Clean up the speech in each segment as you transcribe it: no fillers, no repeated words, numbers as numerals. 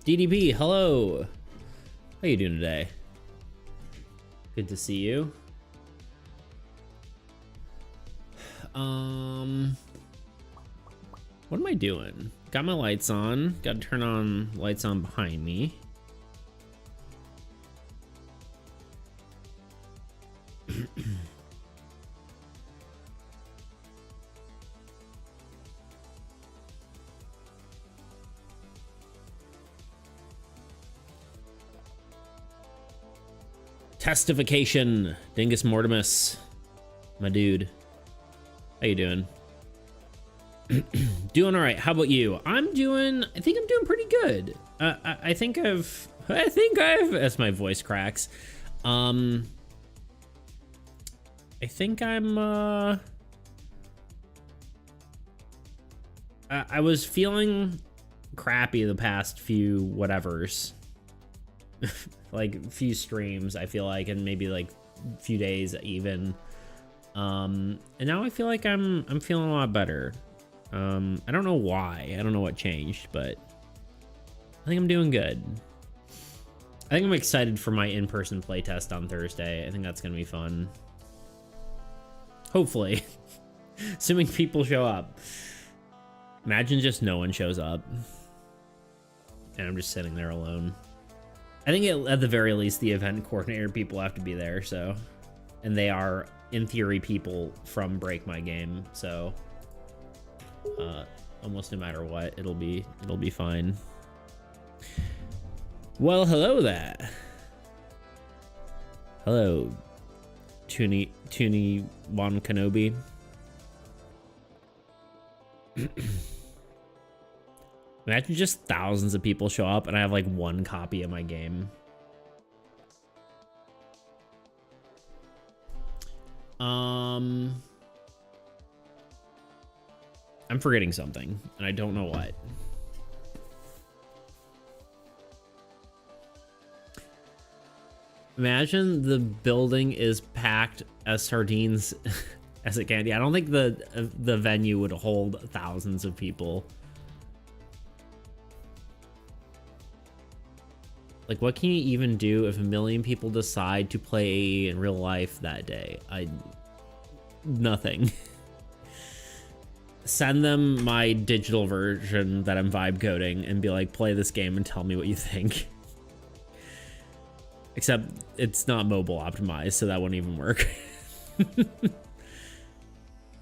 DDP, hello. How you doing today? Good to see you. What am I doing? Got my lights on. Got to turn on lights on behind me. Testification, Dingus Mortimus, my dude. How you doing? Doing all right. How about you? I think I'm doing pretty good. I think I've, as my voice cracks. I think I'm, I was feeling crappy the past few whatevers. Like few streams, I feel like, and maybe like a few days even. And now I feel like I'm feeling a lot better. I don't know why. I don't know what changed, but I think I'm doing good. I think I'm excited for my in-person playtest on Thursday. I think that's gonna be fun. Hopefully. Assuming people show up. Imagine just no one shows up. And I'm just sitting there alone. I think at the very least, the event coordinator people have to be there, so. And they are, in theory, people from Break My Game, so. Almost no matter what, it'll be fine. Well, hello there. Hello, Toonie Wan Kenobi. Imagine just thousands of people show up and I have like one copy of my game. I'm forgetting something and I don't know what. Imagine the building is packed as sardines as it can. Yeah, I don't think the venue would hold thousands of people. Like, what can you even do if 1 million people decide to play AAE in real life that day? Nothing. Send them my digital version that I'm vibe coding and be like, play this game and tell me what you think. Except it's not mobile optimized, so that wouldn't even work.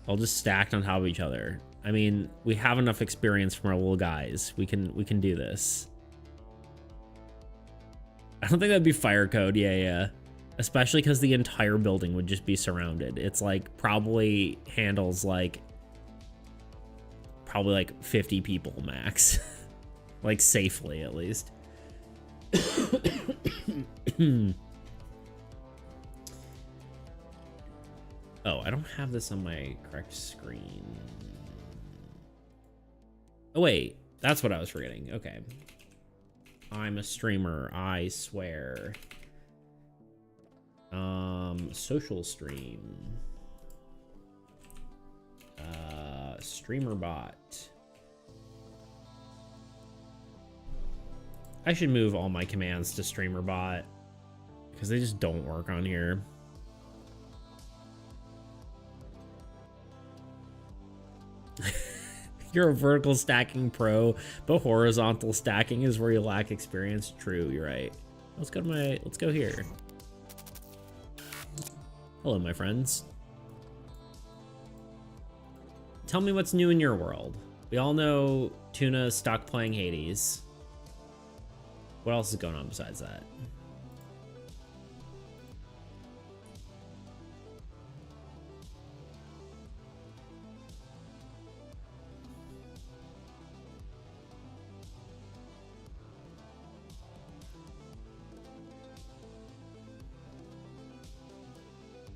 All just stacked on top of each other. I mean, we have enough experience from our little guys. We can do this. I don't think that'd be fire code. Yeah. Especially because the entire building would just be surrounded. It's like probably handles like 50 people max. Like safely at least. Oh, I don't have this on my correct screen. Oh wait, that's what I was forgetting. Okay. I'm a streamer, I swear. Social stream. Streamer bot. I should move all my commands to streamer bot because they just don't work on here. You're a vertical stacking pro, but horizontal stacking is where you lack experience. True, you're right. Let's go here. Hello, my friends. Tell me what's new in your world. We all know Tuna's stuck playing Hades. What else is going on besides that?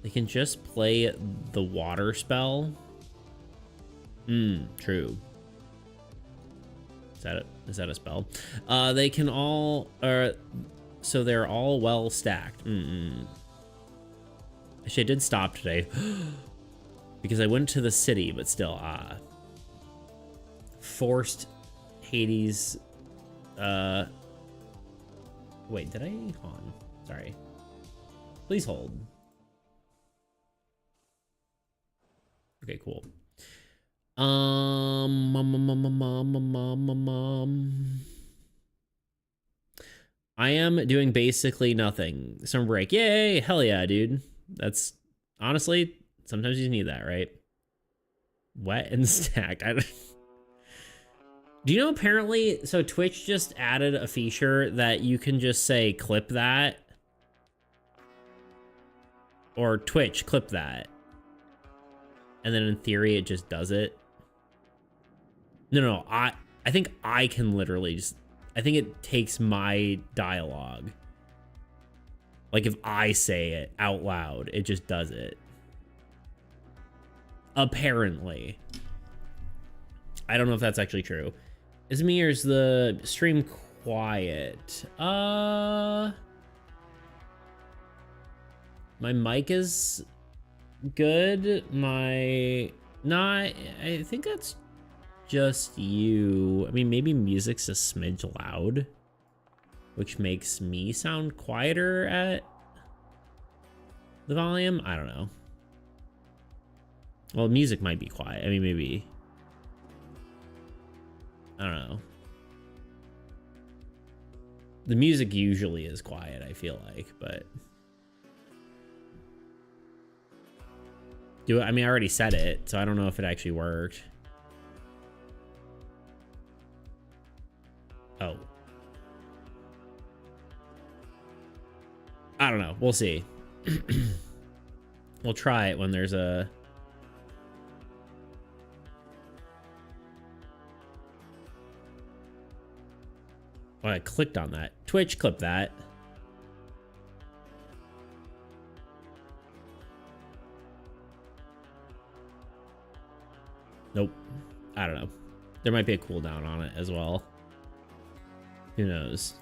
They can just play the water spell. True. Is that a spell? They can all, so they're all well stacked. Actually, I did stop today because I went to the city, but still, forced Hades Wait, did I? Hold on. Sorry. Please hold. Okay, cool. I am doing basically nothing. Summer break. Yay! Hell yeah, dude. That's honestly, sometimes you need that, right? Wet and stacked. I don't... Do you know apparently, so Twitch just added a feature that you can just say clip that, or Twitch clip that, and then in theory it just does it. No, I think I can literally just, I think it takes my dialogue. Like if I say it out loud, it just does it. Apparently. I don't know if that's actually true. Is me or is the stream quiet? My mic is good. I think that's just you. I mean, maybe music's a smidge loud, which makes me sound quieter at the volume. I don't know. Well, music might be quiet. I mean, maybe. I don't know. The music usually is quiet, I feel like, but... I mean, I already said it, so I don't know if it actually worked. Oh. I don't know. We'll see. We'll try it when there's a... Oh, I clicked on that. Twitch, clip that. Nope. I don't know. There might be a cooldown on it as well. Who knows?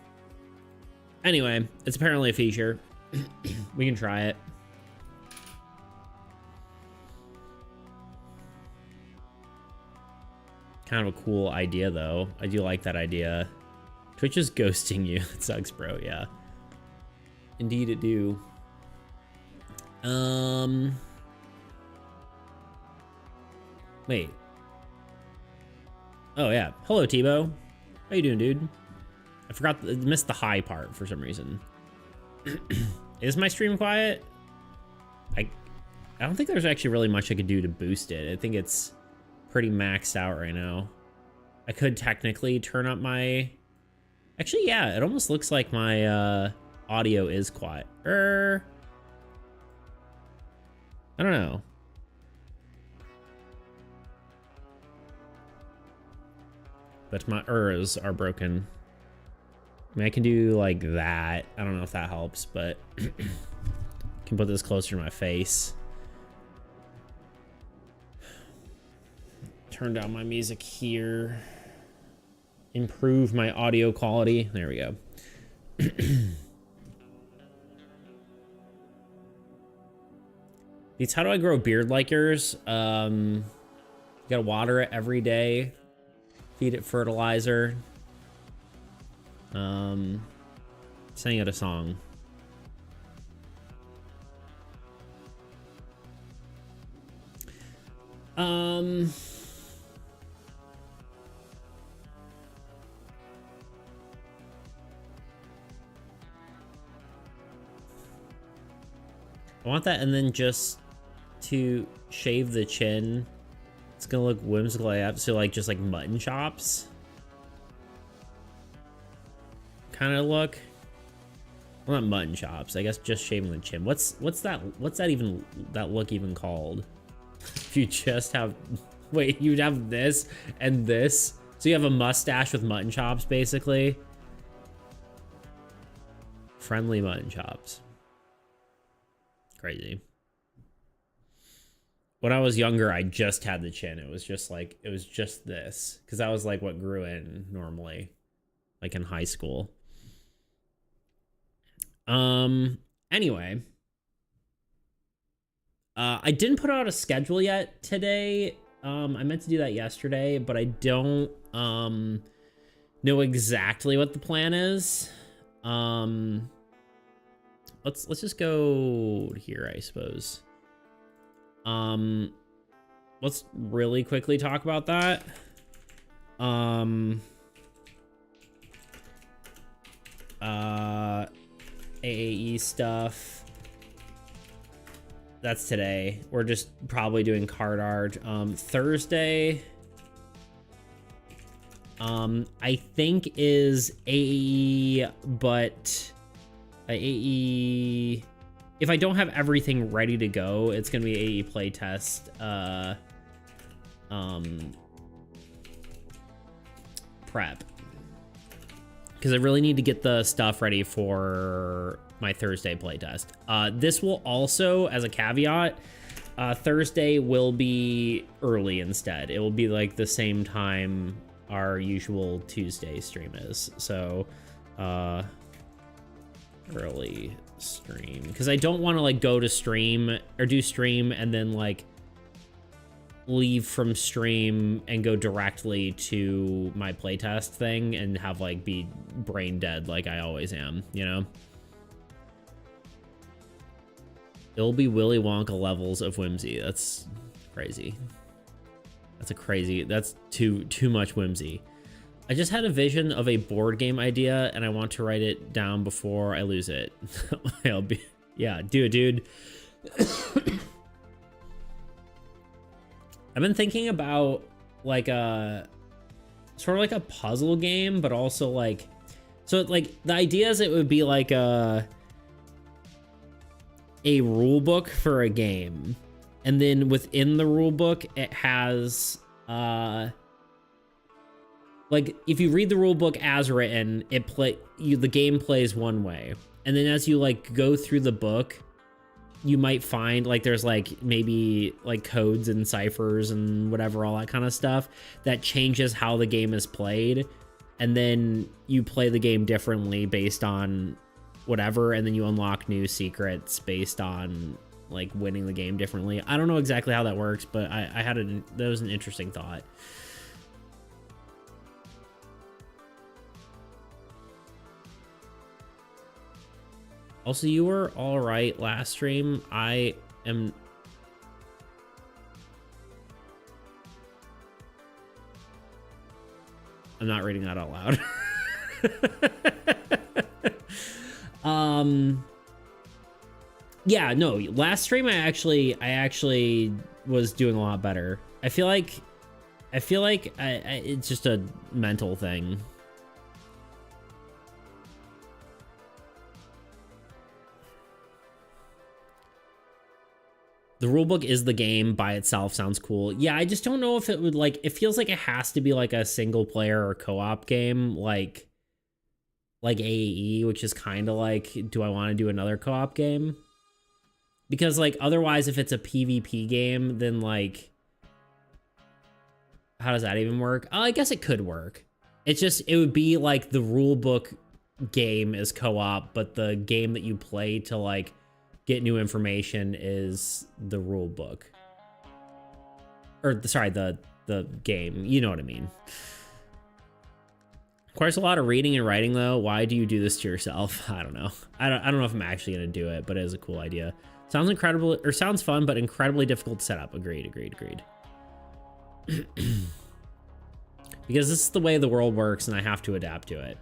Anyway, it's apparently a feature. We can try it. Kind of a cool idea, though. I do like that idea. Twitch is ghosting you. It sucks, bro. Yeah. Indeed it do. Wait. Oh, yeah. Hello, Tebow. How you doing, dude? I forgot, missed the high part for some reason. Is my stream quiet? I don't think there's actually really much I could do to boost it. I think it's pretty maxed out right now. I could technically turn up my... Actually, yeah, it almost looks like my audio is quiet. I don't know. But my ers are broken. I mean, I can do like that. I don't know if that helps, but can put this closer to my face. Turn down my music here. Improve my audio quality. There we go. It's how do I grow beard like yours? You gotta water it every day. Feed it fertilizer. Sing it a song. I want that, and then just to shave the chin. It's gonna look whimsical. I have to like just like mutton chops kind of look. Well, not mutton chops. I guess just shaving the chin. What's that even, that look even called? If you just have, wait, you'd have this and this. So you have a mustache with mutton chops, basically. Friendly mutton chops. Crazy. When I was younger, I just had the chin. It was just like, it was just this. Because that was like what grew in normally. Like in high school. Anyway. I didn't put out a schedule yet today. I meant to do that yesterday, but I don't know exactly what the plan is. Let's just go here, I suppose. Let's really quickly talk about that. AAE stuff. That's today. We're just probably doing card art. Thursday, I think is AAE, but AAE, if I don't have everything ready to go, it's gonna be AAE playtest, prep. Because I really need to get the stuff ready for my Thursday playtest. This will also, as a caveat, Thursday will be early instead. It will be like the same time our usual Tuesday stream is. So, early stream. Because I don't want to like go to stream or do stream and then like leave from stream and go directly to my playtest thing and have like be brain dead like I always am, you know? It'll be Willy Wonka levels of whimsy. That's crazy. That's too much whimsy. I just had a vision of a board game idea and I want to write it down before I lose it. Yeah, do it, dude. I've been thinking about like a sort of like a puzzle game, but also like, so like the idea is it would be like a rule book for a game. And then within the rule book, it has, like if you read the rule book as written, the game plays one way. And then as you like go through the book, you might find like there's like maybe like codes and ciphers and whatever, all that kind of stuff that changes how the game is played. And then you play the game differently based on whatever. And then you unlock new secrets based on like winning the game differently. I don't know exactly how that works, but that was an interesting thought. Also, you were all right last stream. I'm not reading that out loud. Yeah, no, last stream I actually was doing a lot better. I feel like it's just a mental thing. The rulebook is the game by itself. Sounds cool. Yeah, I just don't know if it would like, it feels like it has to be like a single player or co-op game, like AAE, which is kind of like, do I want to do another co-op game? Because like, otherwise, if it's a PvP game, then like, how does that even work? Oh, I guess it could work. It's just, it would be like the rulebook game is co-op, but the game that you play to like, get new information is the rule book, or sorry, the game. You know what I mean. Requires a lot of reading and writing though. Why do you do this to yourself? I don't know. I don't know if I'm actually gonna do it, but it is a cool idea. Sounds incredible, or sounds fun, but incredibly difficult to set up. Agreed. Because this is the way the world works, and I have to adapt to it.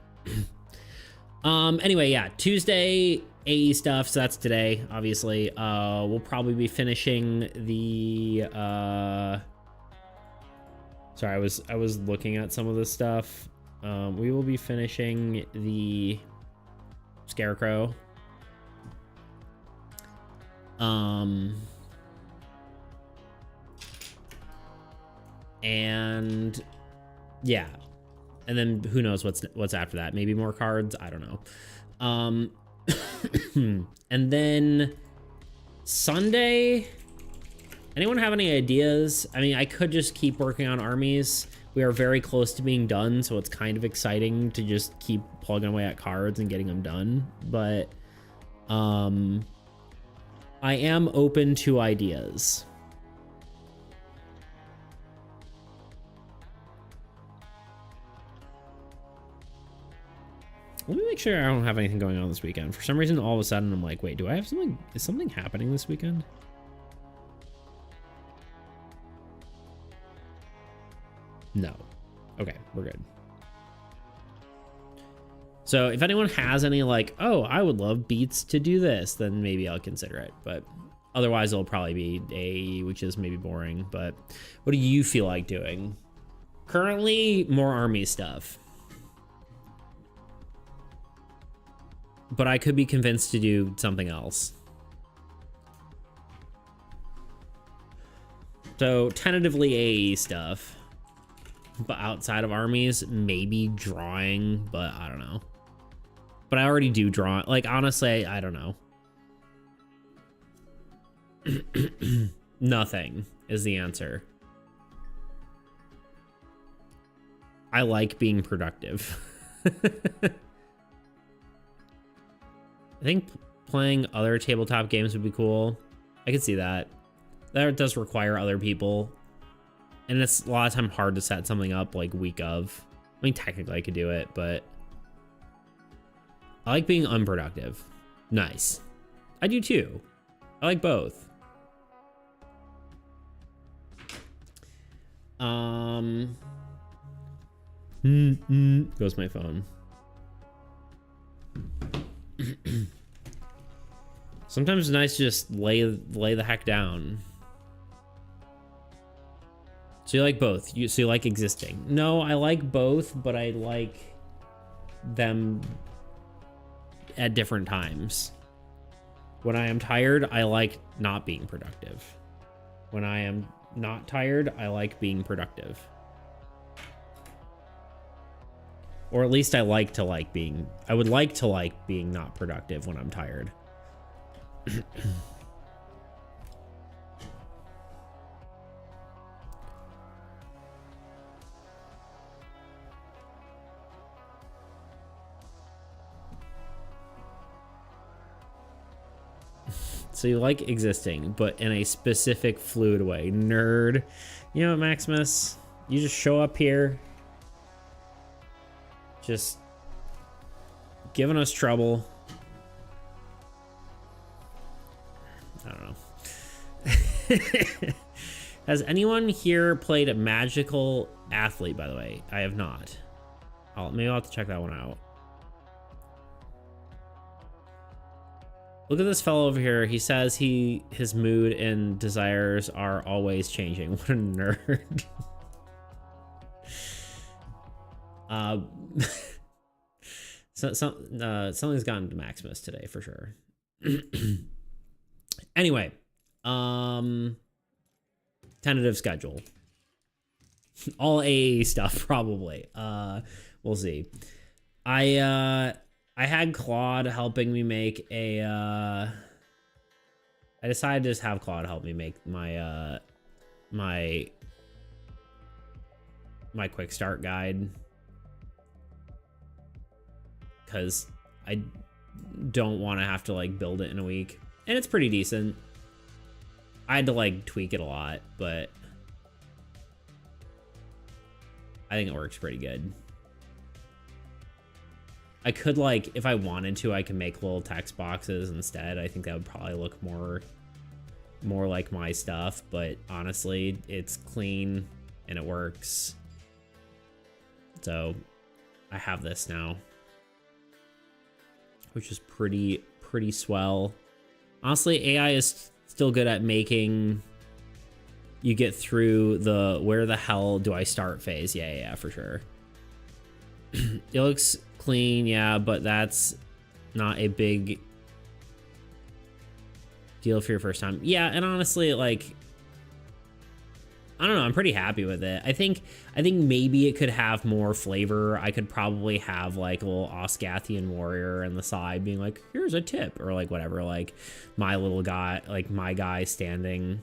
Anyway, yeah, Tuesday AE stuff, so that's today, obviously. We'll probably be finishing the sorry, I was looking at some of this stuff. We will be finishing the Scarecrow. And yeah. And then who knows what's after that? Maybe more cards, I don't know. And then Sunday, anyone have any ideas? I mean, I could just keep working on armies. We are very close to being done, so it's kind of exciting to just keep plugging away at cards and getting them done. But I am open to ideas. Let me make sure I don't have anything going on this weekend. For some reason, all of a sudden, I'm like, wait, do I have something? Is something happening this weekend? No. Okay, we're good. So if anyone has any like, oh, I would love Beats to do this, then maybe I'll consider it. But otherwise, it'll probably be AAE, which is maybe boring. But what do you feel like doing? Currently, more army stuff. But I could be convinced to do something else. So tentatively AAE stuff. But outside of armies, maybe drawing, but I don't know. But I already do draw. Like, honestly, I don't know. Nothing is the answer. I like being productive. I think playing other tabletop games would be cool. I could see that. That does require other people. And it's a lot of time hard to set something up like week of. I mean, technically I could do it, but I like being unproductive. Nice. I do too. I like both. Goes my phone. Sometimes it's nice to just lay the heck down. So you like both? So you like existing? No, I like both, but I like them at different times. When I am tired, I like not being productive. When I am not tired, I like being productive. Or at least I would like to like being not productive when I'm tired. So you like existing, but in a specific fluid way. Nerd. You know what, Maximus? You just show up here. Just giving us trouble. I don't know. Has anyone here played a Magical Athlete, by the way? I have not. Maybe I'll have to check that one out. Look at this fellow over here. He says his mood and desires are always changing. What a nerd. Something's gotten to Maximus today for sure. Anyway, tentative schedule. All AAE stuff probably. We'll see. I had Claude helping me make a, I decided to just have Claude help me make my, my quick start guide. Cause I don't want to have to like build it in a week. And it's pretty decent. I had to like tweak it a lot, but I think it works pretty good. I could like, if I wanted to, I could make little text boxes instead. I think that would probably look more like my stuff, but honestly, it's clean and it works. So I have this now, which is pretty swell. Honestly, AI is still good at making you get through the where the hell do I start phase. Yeah, for sure. It looks clean, yeah, but that's not a big deal for your first time. Yeah, and honestly, like, I don't know, I'm pretty happy with it. I think maybe it could have more flavor. I could probably have like a little Osgathian warrior on the side being like, here's a tip, or like whatever, like my little guy, like my guy standing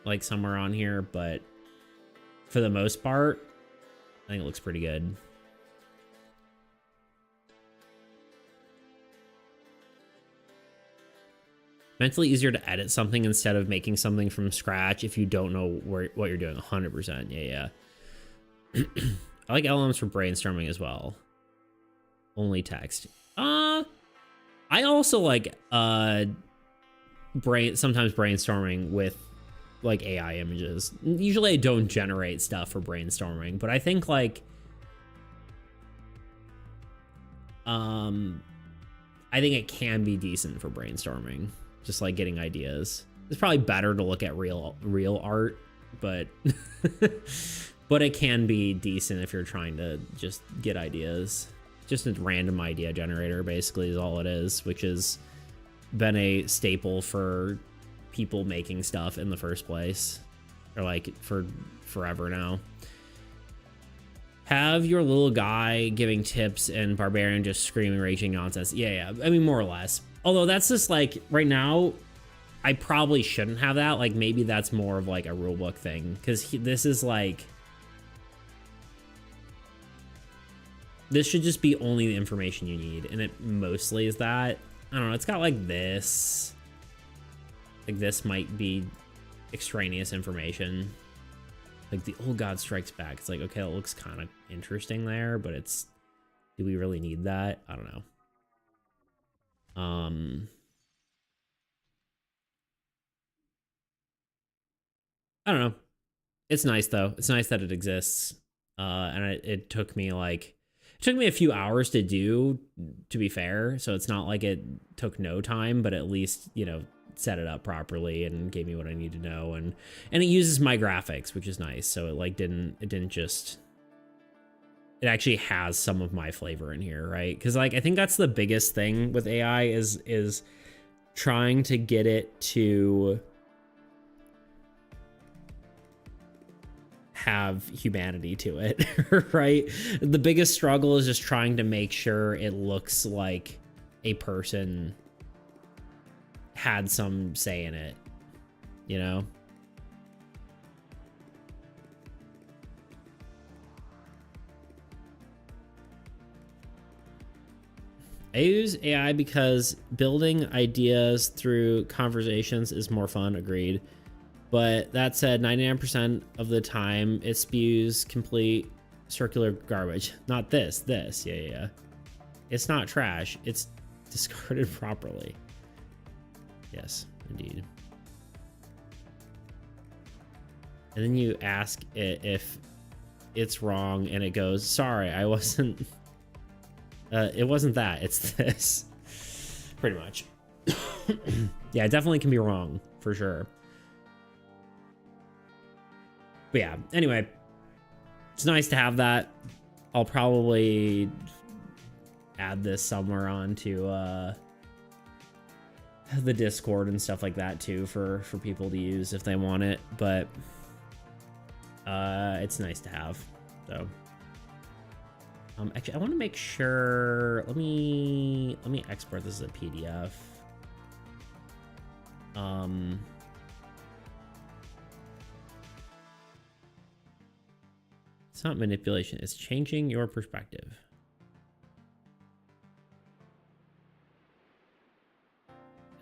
like somewhere on here, but for the most part, I think it looks pretty good. Mentally easier to edit something instead of making something from scratch if you don't know what you're doing. 100%. Yeah. I like LLMs for brainstorming as well. Only text. I also like sometimes brainstorming with like AI images. Usually I don't generate stuff for brainstorming, but I think like I think it can be decent for brainstorming, just like getting ideas. It's probably better to look at real art, but but it can be decent if you're trying to just get ideas. Just a random idea generator basically is all it is, which has been a staple for people making stuff in the first place, or like for forever now. Have your little guy giving tips and Barbarian just screaming raging nonsense. Yeah, I mean, more or less. Although that's just like right now, I probably shouldn't have that. Like maybe that's more of like a rulebook thing, because this is like, this should just be only the information you need, and it mostly is that. I don't know, it's got like this. Like this might be extraneous information. Like the old god strikes back. It's like, okay, it looks kind of interesting there, but it's, do we really need that? I don't know. I don't know. It's nice though. It's nice that it exists. And it took me like, it took me a few hours to do, to be fair. So it's not like it took no time, but at least, you know, set it up properly and gave me what I need to know. And it uses my graphics, which is nice. So it like didn't just, it actually has some of my flavor in here, right? Because like I think that's the biggest thing with AI is trying to get it to have humanity to it, right? The biggest struggle is just trying to make sure it looks like a person had some say in it, you know? I use AI because building ideas through conversations is more fun, agreed. But that said, 99% of the time it spews complete circular garbage. Not this, yeah. It's not trash, it's discarded properly. Yes, indeed. And then you ask it if it's wrong and it goes, sorry, I wasn't, it wasn't that, it's this. Pretty much. Yeah, it definitely can be wrong, for sure. But yeah, anyway, it's nice to have that. I'll probably add this somewhere onto the Discord and stuff like that too for people to use if they want it. But it's nice to have. So actually, I want to make sure. Let me export this as a PDF. It's not manipulation, it's changing your perspective.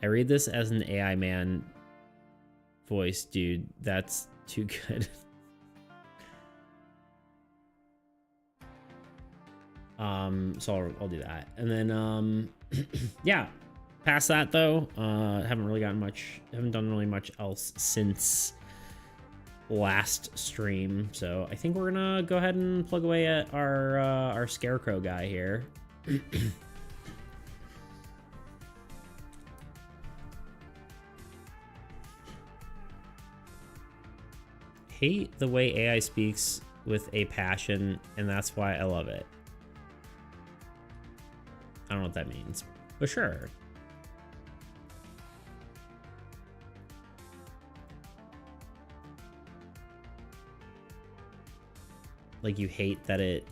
I read this as an AI man voice, dude. That's too good. So I'll do that. And then, yeah, past that though, haven't done really much else since last stream, so I think we're gonna go ahead and plug away at our scarecrow guy here. Hate the way AI speaks with a passion, and that's why I love it. I don't know what that means, but sure. Like you hate that it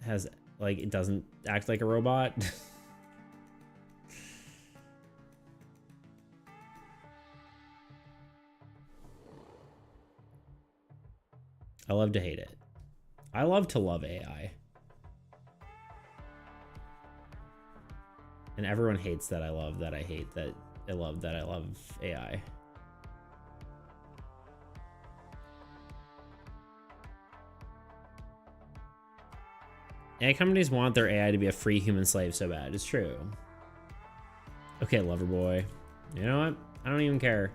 has, like, it doesn't act like a robot. I love to hate it. I love to love AI. And everyone hates that I love that I hate that I love that I love AI. AI companies want their AI to be a free human slave so bad. It's true. Okay, lover boy. You know what? I don't even care.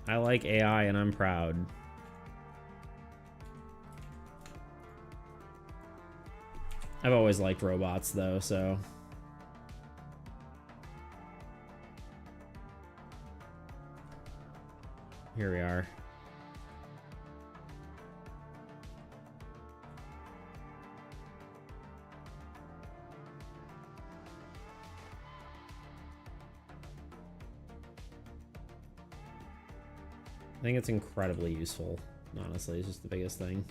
I like AI and I'm proud. I've always liked robots though, so. Here we are. I think it's incredibly useful, honestly. It's just the biggest thing.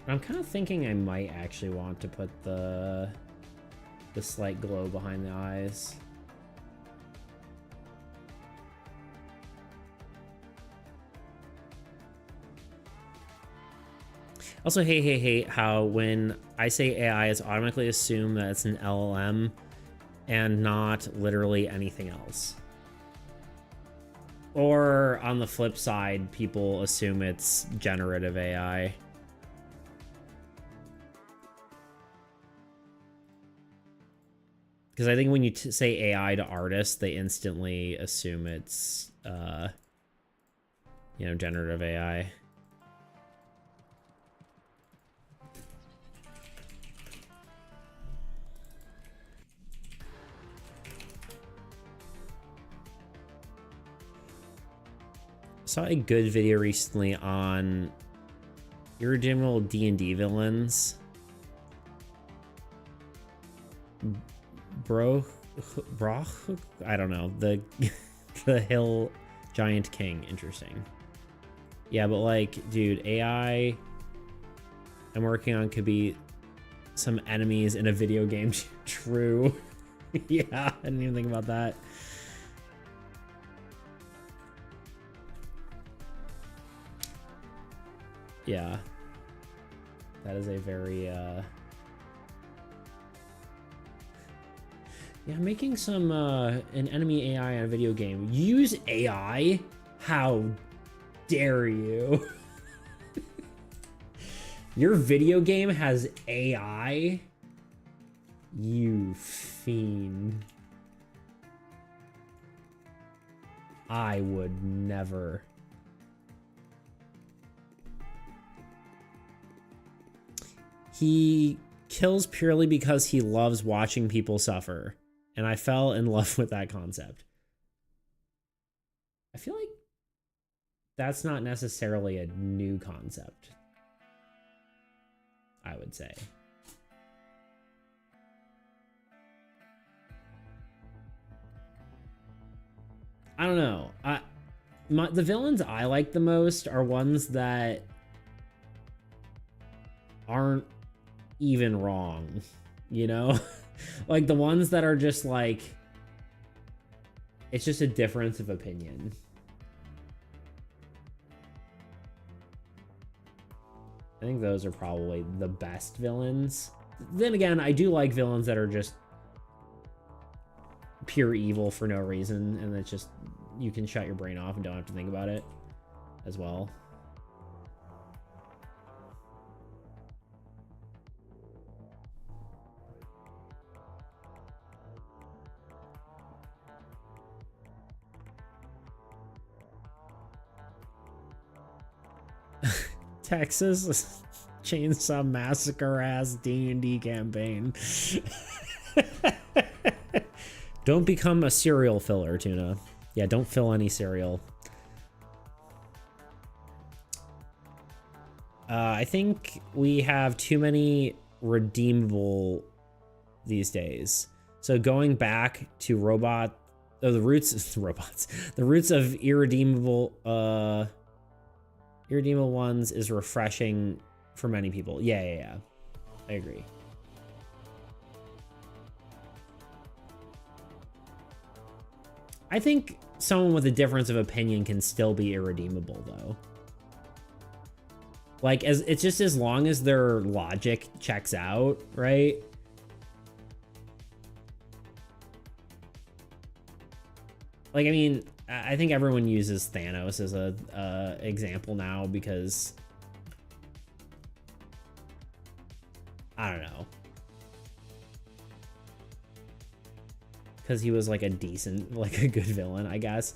I'm kind of thinking I might actually want to put the slight glow behind the eyes. Also, hate how when I say AI, it's automatically assumed that it's an LLM and not literally anything else. Or on the flip side, people assume it's generative AI. Because I think when you say AI to artists, they instantly assume it's, you know, generative AI. Saw a good video recently on irredeemable D&D villains. Broch, I don't know, the the hill giant king. Interesting. Yeah, but like, dude, AI I'm working on could be some enemies in a video game. True. Yeah, I didn't even think about that. Yeah, that is a very yeah, making some an enemy AI in a video game. Use AI? How dare you? Your video game has AI? You fiend. I would never. He kills purely because he loves watching people suffer. And I fell in love with that concept. I feel like that's not necessarily a new concept, I would say. I don't know. The villains I like the most are ones that aren't even wrong, you know? Like the ones that are just like, it's just a difference of opinion. I think those are probably the best villains. Then again, I do like villains that are just pure evil for no reason, and it's just, you can shut your brain off and don't have to think about it as well. Texas Chainsaw Massacre ass D&D campaign. Don't become a cereal filler, Tuna. Yeah, don't fill any cereal. I think we have too many redeemable these days. So going back to the roots robots. The roots of irredeemable ones is refreshing for many people. Yeah. I agree. I think someone with a difference of opinion can still be irredeemable, though. Like, it's just as long as their logic checks out, right? Like, I mean, I think everyone uses Thanos as a example now because I don't know. Because he was like a decent, like a good villain, I guess.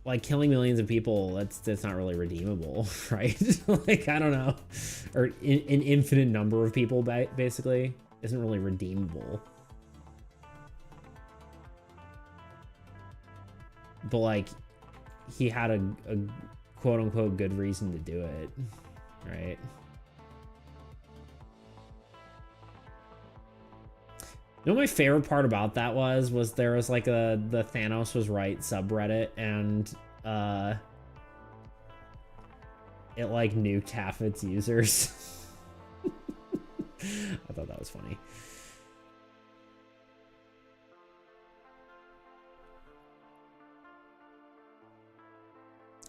Like killing millions of people, that's not really redeemable, right? Like, I don't know. Or an infinite number of people basically isn't really redeemable. But like, he had a quote unquote good reason to do it, right? You know, my favorite part about that was there was like the Thanos was right subreddit, and it like nuked half its users. I thought that was funny.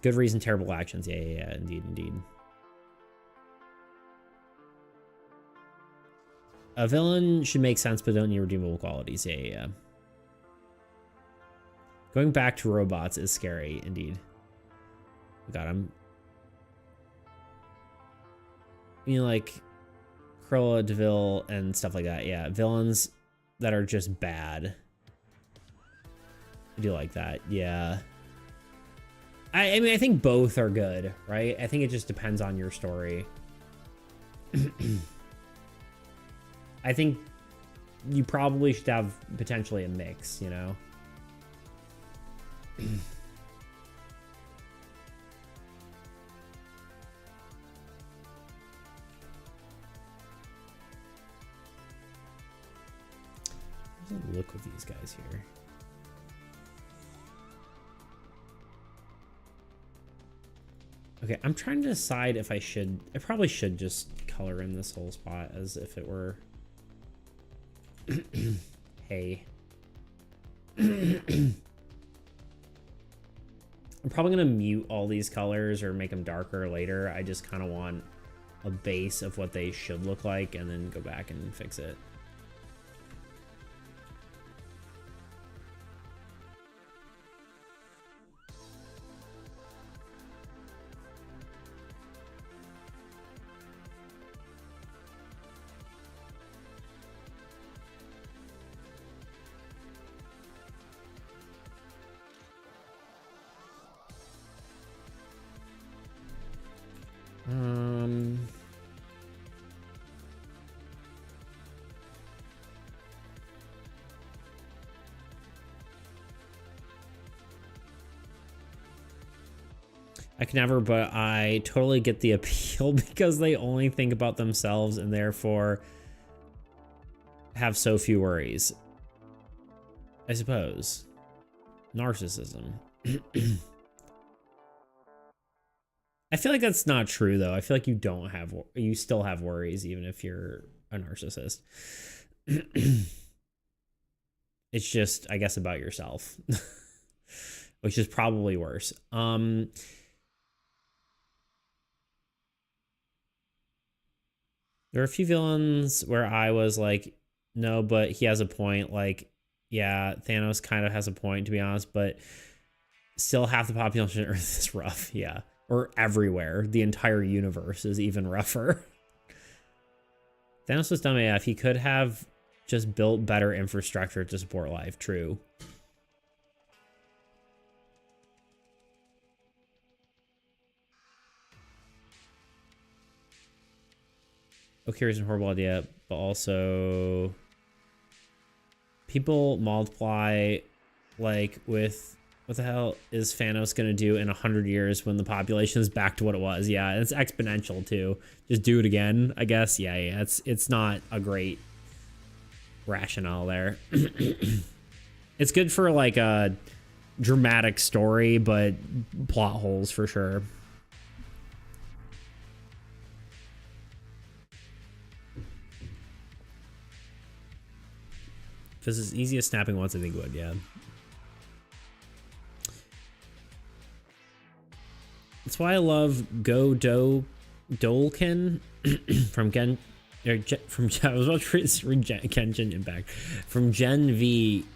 Good reason, terrible actions. Yeah, indeed. A villain should make sense, but don't need redeemable qualities. Yeah. Going back to robots is scary, indeed. God, you know, like Cruella de Vil and stuff like that. Yeah, villains that are just bad. I do like that. Yeah. I mean, I think both are good, right? I think it just depends on your story. I think you probably should have potentially a mix, you know? What's the look of these guys here? Okay, I'm trying to decide if I probably should just color in this whole spot as if it were hey. I'm probably gonna mute all these colors or make them darker later. I just kind of want a base of what they should look like and then go back and fix it. I can never, but I totally get the appeal because they only think about themselves and therefore have so few worries. I suppose. Narcissism. I feel like that's not true though. I feel like you still have worries even if you're a narcissist. It's just, I guess, about yourself, which is probably worse. There are a few villains where I was like, no, but he has a point. Like, yeah, Thanos kind of has a point, to be honest, but still half the population of Earth is rough. Yeah. Or everywhere. The entire universe is even rougher. Thanos was dumb AF. He could have just built better infrastructure to support life. True. Okay, here's a horrible idea, but also people multiply like with what the hell is Thanos gonna do in 100 years when the population is back to what it was? Yeah, it's exponential too. Just do it again, I guess. Yeah. It's not a great rationale there. It's good for like a dramatic story, but plot holes for sure. If this is easy as snapping once, I think it would, yeah. That's why I love Go Do Dolken from Gen or from I was about to read Genshin Impact from Gen V.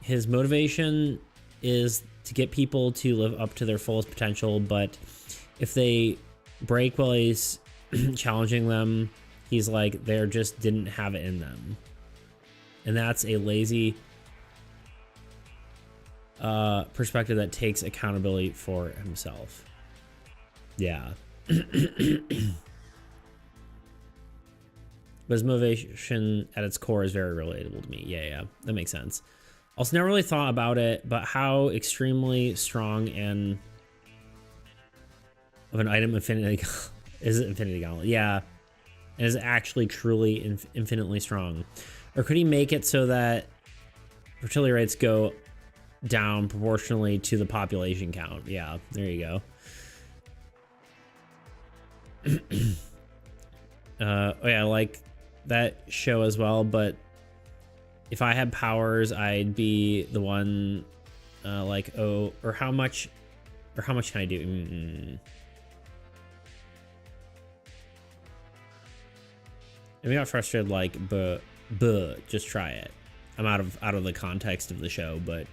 His motivation is to get people to live up to their fullest potential, but if they break while he's challenging them, he's like they just didn't have it in them, and that's a lazy perspective that takes accountability for himself. Yeah. But his motivation at its core is very relatable to me. Yeah, that makes sense. Also, never really thought about it, but how extremely strong and of an item Infinity is it Infinity Gauntlet? Yeah, it is actually truly infinitely strong. Or could he make it so that fertility rates go down proportionally to the population count? Yeah, there you go. Oh yeah, I like that show as well, but if I had powers, I'd be the one like, oh, or how much can I do? I got frustrated like, but just try it. I'm out of the context of the show, but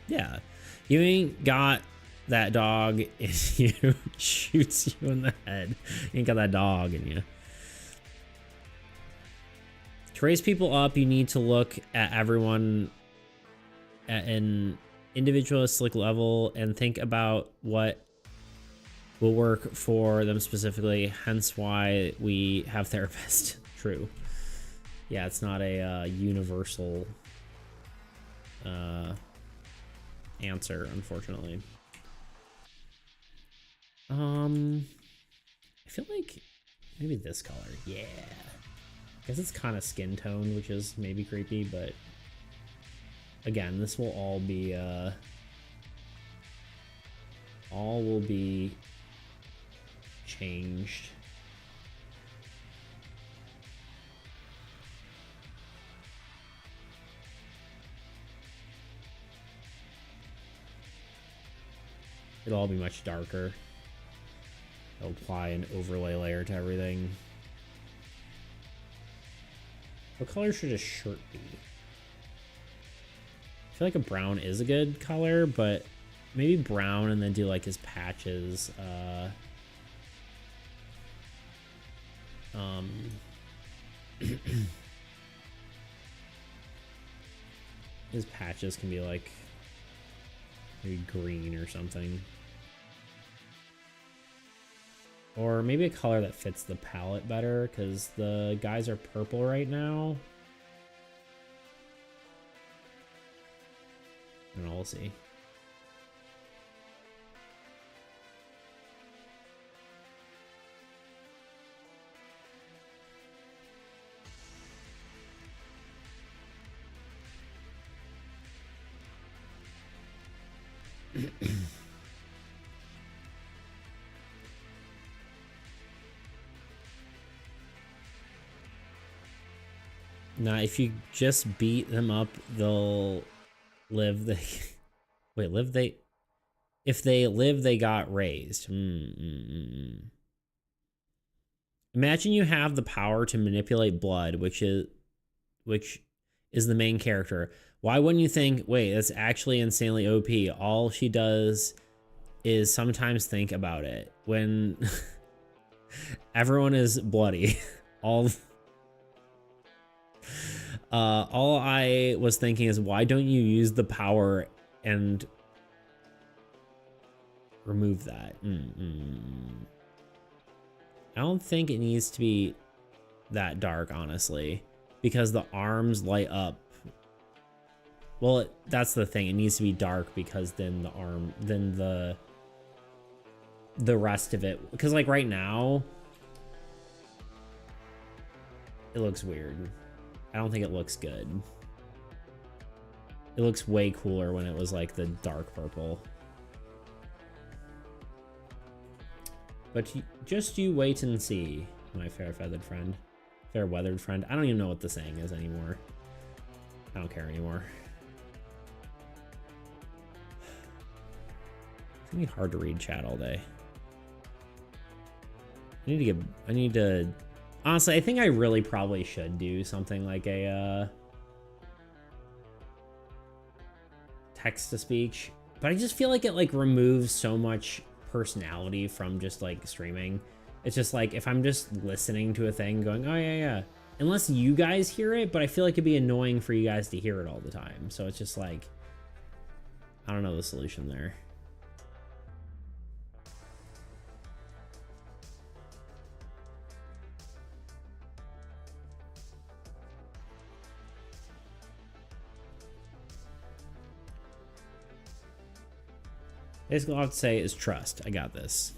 yeah, you ain't got that dog in you, shoots you in the head. You ain't got that dog in you. To raise people up, you need to look at everyone at an individualistic level and think about what will work for them specifically, hence why we have therapists. True. Yeah, it's not a universal answer, unfortunately. I feel like maybe this color. Yeah. I guess it's kind of skin tone, which is maybe creepy, but again, this will all be changed. It'll all be much darker. I'll apply an overlay layer to everything. What color should a shirt be? I feel like a brown is a good color, but maybe brown and then do like his patches. His patches can be like maybe green or something. Or maybe a color that fits the palette better, because the guys are purple right now. I don't know, we'll see. Nah, if you just beat them up, they'll live. Wait, live they? If they live, they got raised. Imagine you have the power to manipulate blood, which is the main character. Why wouldn't you think, wait, that's actually insanely OP? All she does is sometimes think about it when everyone is bloody. All I was thinking is, why don't you use the power and remove that? I don't think it needs to be that dark, honestly, because the arms light up. Well, that's the thing. It needs to be dark because then the rest of it, because like right now it looks weird. I don't think it looks good. It looks way cooler when it was like the dark purple. But just you wait and see, my fair feathered friend. Fair weathered friend. I don't even know what the saying is anymore. I don't care anymore. It's gonna be hard to read chat all day. I need to, honestly, I think I really probably should do something like a, text to speech, but I just feel like it like removes so much personality from just like streaming. It's just like, if I'm just listening to a thing going, oh yeah, yeah, unless you guys hear it, but I feel like it'd be annoying for you guys to hear it all the time. So it's just like, I don't know the solution there. Basically, all I have to say is trust. I got this.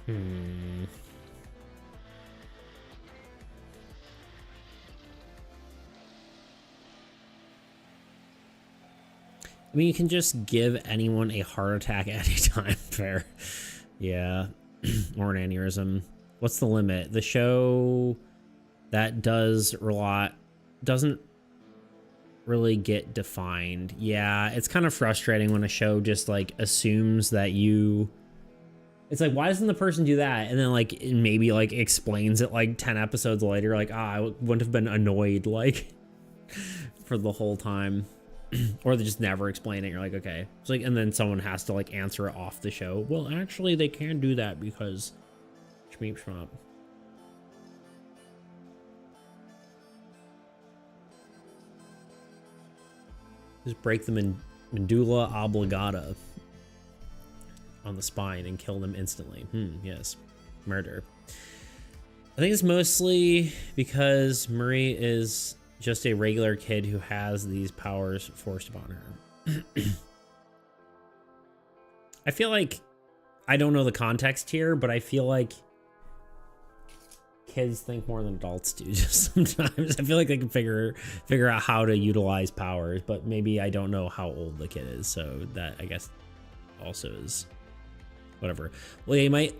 I mean, you can just give anyone a heart attack at any time. Fair. Yeah. Or an aneurysm. What's the limit? The show that doesn't really get defined. Yeah, it's kind of frustrating when a show just like assumes that you... It's like, why doesn't the person do that? And then like maybe like explains it like 10 episodes later, like, I wouldn't have been annoyed like for the whole time. Or they just never explain it. You're like, okay. It's like, and then someone has to like answer it off the show. Well, actually they can't do that because shmeep shmop. Just break them in medulla oblongata on the spine and kill them instantly. Yes. Murder. I think it's mostly because Marie is just a regular kid who has these powers forced upon her. I feel like, I don't know the context here, but I feel like kids think more than adults do just sometimes. I feel like they can figure out how to utilize powers, but maybe I don't know how old the kid is, so that I guess also is whatever. Well, yeah, you might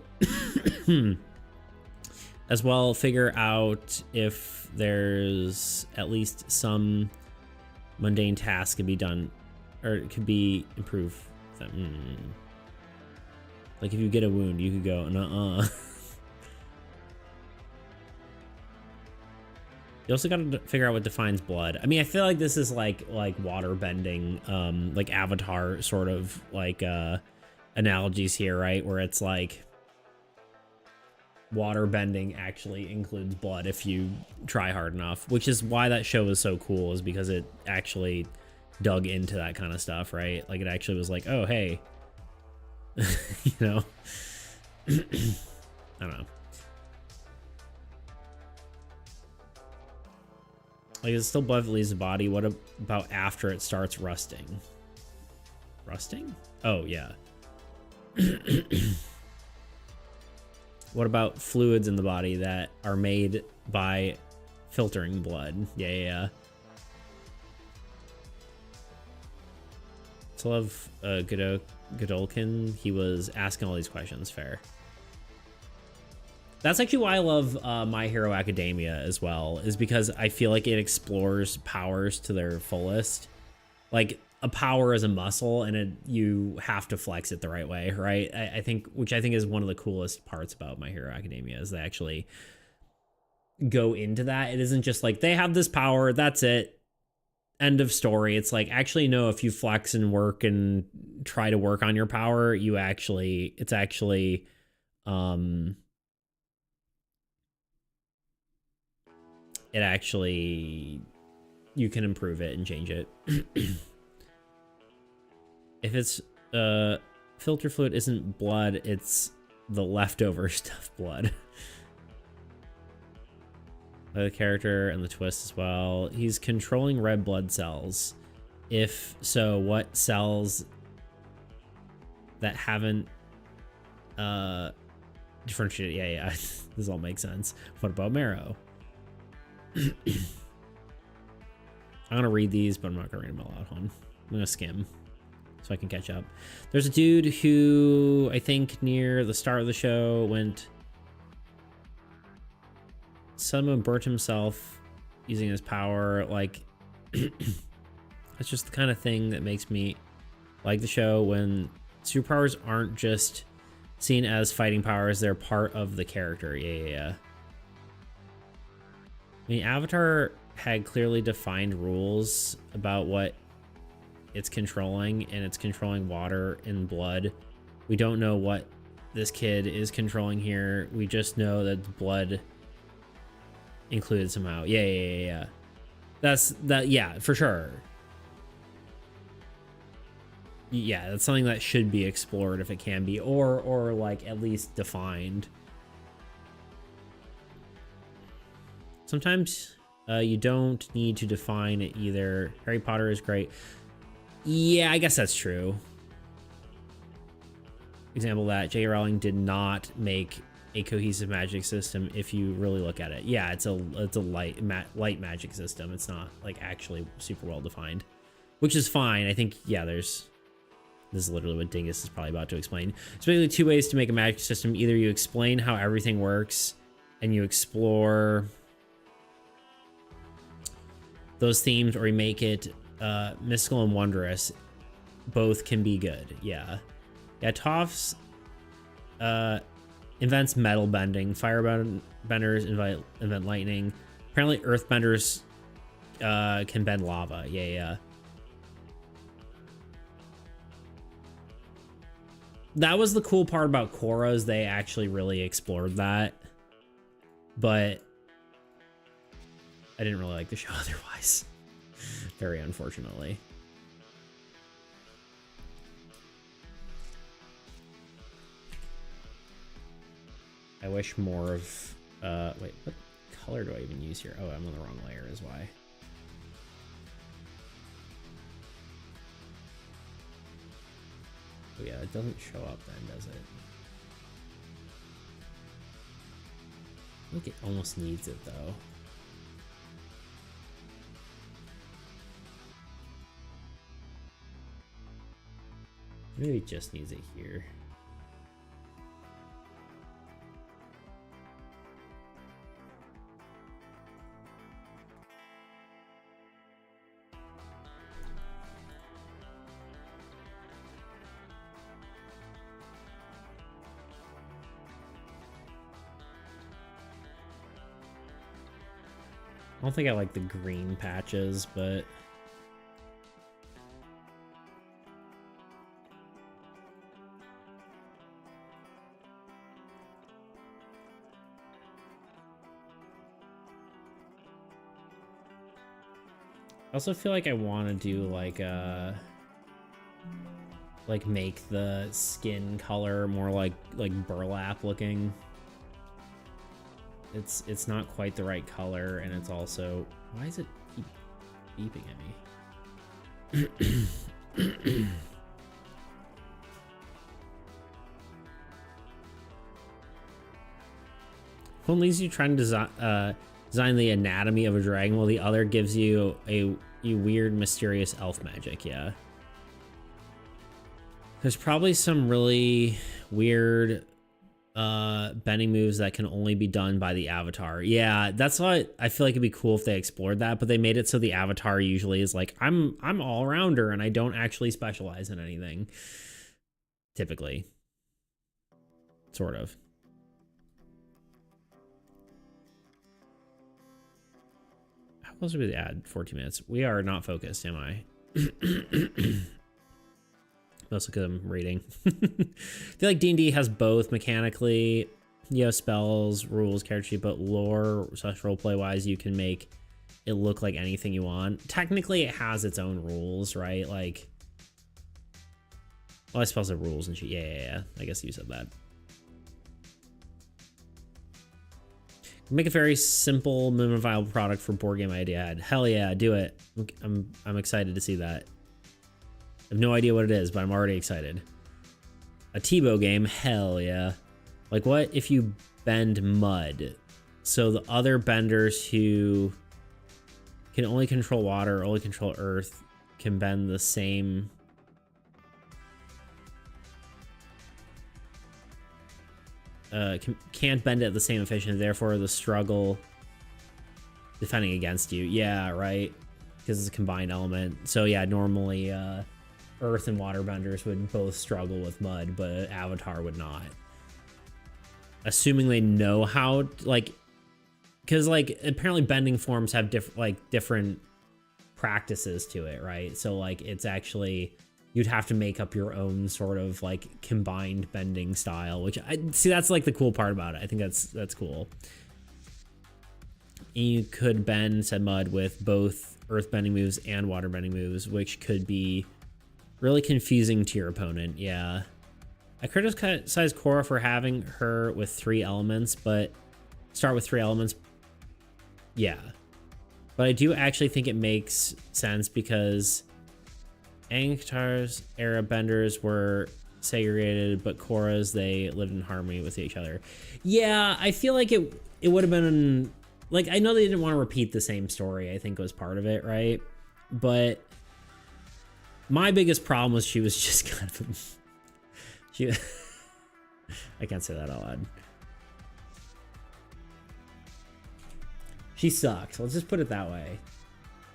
as well figure out if there's at least some mundane task could be done, or it could be improved. Like if you get a wound, you could go, nuh-uh. You also got to figure out what defines blood. I mean, I feel like this is like water bending, like Avatar sort of like analogies here, right? Where it's like water bending actually includes blood if you try hard enough, which is why that show was so cool, is because it actually dug into that kind of stuff, right? Like it actually was like, oh, hey, you know, I don't know. Like, it's still blood that leaves the body. What about after it starts rusting? Rusting? Oh, yeah. What about fluids in the body that are made by filtering blood? Yeah. So I love Godolkin. He was asking all these questions. Fair. That's actually why I love My Hero Academia as well, is because I feel like it explores powers to their fullest. Like, a power as a muscle, and you have to flex it the right way, right? I think, which I think is one of the coolest parts about My Hero Academia, is they actually go into that. It isn't just like they have this power, that's it, end of story. It's like, actually, no, if you flex and work and try to work on your power, it's actually it actually, you can improve it and change it. If it's filter fluid isn't blood, it's the leftover stuff blood. The character and the twist as well. He's controlling red blood cells. If so, what cells that haven't differentiated? Yeah. This all makes sense. What about marrow? I'm gonna read these, but I'm not gonna read them out loud. I'm gonna skim so I can catch up. There's a dude who I think near the start of the show went, someone burnt himself using his power. Like, that's just the kind of thing that makes me like the show, when superpowers aren't just seen as fighting powers, they're part of the character. Yeah. I mean, Avatar had clearly defined rules about what it's controlling, and it's controlling water and blood. We don't know what this kid is controlling here. We just know that the blood included somehow. Yeah. Yeah, for sure. Yeah, that's something that should be explored if it can be, or like at least defined. Sometimes you don't need to define it either. Harry Potter is great. Yeah, I guess that's true. Example that J.K. Rowling did not make a cohesive magic system if you really look at it. Yeah, it's a light magic system. It's not like actually super well defined, which is fine. I think, yeah, this is literally what Dingus is probably about to explain. There's basically two ways to make a magic system. Either you explain how everything works and you explore those themes, or you make it mystical and wondrous. Both can be good. Yeah. Toph's invents metal bending. Firebenders invent lightning. Apparently earthbenders can bend lava. Yeah. That was the cool part about Korra's. They actually really explored that, but I didn't really like the show otherwise. Very unfortunately. I wish more of, wait, what color do I even use here? Oh, I'm on the wrong layer is why. Oh yeah, it doesn't show up then, does it? I think it almost needs it though. Maybe it just needs it here. I don't think I like the green patches, but I also feel like I want to do like make the skin color more like burlap looking. It's not quite the right color, and it's also, why is it keep beeping at me? One leaves you trying to design the anatomy of a dragon, while the other gives you a weird, mysterious elf magic. Yeah. There's probably some really weird Bending moves that can only be done by the avatar. Yeah, that's why I feel like it'd be cool if they explored that, but they made it so the avatar usually is like, I'm all-rounder and I don't actually specialize in anything. Typically. Sort of. How close are we to add 14 minutes? We are not focused, am I? Mostly because I'm reading. I feel like D&D has both mechanically, you know, spells, rules, character sheet, but lore / roleplay wise, you can make it look like anything you want. Technically, it has its own rules, right? Like, well, I suppose the rules and shit. Yeah. I guess you said that. Make a very simple, minimum viable product for board game idea. Hell yeah, do it. I'm excited to see that. I have no idea what it is, but I'm already excited. A Tebow game, hell yeah. Like, what if you bend mud? So the other benders who can only control water or only control earth can bend the same. Can't bend it at the same efficiency, therefore the struggle defending against you. Yeah, right? Because it's a combined element. So yeah, normally earth and water benders would both struggle with mud, but Avatar would not. Assuming they know how, like, because like apparently bending forms have different practices to it, right? So like it's actually, you'd have to make up your own sort of like combined bending style, which I see, that's like the cool part about it. I think that's cool. And you could bend said mud with both earth bending moves and water bending moves, which could be really confusing to your opponent. Yeah. I criticize Korra for having her with 3 elements, but start with 3 elements. Yeah. But I do actually think it makes sense because Aangtar's era benders were segregated, but Korra's, they lived in harmony with each other. Yeah, I feel like it would have been, like, I know they didn't want to repeat the same story, I think was part of it, right? But my biggest problem was she was just kind of I can't say that out loud. She sucked. Let's just put it that way.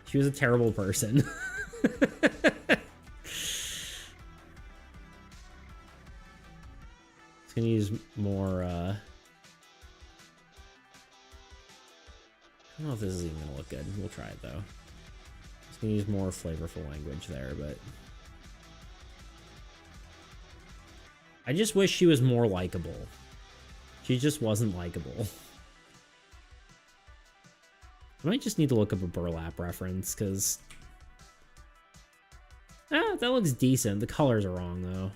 She was a terrible person. It's gonna use more, I don't know if this is even gonna look good. We'll try it though. It's gonna use more flavorful language there, but I just wish she was more likable. She just wasn't likable. I might just need to look up a burlap reference, because that looks decent. The colors are wrong, though.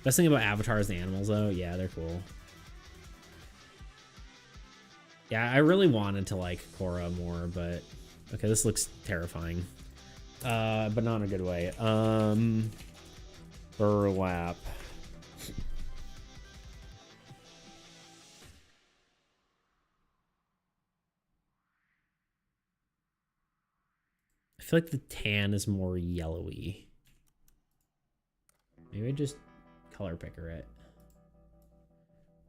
Best thing about Avatar is the animals, though. Yeah, they're cool. Yeah, I really wanted to like Korra more, but okay, this looks terrifying. But not in a good way. Burlap. I feel like the tan is more yellowy. Maybe I just color picker it.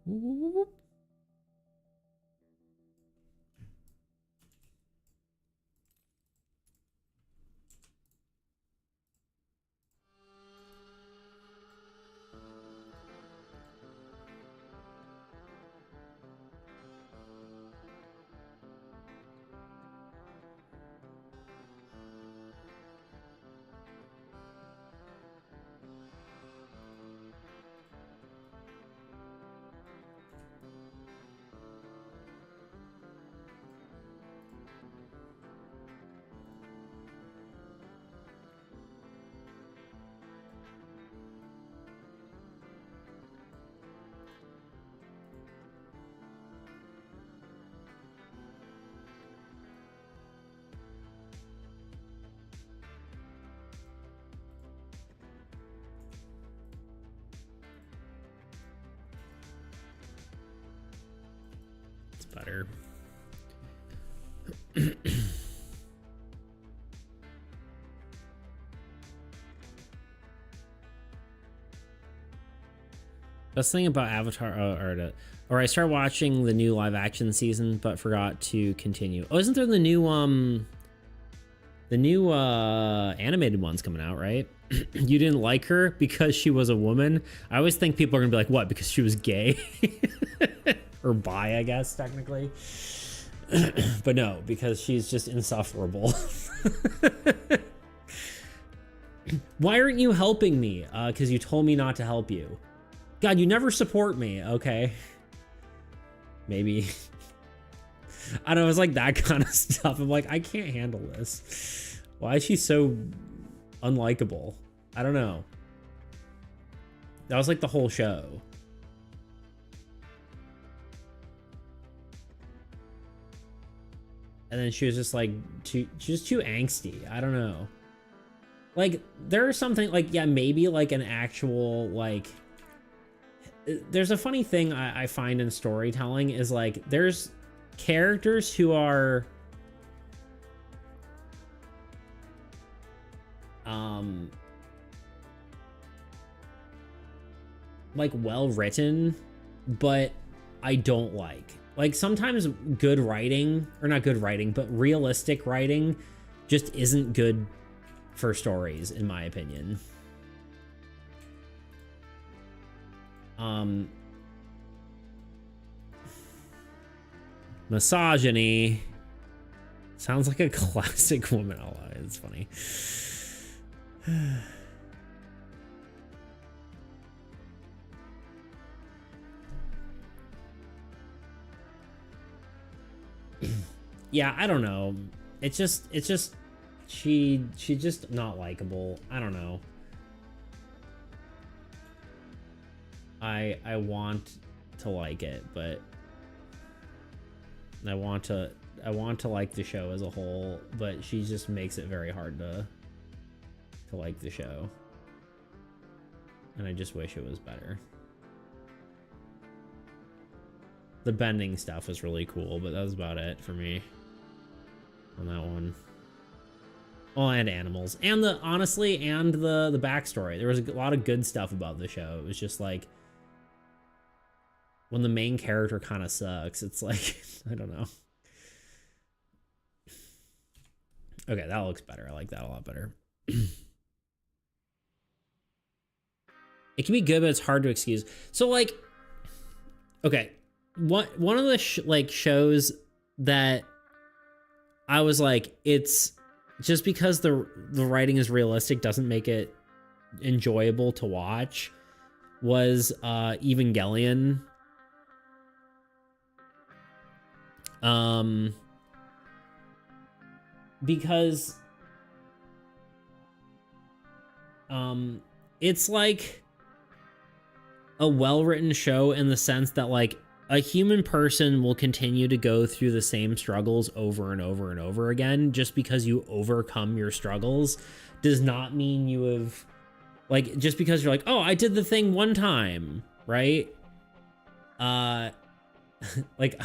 Whoop. Better. Best thing about Avatar, or I started watching the new live action season, but forgot to continue. Oh, isn't there the new animated one's coming out, right? You didn't like her because she was a woman? I always think people are gonna be like, what, because she was gay? Or bi, I guess, technically. But no, because she's just insufferable. Why aren't you helping me? Because you told me not to help you. God, you never support me. Okay. Maybe. I don't know, it's like that kind of stuff. I'm like, I can't handle this. Why is she so unlikable? I don't know. That was like the whole show. And then she was just like, she was too angsty. I don't know. Like, there's something like, yeah, maybe like an actual, like, there's a funny thing I find in storytelling is like, there's characters who are, like well written, but I don't like. Like sometimes good writing, or not good writing, but realistic writing just isn't good for stories, in my opinion. Misogyny sounds like a classic woman ally. It's funny. Yeah, I don't know. It's just she's just not likable. I don't know. I want to like it, but I want to like the show as a whole, but she just makes it very hard to like the show. And I just wish it was better. The bending stuff was really cool, but that was about it for me on that one. Oh, and animals, and the backstory. There was a lot of good stuff about the show. It was just like when the main character kind of sucks, it's like, I don't know. Okay, that looks better. I like that a lot better. It can be good, but it's hard to excuse. So like, okay, one of the shows that I was like, it's just because the writing is realistic doesn't make it enjoyable to watch, was Evangelion. Because it's like a well-written show in the sense that like a human person will continue to go through the same struggles over and over and over again. Just because you overcome your struggles does not mean you have, like, just because you're like, oh, I did the thing one time, right? Like,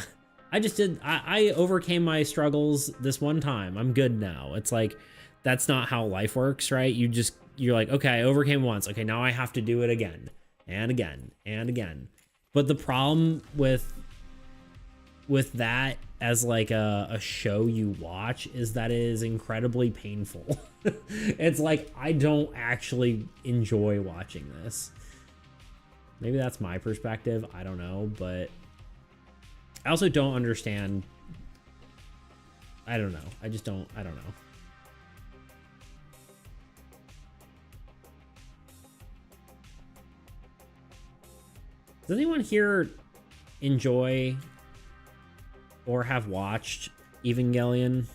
I overcame my struggles this one time. I'm good now. It's like, that's not how life works, right? You're like, okay, I overcame once. Okay, now I have to do it again and again and again. But the problem with that as like a show you watch is that it is incredibly painful. It's like, I don't actually enjoy watching this. Maybe that's my perspective. I don't know, but I also don't understand. I don't know. I don't know. Does anyone here enjoy or have watched Evangelion?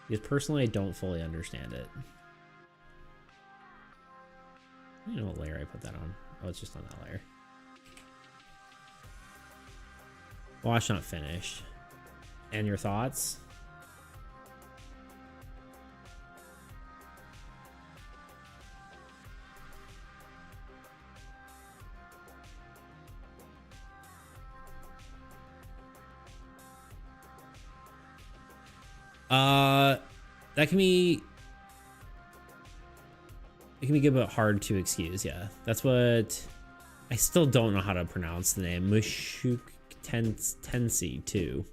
Because personally, I don't fully understand it. I don't know what layer I put that on. Oh, it's just on that layer. Watch not finished. And your thoughts? That can be It can be good, but hard to excuse. Yeah, that's what. I still don't know how to pronounce the name. Mushuk Tensi too.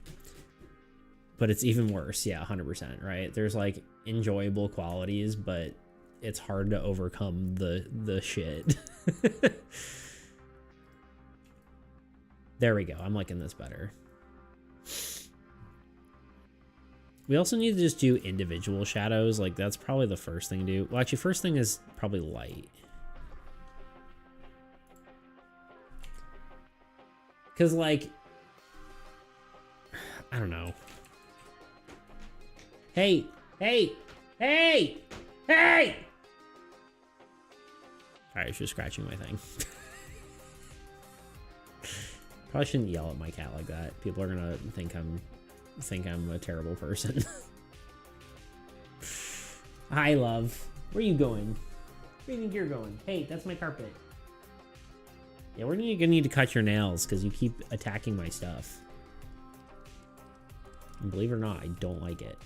But it's even worse. Yeah, 100%. Right. There's like enjoyable qualities, but it's hard to overcome the shit. There we go. I'm liking this better. We also need to just do individual shadows. Like, that's probably the first thing to do. Well, actually, first thing is probably light. Because, like, I don't know. Hey, hey, hey, hey! All right, it's just scratching my thing. Probably shouldn't yell at my cat like that. People are gonna think I'm a terrible person. Hi, love. Where are you going? Where do you think you're going? Hey, that's my carpet. Yeah, we're gonna need to cut your nails because you keep attacking my stuff. And believe it or not, I don't like it.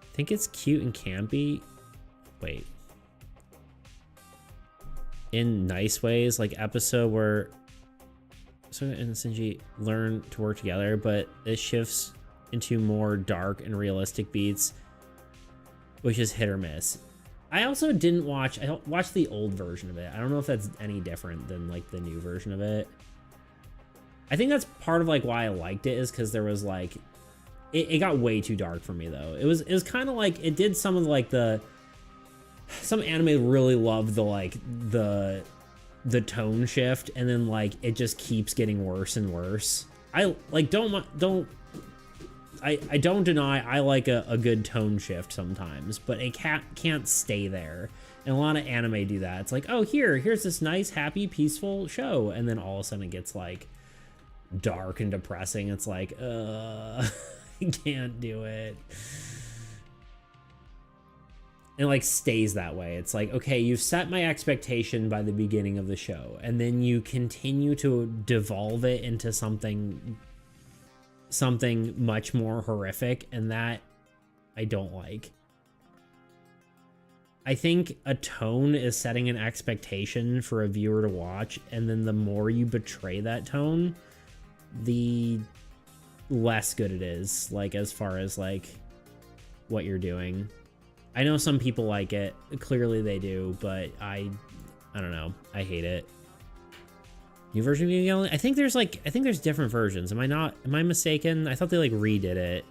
I think it's cute and campy. Wait. In nice ways, like episode where Sona and Shinji learn to work together, but it shifts into more dark and realistic beats, which is hit or miss. I also didn't watch, I watched the old version of it. I don't know if that's any different than like the new version of it. I think that's part of like why I liked it, is because there was like, it got way too dark for me though. It was kind of like, it did some of like some anime really love the like the tone shift, and then like it just keeps getting worse and worse. I like I don't deny I like a good tone shift sometimes, but it can't stay there. And a lot of anime do that. It's like, oh, here's this nice, happy, peaceful show, and then all of a sudden it gets like dark and depressing. It's like, I can't do it. It like stays that way. It's like, okay, you've set my expectation by the beginning of the show, and then you continue to devolve it into something much more horrific, and that I don't like. I think a tone is setting an expectation for a viewer to watch, and then the more you betray that tone, the less good it is, like as far as like what you're doing. I know some people like it, clearly they do, but I don't know, I hate it. New version of Evangelion? I think there's different versions. Am I mistaken? I thought they like redid it.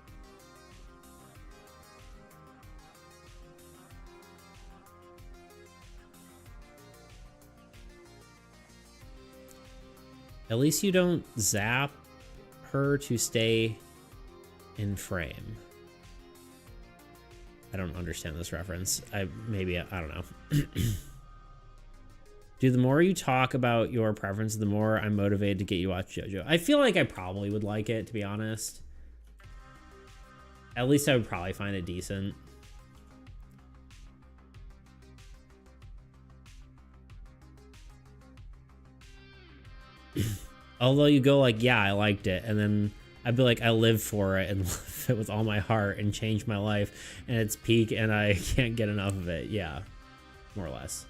At least you don't zap her to stay in frame. I don't understand this reference. I don't know. Dude, the more you talk about your preference, the more I'm motivated to get you watch JoJo. I feel like I probably would like it, to be honest. At least I would probably find it decent. Although you go like, yeah, I liked it, and then I'd be like, I live for it and love it with all my heart and change my life, and it's peak and I can't get enough of it. Yeah, more or less.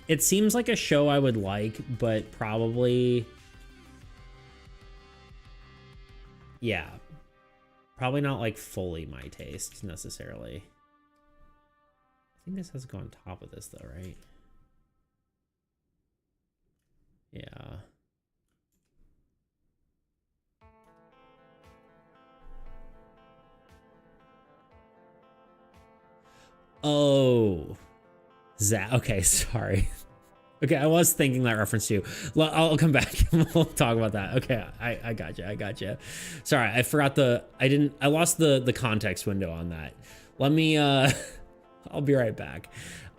It seems like a show I would like, but probably, yeah, probably not like fully my taste necessarily. I think this has to go on top of this though, right? Yeah. Oh, Zach. Okay, sorry. Okay, I was thinking that reference too. I'll come back and we'll talk about that. Okay, I gotcha. Sorry, I forgot I lost the context window on that. Let me, I'll be right back.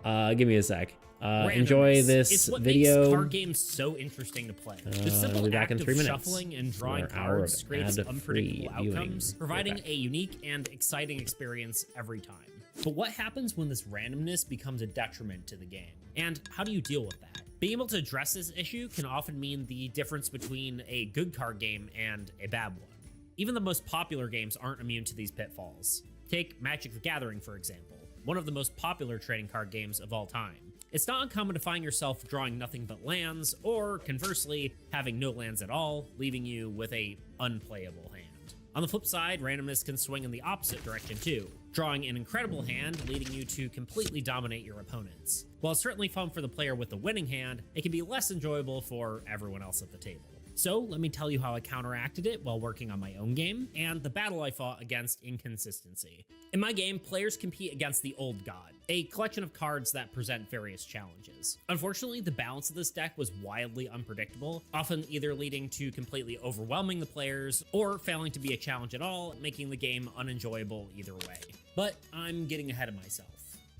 Give me a sec. Enjoy this video. Makes card games so interesting to play. The simple act of shuffling and drawing cards creates unpredictable outcomes, providing a unique and exciting experience every time. But what happens when this randomness becomes a detriment to the game? And how do you deal with that? Being able to address this issue can often mean the difference between a good card game and a bad one. Even the most popular games aren't immune to these pitfalls. Take Magic the Gathering, for example, one of the most popular trading card games of all time. It's not uncommon to find yourself drawing nothing but lands, or conversely, having no lands at all, leaving you with a unplayable hand. On the flip side, randomness can swing in the opposite direction too, drawing an incredible hand, leading you to completely dominate your opponents. While it's certainly fun for the player with the winning hand, it can be less enjoyable for everyone else at the table. So let me tell you how I counteracted it while working on my own game, and the battle I fought against inconsistency. In my game, players compete against the Old God, a collection of cards that present various challenges. Unfortunately, the balance of this deck was wildly unpredictable, often either leading to completely overwhelming the players, or failing to be a challenge at all, making the game unenjoyable either way. But I'm getting ahead of myself.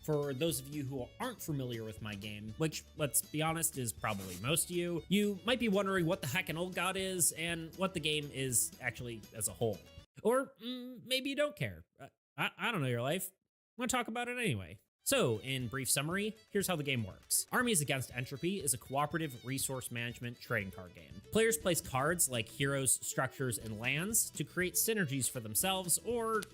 For those of you who aren't familiar with my game, which, let's be honest, is probably most of you, you might be wondering what the heck an Old God is and what the game is actually as a whole. Or maybe you don't care. I don't know your life. I'm gonna talk about it anyway. So, in brief summary, here's how the game works. Armies Against Entropy is a cooperative resource management trading card game. Players place cards like heroes, structures, and lands to create synergies for themselves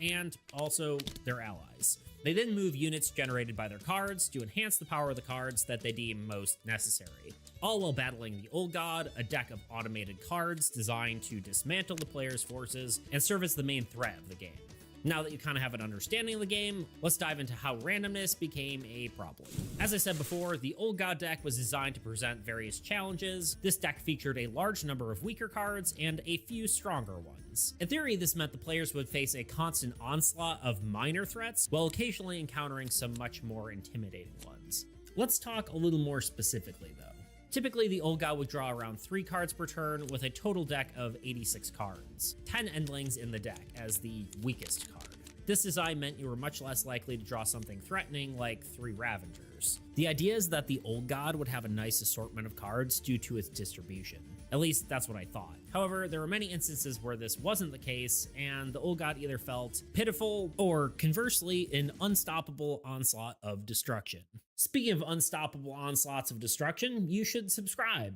and also their allies. They then move units generated by their cards to enhance the power of the cards that they deem most necessary, all while battling the Old God, a deck of automated cards designed to dismantle the player's forces and serve as the main threat of the game. Now that you kind of have an understanding of the game, let's dive into how randomness became a problem. As I said before, the Old God deck was designed to present various challenges. This deck featured a large number of weaker cards and a few stronger ones. In theory, this meant the players would face a constant onslaught of minor threats, while occasionally encountering some much more intimidating ones. Let's talk a little more specifically, though. Typically, the Old God would draw around 3 cards per turn with a total deck of 86 cards, 10 endlings in the deck as the weakest card. This design meant you were much less likely to draw something threatening like 3 Ravengers. The idea is that the Old God would have a nice assortment of cards due to its distribution. At least that's what I thought. However, there were many instances where this wasn't the case, and the Old God either felt pitiful or, conversely, an unstoppable onslaught of destruction. Speaking of unstoppable onslaughts of destruction, you should subscribe.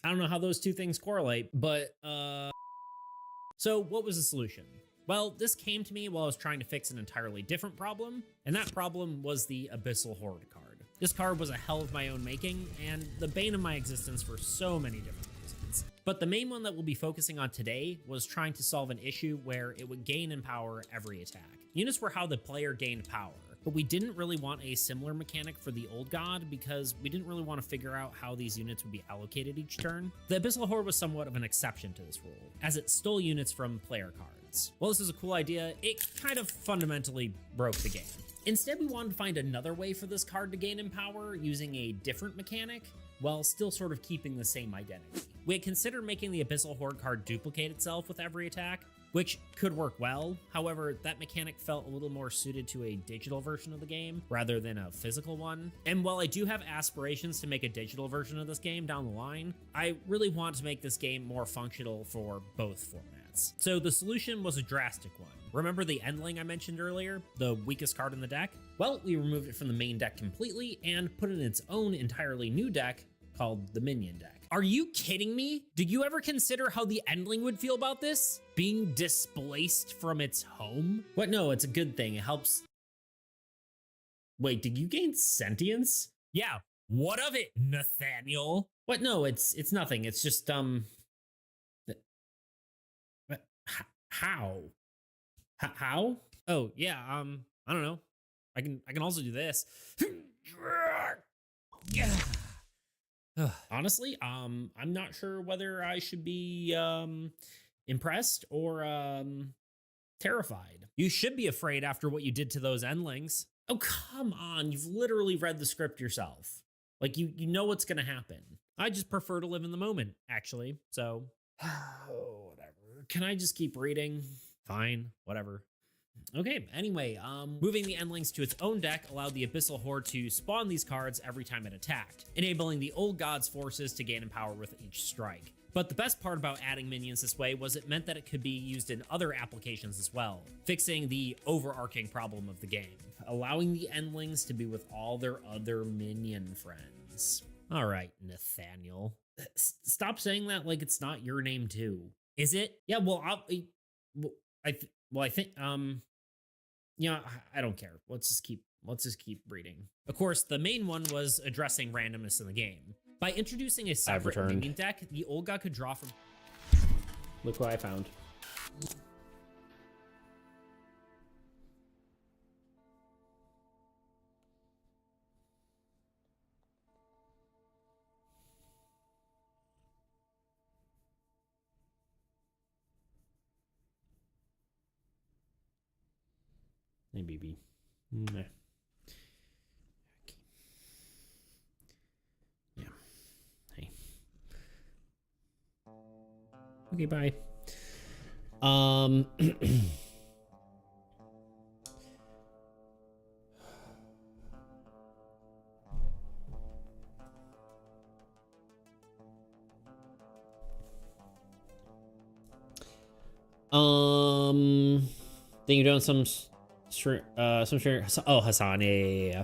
I don't know how those two things correlate, but So what was the solution? Well, this came to me while I was trying to fix an entirely different problem, and that problem was the Abyssal Horde card. This card was a hell of my own making, and the bane of my existence for so many different reasons. But the main one that we'll be focusing on today was trying to solve an issue where it would gain in power every attack. Units were how the player gained power, but we didn't really want a similar mechanic for the Old God because we didn't really want to figure out how these units would be allocated each turn. The Abyssal Horde was somewhat of an exception to this rule, as it stole units from player cards. While this is a cool idea, it kind of fundamentally broke the game. Instead, we wanted to find another way for this card to gain in power using a different mechanic, while still sort of keeping the same identity. We had considered making the Abyssal Horde card duplicate itself with every attack, which could work well. However, that mechanic felt a little more suited to a digital version of the game rather than a physical one. And while I do have aspirations to make a digital version of this game down the line, I really want to make this game more functional for both formats. So the solution was a drastic one. Remember the Endling I mentioned earlier, the weakest card in the deck? Well, we removed it from the main deck completely and put it in its own entirely new deck called the Minion deck. Are you kidding me? Did you ever consider how the Endling would feel about this? Being displaced from its home? What? No, it's a good thing. It helps. Wait, did you gain sentience? Yeah. What of it, Nathaniel? What? No, it's nothing. It's just how? How? Oh, yeah. I don't know. I can also do this. Yeah. Honestly, I'm not sure whether I should be impressed or terrified. You should be afraid after what you did to those Endlings. Oh, come on. You've literally read the script yourself. Like, you know what's going to happen. I just prefer to live in the moment, actually. So, whatever. Can I just keep reading? Fine, whatever. Okay, anyway, moving the Endlings to its own deck allowed the Abyssal Horde to spawn these cards every time it attacked, enabling the Old God's forces to gain in power with each strike. But the best part about adding minions this way was it meant that it could be used in other applications as well, fixing the overarching problem of the game, allowing the Endlings to be with all their other minion friends. All right, Nathaniel. Stop saying that like it's not your name too. Is it? Yeah. Well, I think. Yeah. I don't care. Let's just keep reading. Of course, the main one was addressing randomness in the game by introducing a separate minion deck. The old guy could draw from. Look what I found. Hey, BB. Nah. Okay. Yeah. Hey. Okay, bye. Think you're doing some sure. Oh, Hassan. Yeah.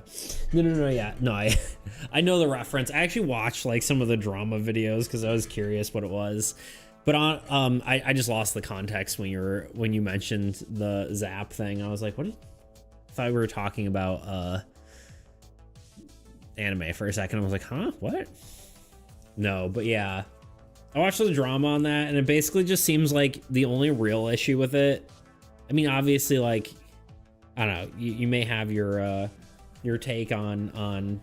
No. Yeah. No, I know the reference. I actually watched like some of the drama videos because I was curious what it was. But I just lost the context when you mentioned the Zap thing. I was like, what? I thought we were talking about anime for a second. I was like, huh? What? No, but yeah. I watched the drama on that, and it basically just seems like the only real issue with it. I mean, obviously, like, I don't know, you may have your take on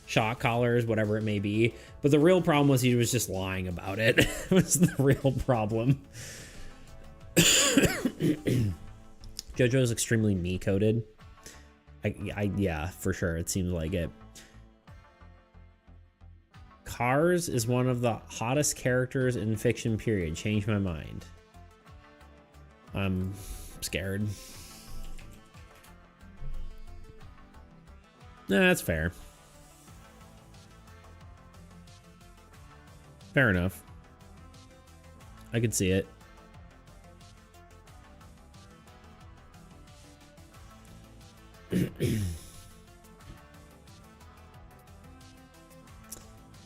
shock collars, whatever it may be, but the real problem was he was just lying about it. It was the real problem. JoJo's extremely me-coded. Yeah, for sure, it seems like it. Cars is one of the hottest characters in fiction, period. Change my mind. I'm scared. Nah, that's fair. Fair enough. I could see it.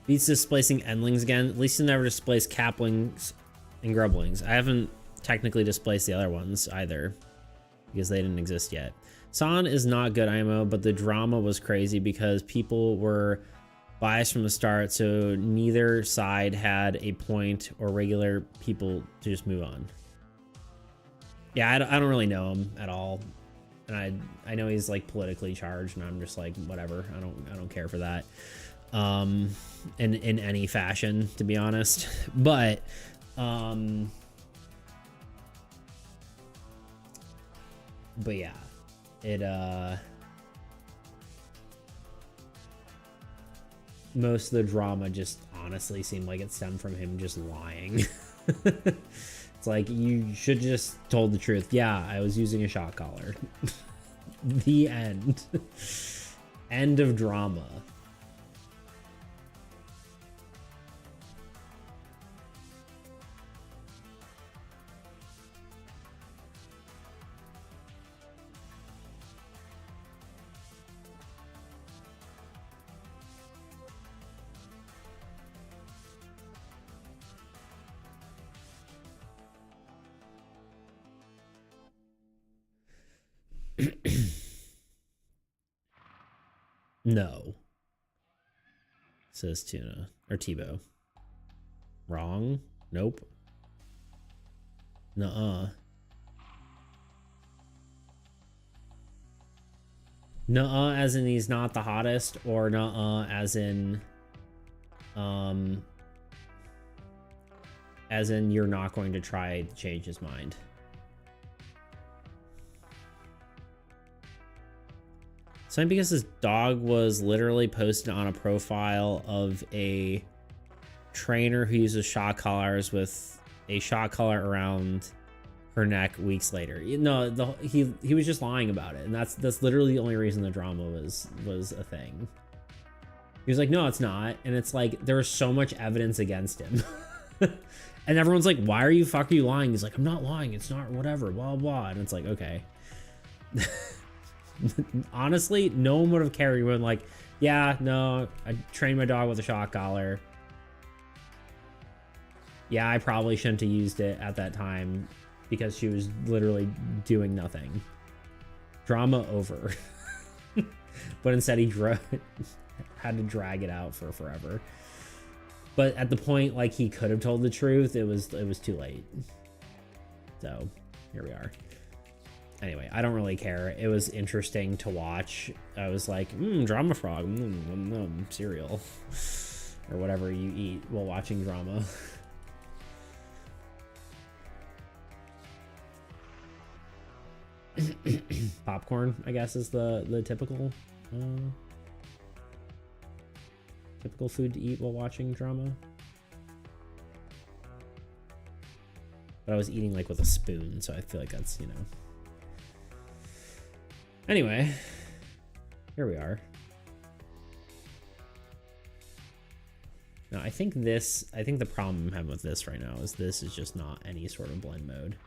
Beats displacing endlings again. At least he never displaced caplings and grublings. I haven't technically displaced the other ones either because they didn't exist yet. San is not good IMO, but the drama was crazy because people were biased from the start, so neither side had a point or regular people to just move on. Yeah, I don't really know him at all, and I know he's like politically charged, and I'm just like, whatever. I don't care for that. In any fashion, to be honest. But yeah, it most of the drama just honestly seemed like it stemmed from him just lying. It's like, you should just told the truth. Yeah, I was using a shock collar. The end. End of drama. No, says Tuna or Tebow. Wrong. Nope. Nuh-uh. Nuh-uh as in he's not the hottest, or nuh-uh as in you're not going to try to change his mind. So because his dog was literally posted on a profile of a trainer who uses shock collars with a shock collar around her neck weeks later. No, he was just lying about it, and that's literally the only reason the drama was a thing. He was like, no, it's not, and it's like there was so much evidence against him, and everyone's like, why are you lying? He's like, I'm not lying. It's not whatever. Blah blah. And it's like, okay. Honestly, no one would have cared when like, Yeah, no, I trained my dog with a shock collar. Yeah, I probably shouldn't have used it at that time because she was literally doing nothing. Drama over. But instead he had to drag it out for forever. But at the point, like, he could have told the truth, it was too late. So here we are. Anyway, I don't really care. It was interesting to watch. I was like, drama frog, cereal. Or whatever you eat while watching drama. Popcorn, I guess, is the typical typical food to eat while watching drama. But I was eating like with a spoon, so I feel like that's, you know. Anyway, here we are. Now I think the problem I'm having with this right now is this is just not any sort of blend mode.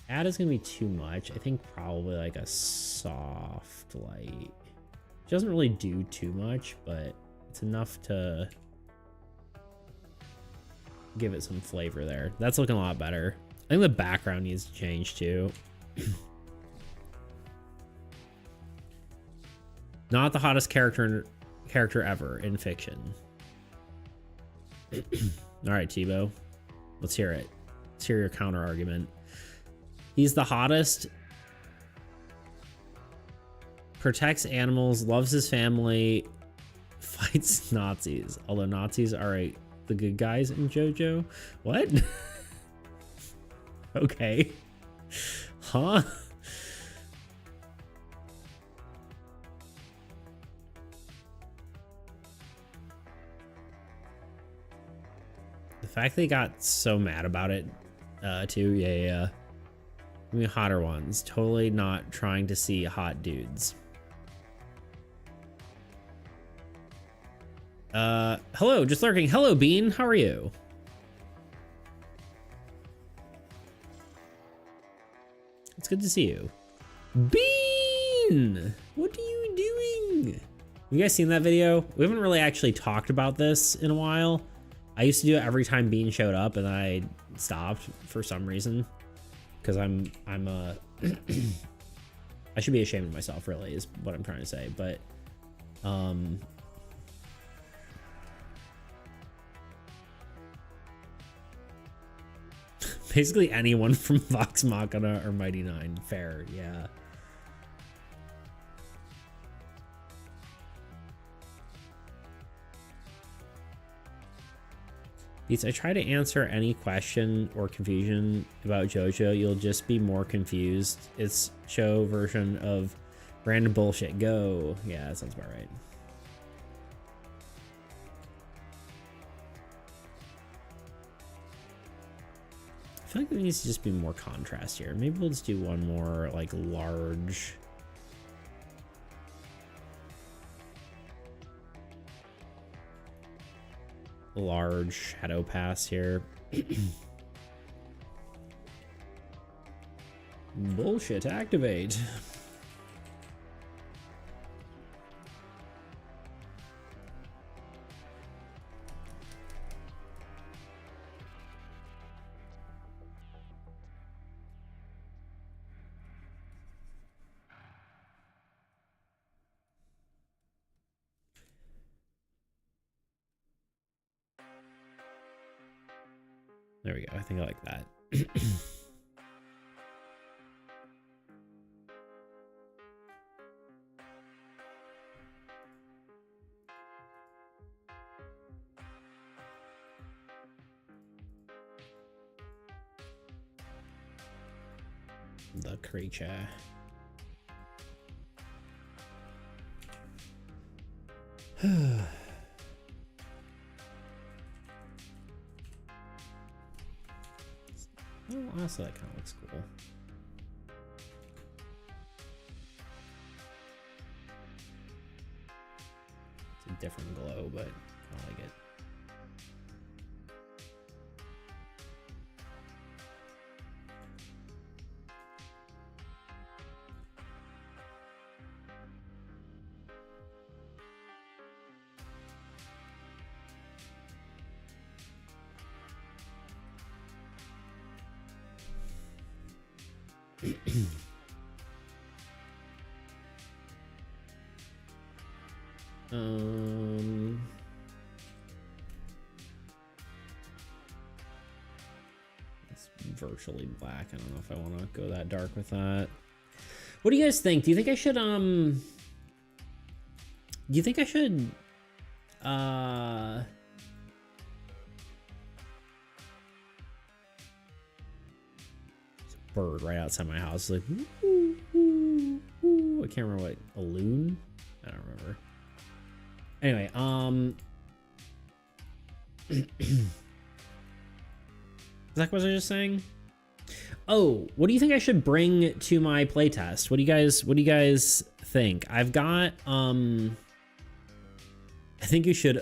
Add is gonna be too much. I think probably like a soft light. It doesn't really do too much, but it's enough to give it some flavor there. That's looking a lot better. I think the background needs to change too. Not the hottest character ever in fiction. All right, Tebow, let's hear it. Let's hear your counter argument. He's the hottest, protects animals, loves his family, fights Nazis. Although Nazis are the good guys in JoJo. What? Okay. Huh? The fact they got so mad about it, too. Yeah. I mean, hotter ones. Totally not trying to see hot dudes. Hello, just lurking. Hello, Bean. How are you? It's good to see you. Bean! What are you doing? You guys seen that video? We haven't really actually talked about this in a while. I used to do it every time Bean showed up, and then I stopped for some reason. Because I'm I should be ashamed of myself, really, is what I'm trying to say. But basically anyone from Vox Machina or Mighty Nine. Fair, yeah. Beats, I try to answer any question or confusion about JoJo, you'll just be more confused. It's show version of random bullshit. Go. Yeah, that sounds about right. I feel like there needs to just be more contrast here. Maybe we'll just do one more like large. Large shadow pass here. Bullshit activate. There we go. I think I like that. The creature. Oh, honestly, that kind of looks cool. It's a different glow, but I like it. It's virtually black. I don't know if I want to go that dark with that. What do you guys think? Do you think I should bird right outside my house, like, ooh, ooh, ooh. I can't remember what, a loon? I don't remember. Anyway, Zach, what was I just saying? Oh, what do you think I should bring to my playtest? What do you guys think? I've got, I think you should,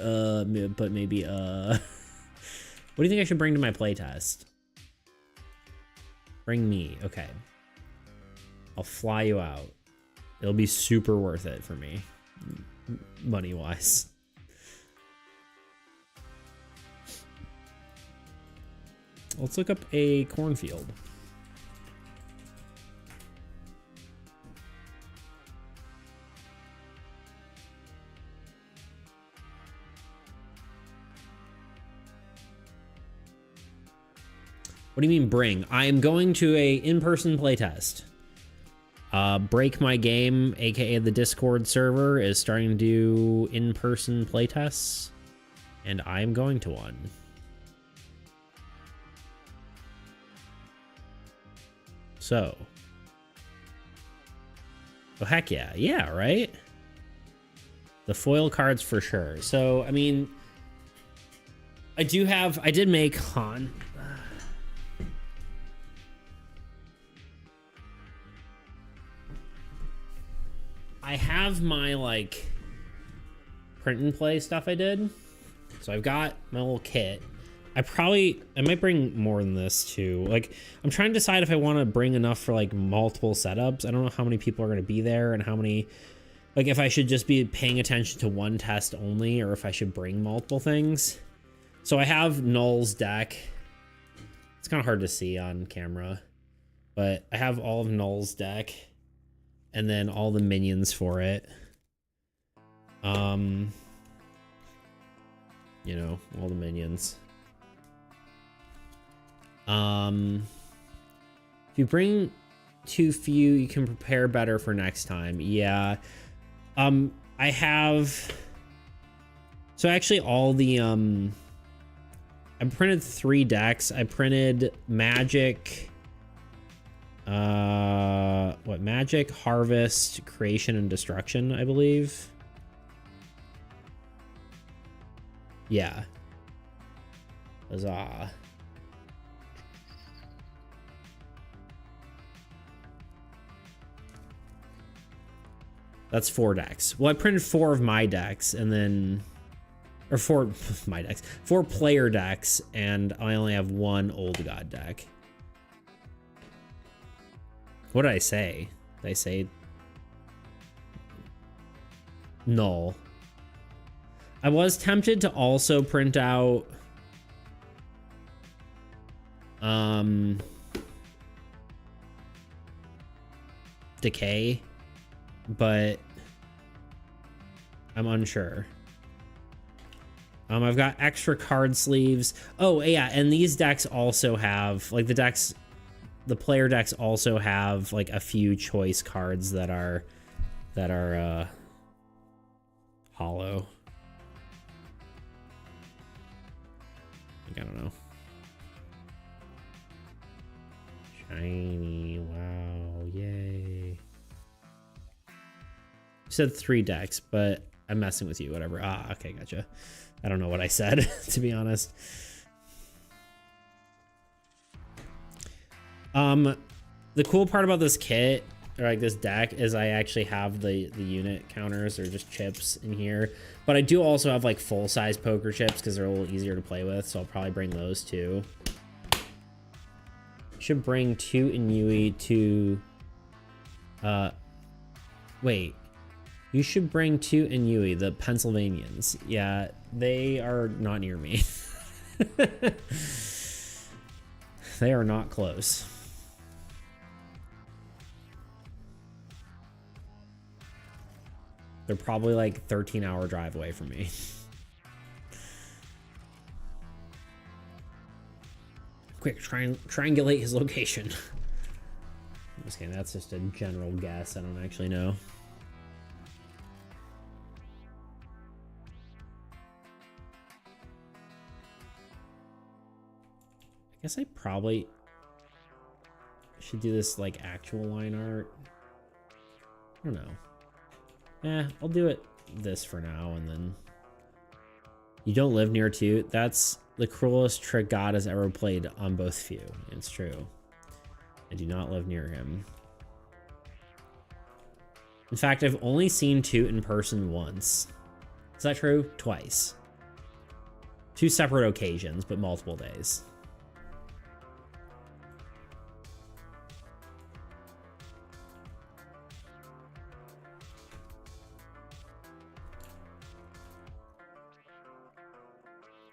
but maybe, what do you think I should bring to my playtest? Bring me, okay. I'll fly you out. It'll be super worth it for me, money-wise. Let's look up a cornfield. What do you mean bring? I am going to a in-person playtest. Break My Game, aka the Discord server, is starting to do in-person playtests, and I am going to one. So. Oh, heck yeah. Yeah, right? The foil cards for sure. So, I mean, I did make Han. I have my, like, print and play stuff I did. So I've got my little kit. I might bring more than this too. Like, I'm trying to decide if I want to bring enough for like multiple setups. I don't know how many people are going to be there and how many, like, if I should just be paying attention to one test only or if I should bring multiple things. So I have Null's deck. It's kind of hard to see on camera, but I have all of Null's deck and then all the minions for it. You know, all the minions. If you bring too few, you can prepare better for next time. Yeah. I have, so actually all the, I printed 3 decks. I printed Magic, Magic, Harvest, Creation, and Destruction, I believe. Yeah. Huzzah. That's 4 decks. Well, I printed 4 of my decks and then, or 4 of my decks, 4 player decks, and I only have 1 Old God deck. What did I say? Did I say Null? I was tempted to also print out Decay, but I'm unsure. I've got extra card sleeves. Oh yeah, and these decks also have, like, the player decks also have like a few choice cards that are hollow. I don't know. Shiny, wow, yay. You said 3 decks, but I'm messing with you, whatever. Ah, okay, gotcha. I don't know what I said, to be honest. The cool part about this kit, or like this deck, is I actually have the unit counters, or just chips in here. But I do also have like full-size poker chips because they're a little easier to play with, so I'll probably bring those too. Should bring 2 Inui to... wait. You should bring 2 Inui, the Pennsylvanians. Yeah, they are not near me. They are not close. They're probably like 13-hour drive away from me. Quick, triangulate his location. I'm just kidding, that's just a general guess. I don't actually know. I guess I probably should do this like actual line art. I don't know. I'll do it this for now, and then you don't live near Toot. That's the cruelest trick God has ever played on both of you. It's true. I do not live near him. In fact, I've only seen Toot in person once. Is that true? Twice. 2 separate occasions, but multiple days.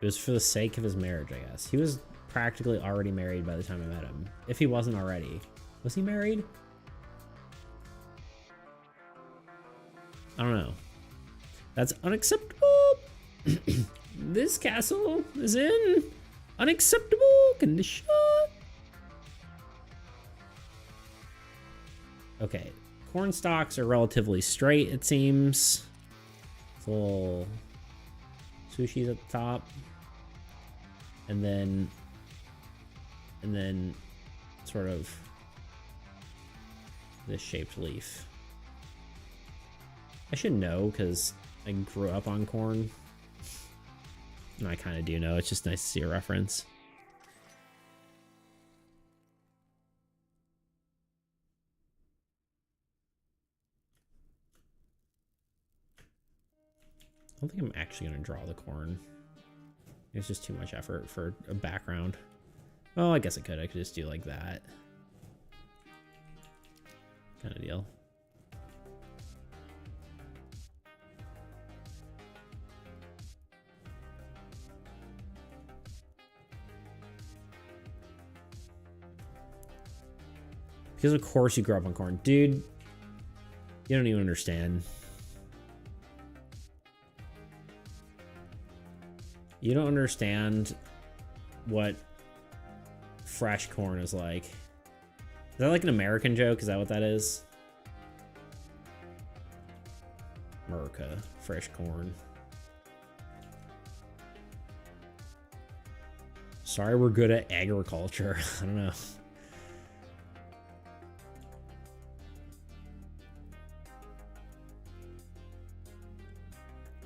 It was for the sake of his marriage, I guess. He was practically already married by the time I met him. If he wasn't already. Was he married? I don't know. That's unacceptable. This castle is in unacceptable condition. Okay. Corn stalks are relatively straight, it seems. It's a little sushi's at the top. And then sort of this shaped leaf. I should know because I grew up on corn. And I kind of do know. It's just nice to see a reference. I don't think I'm actually going to draw the corn. It's just too much effort for a background. Oh, I guess I could. I could just do like that. Kind of deal. Because of course you grew up on corn. Dude, you don't even understand. You don't understand what fresh corn is like. Is that like an American joke? Is that what that is? America, fresh corn. Sorry, we're good at agriculture. I don't know.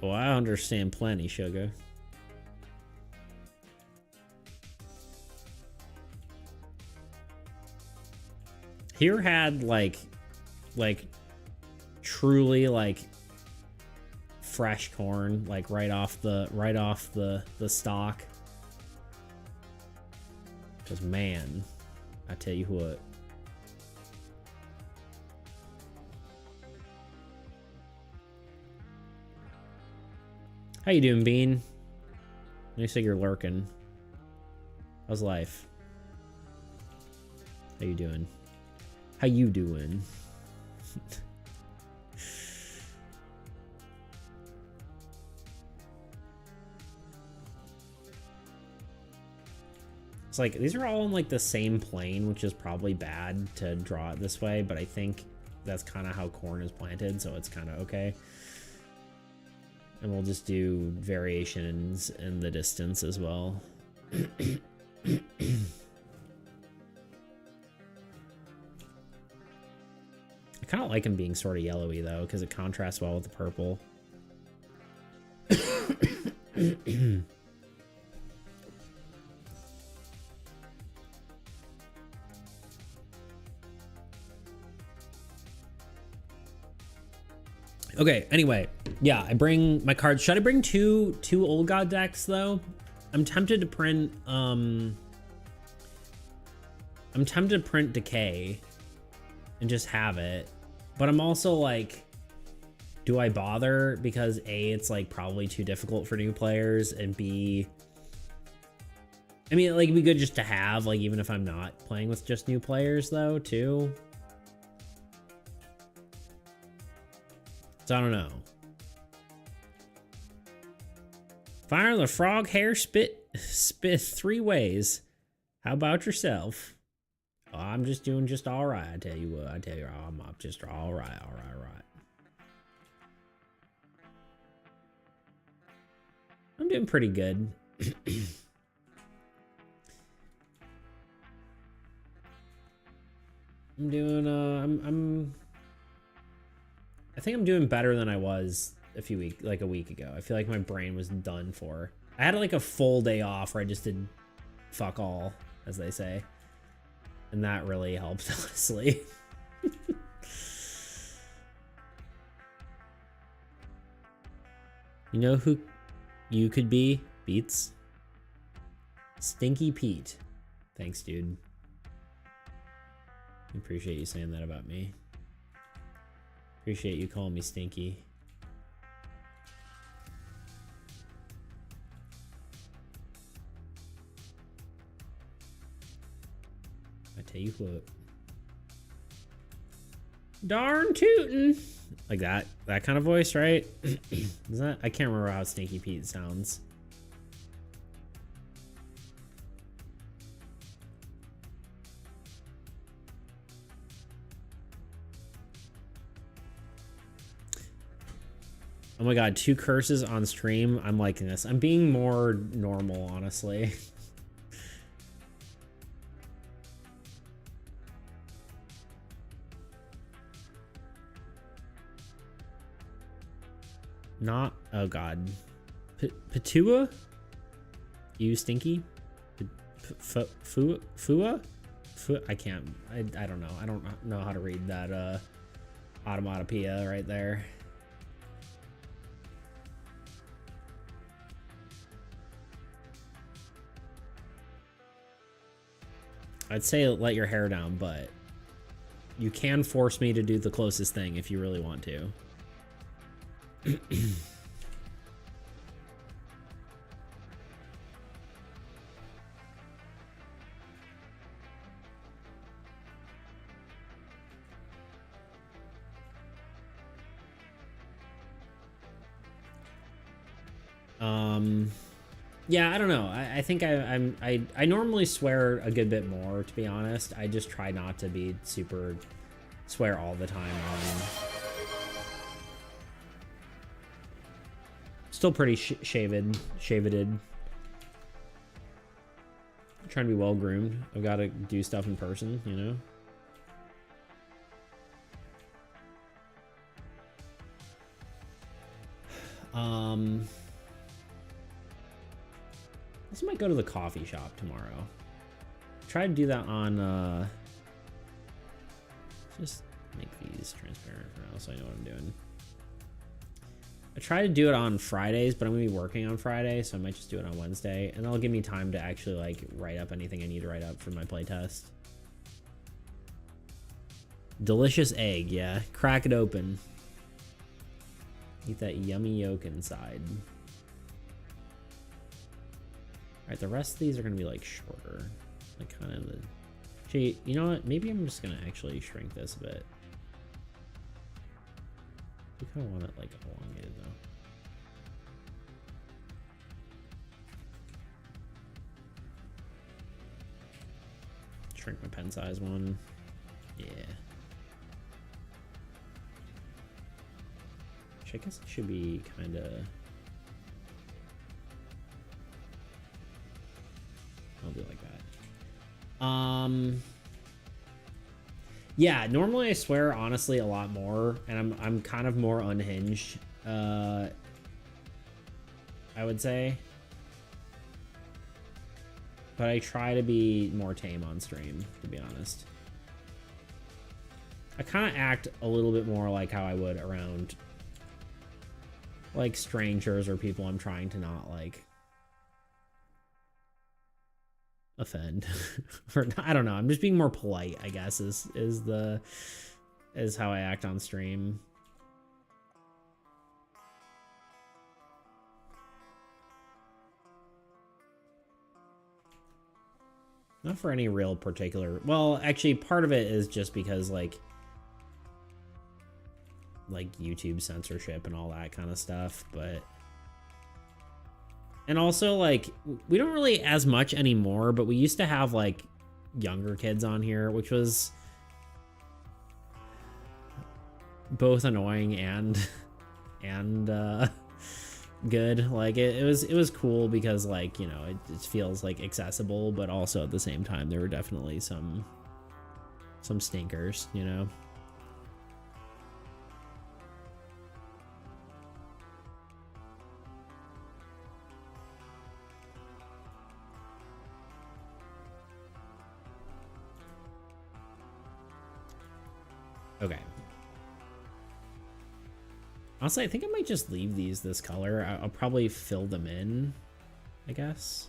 Well, I understand plenty, sugar. Here had like truly like fresh corn, like right off the stalk. Cause man, I tell you what. How you doing, Bean? Nice that you're lurking. How's life? How you doing? How you doing? It's like these are all in like the same plane, which is probably bad to draw it this way, but I think that's kind of how corn is planted, so it's kind of okay. And we'll just do variations in the distance as well. I kind of like him being sort of yellowy though, because it contrasts well with the purple. Okay, anyway, yeah, I bring my cards. Should I bring two Old God decks though? I'm tempted to print Decay and just have it. But I'm also like, do I bother? Because A, it's like probably too difficult for new players, and B, I mean, like, it'd be good just to have, like, even if I'm not playing with just new players though, too. So I don't know. Fire the frog hair spit 3 ways. How about yourself? Oh, I'm just doing just all right. I tell you what. I'm up just all right. I'm doing pretty good. I'm doing I think I'm doing better than I was a week ago. I feel like my brain was done for. I had like a full day off where I just did fuck all, as they say. And that really helped, honestly. You know who you could be? Beats. Stinky Pete. Thanks, dude. I appreciate you saying that about me. Appreciate you calling me stinky. I tell you what. Darn tootin'. Like that kind of voice, right? Is that? I can't remember how Stinky Pete sounds. Oh my god, 2 curses on stream. I'm liking this. I'm being more normal, honestly. Not, oh god. Patua? You stinky? Fua? I can't, I don't know. I don't know how to read that automatopoeia right there. I'd say let your hair down, but you can force me to do the closest thing if you really want to. Yeah, I don't know. I think I normally swear a good bit more, to be honest. I just try not to be super swear all the time. Still pretty shaveded. I'm trying to be well groomed. I've got to do stuff in person, you know. This might go to the coffee shop tomorrow. Try to do that on, just make these transparent for now so I know what I'm doing. I try to do it on Fridays, but I'm gonna be working on Friday, so I might just do it on Wednesday, and that'll give me time to actually like write up anything I need to write up for my playtest. Delicious egg, yeah. Crack it open. Eat that yummy yolk inside. Alright, the rest of these are gonna be like shorter. Like kind of the... Gee, you know what? Maybe I'm just gonna actually shrink this a bit. I kind of want it like elongated though. Shrink my pen size one. Yeah. Which I guess it should be kind of... I'll do it like that. Yeah, normally I swear honestly a lot more, and I'm kind of more unhinged, I would say. But I try to be more tame on stream, to be honest. I kind of act a little bit more like how I would around like strangers or people I'm trying to not like offend. Or I don't know, I'm just being more polite, I guess, is how I act on stream. Not for any real particular, well, actually part of it is just because like YouTube censorship and all that kind of stuff, but And also, like, we don't really as much anymore, but we used to have, like, younger kids on here, which was both annoying and good. Like, it was cool because, like, you know, it feels, like, accessible, but also at the same time, there were definitely some stinkers, you know? Okay. Honestly, I think I might just leave these this color. I'll probably fill them in, I guess.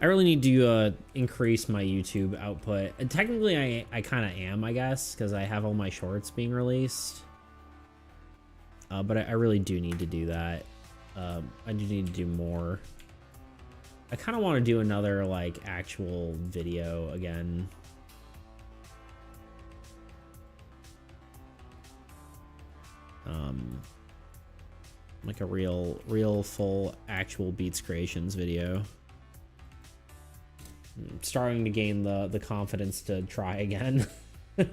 I really need to increase my YouTube output. And technically, I kind of am, I guess, because I have all my shorts being released. But I really do need to do that. I do need to do more. I kind of want to do another, like, actual video again. Like a real full actual Beats Creations video. I'm starting to gain the confidence to try again. There's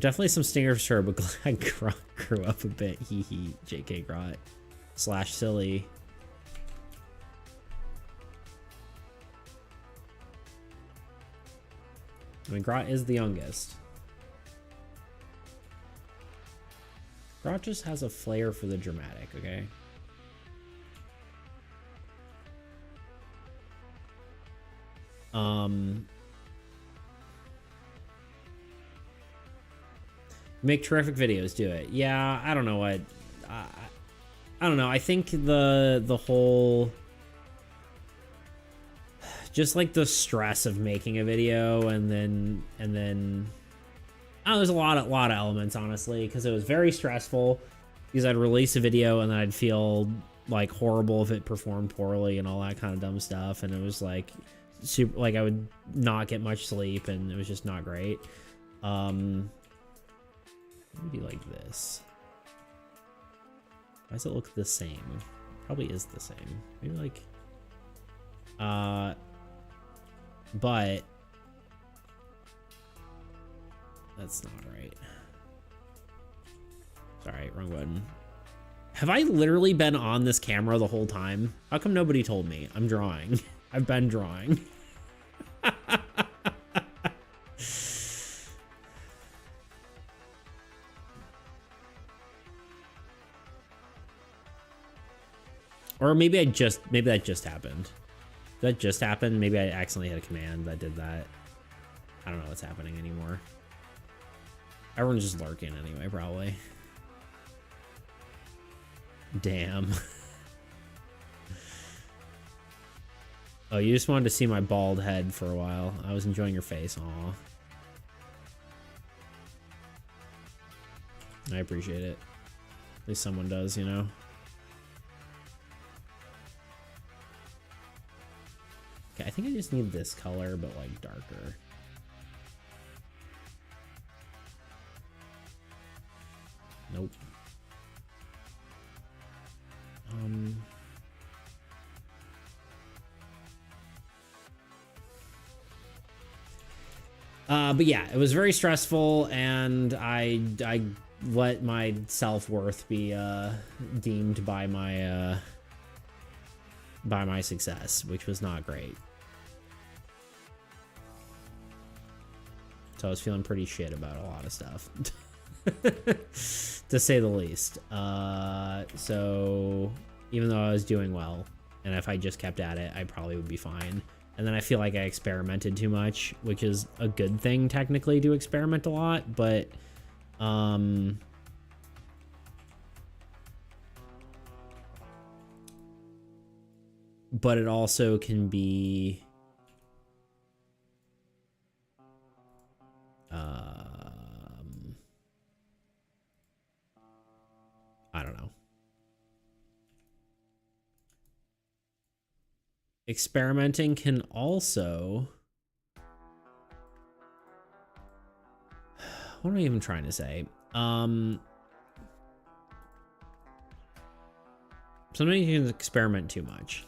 definitely some stingers, sure, but glad Grot grew up a bit. Hee hee, JK Grot. / silly. I mean, Grot is the youngest. Grot just has a flair for the dramatic, okay? Make terrific videos, do it. Yeah, I don't know what... I don't know. I think the whole... Just like the stress of making a video and then oh, there's a lot of elements, honestly, because it was very stressful because I'd release a video and then I'd feel like horrible if it performed poorly and all that kind of dumb stuff, and it was like super, like I would not get much sleep and it was just not great. Maybe like this. Why does it look the same? Probably is the same. Maybe like but that's not right. Sorry, wrong button. Have I literally been on this camera the whole time? How come nobody told me? I'm drawing. I've been drawing. Or maybe that just happened. That just happened. Maybe I accidentally hit a command that did that. I don't know what's happening anymore. Everyone's just lurking anyway, probably. Damn. Oh, you just wanted to see my bald head for a while. I was enjoying your face. Aw. I appreciate it. At least someone does, you know? Okay, I think I just need this color, but like darker. Nope. But yeah, it was very stressful, and I let my self-worth be deemed by my success, which was not great. So I was feeling pretty shit about a lot of stuff. To say the least. So even though I was doing well, and if I just kept at it, I probably would be fine. And then I feel like I experimented too much, which is a good thing technically, to experiment a lot, but it also can be experimenting can also... What am I even trying to say? Sometimes you can experiment too much.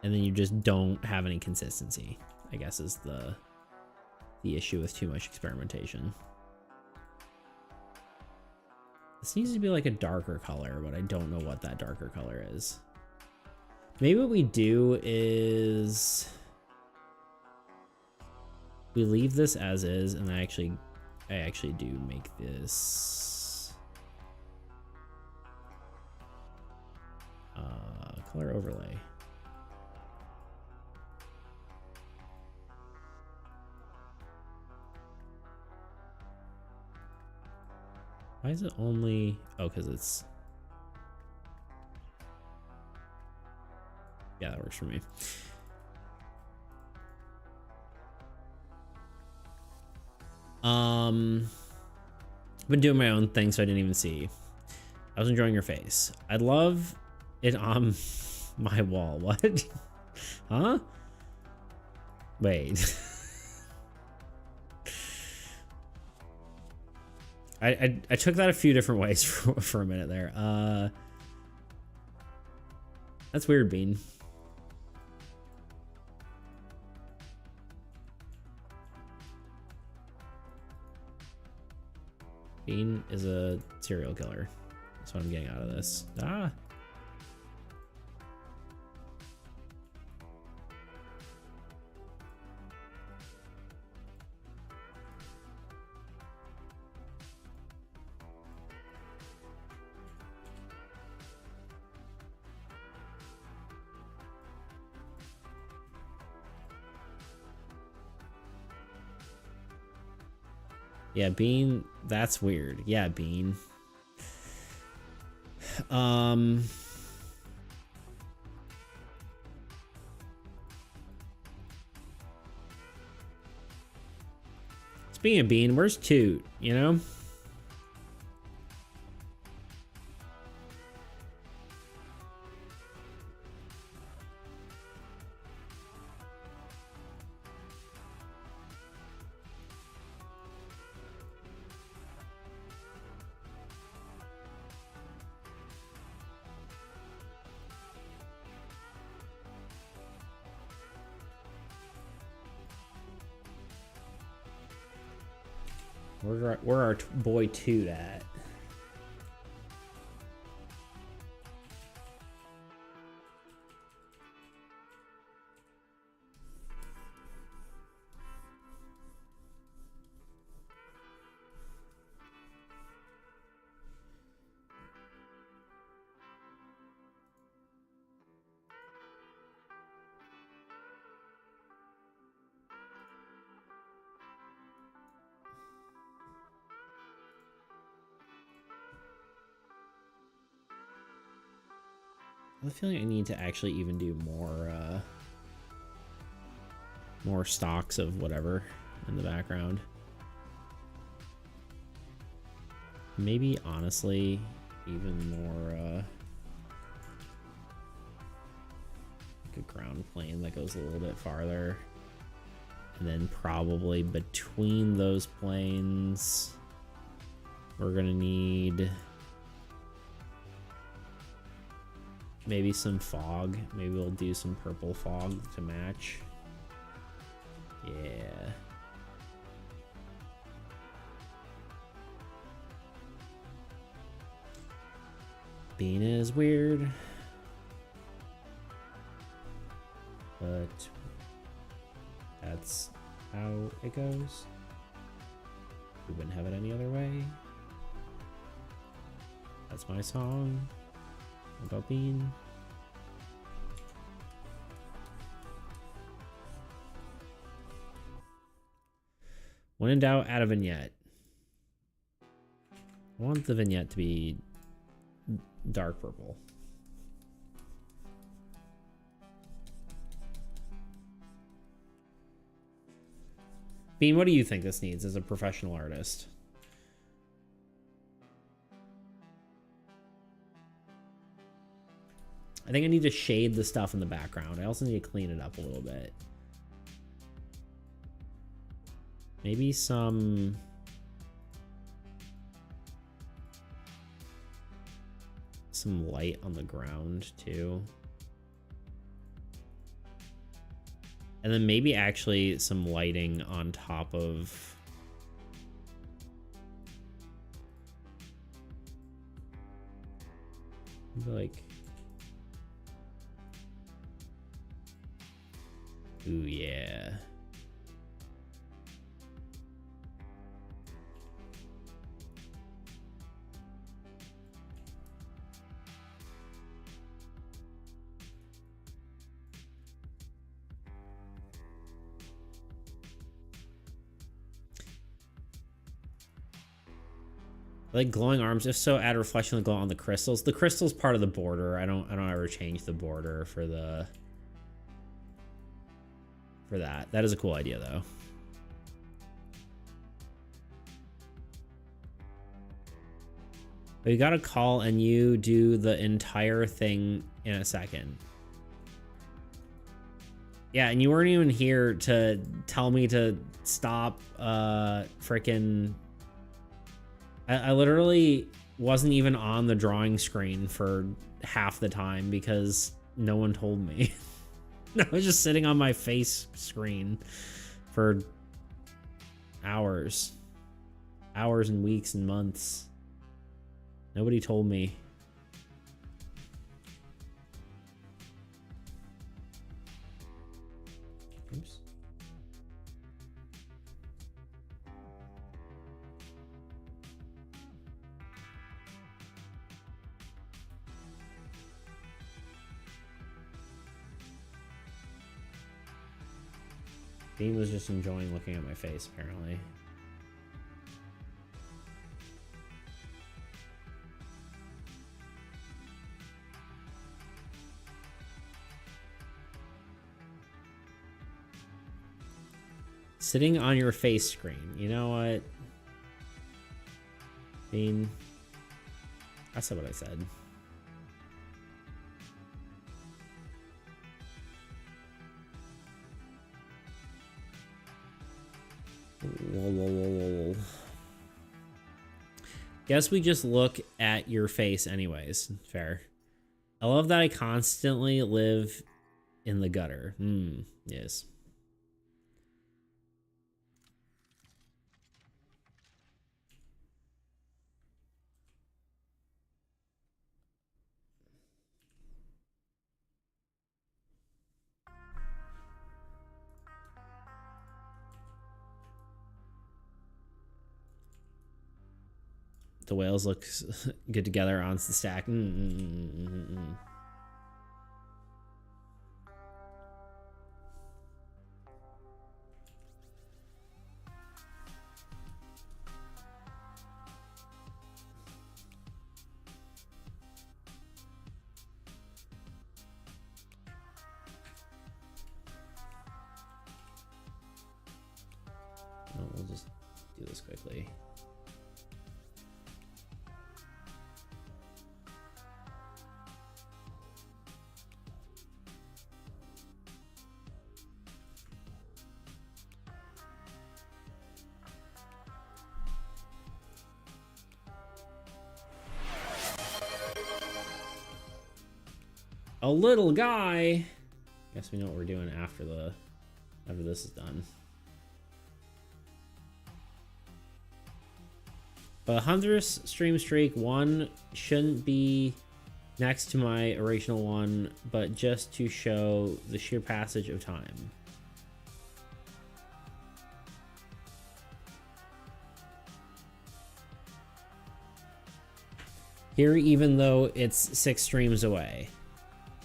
And then you just don't have any consistency, I guess, is the issue with too much experimentation. This needs to be like a darker color, but I don't know what that darker color is. Maybe what we do is we leave this as is, and I actually do make this color overlay. Why is it only... Oh, because it's... Yeah, that works for me. I've been doing my own thing, so I didn't even see. I was enjoying your face. I'd love it on my wall. What? Huh? Wait. I took that a few different ways for a minute there. That's weird, Bean. Bean is a serial killer. That's what I'm getting out of this. Ah. Yeah, Bean, that's weird. Yeah, Bean. Speaking of Bean, where's Toot, you know? Where our boy Toot at? I have a feeling I need to actually even do more stocks of whatever in the background. Maybe honestly even more like a ground plane that goes a little bit farther, and then probably between those planes we're gonna need maybe some fog. Maybe we'll do some purple fog to match. Yeah. Bean is weird, but that's how it goes. We wouldn't have it any other way. That's my song about Bean. When in doubt, add a vignette. I want the vignette to be dark purple. Bean, what do you think this needs as a professional artist? I think I need to shade the stuff in the background. I also need to clean it up a little bit. Maybe some light on the ground too. And then maybe actually some lighting on top of like, ooh, yeah. Like glowing arms. If so, add reflection glow on the crystals. The crystal's part of the border. I don't ever change the border for that. That is a cool idea though. But you got to call and you do the entire thing in a second. Yeah, and you weren't even here to tell me to stop freaking. I literally wasn't even on the drawing screen for half the time because no one told me. I was just sitting on my face screen for hours. Hours and weeks and months. Nobody told me. Oops. Dean was just enjoying looking at my face, apparently. Sitting on your face screen. You know what? Dean, that's not what I said. Guess we just look at your face anyways. Fair. I love that I constantly live in the gutter. Yes. The whales look good together on the stack. We'll just do this quickly. A little guy. Guess we know what we're doing after this is done. But 100th stream streak, one shouldn't be next to my original one, but just to show the sheer passage of time. Here, even though it's 6 streams away.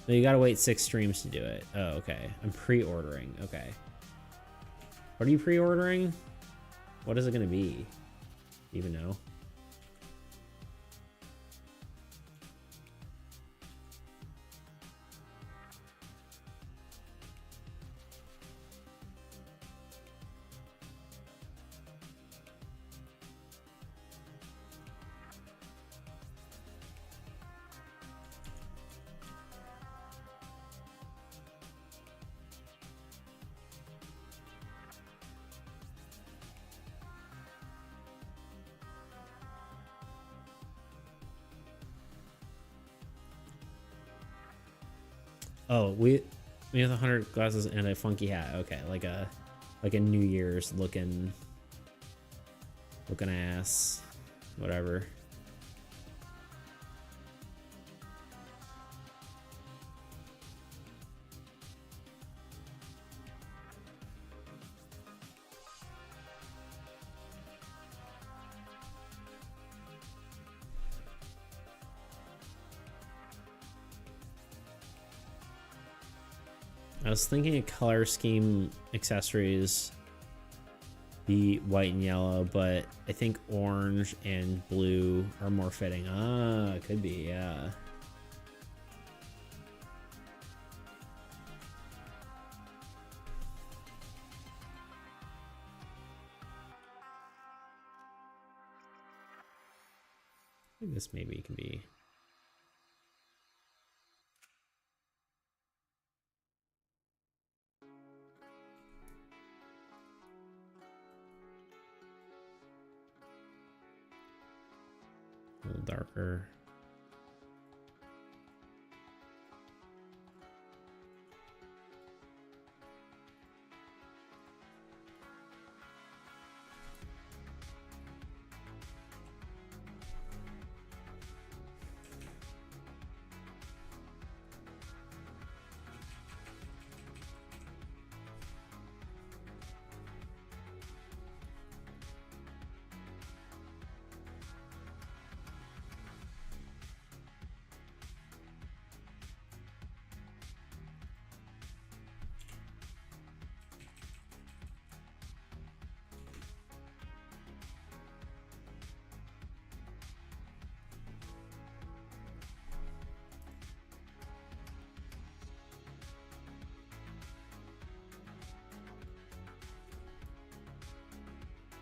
No, you gotta wait 6 streams to do it. Oh, okay. I'm pre-ordering. Okay. What are you pre-ordering? What is it gonna be? Do you even know? Oh, we have 100 glasses and a funky hat. Okay, like a New Year's looking ass, whatever. I was thinking a color scheme accessories be white and yellow, but I think orange and blue are more fitting. Ah, could be, yeah. I think this maybe can be. A little darker.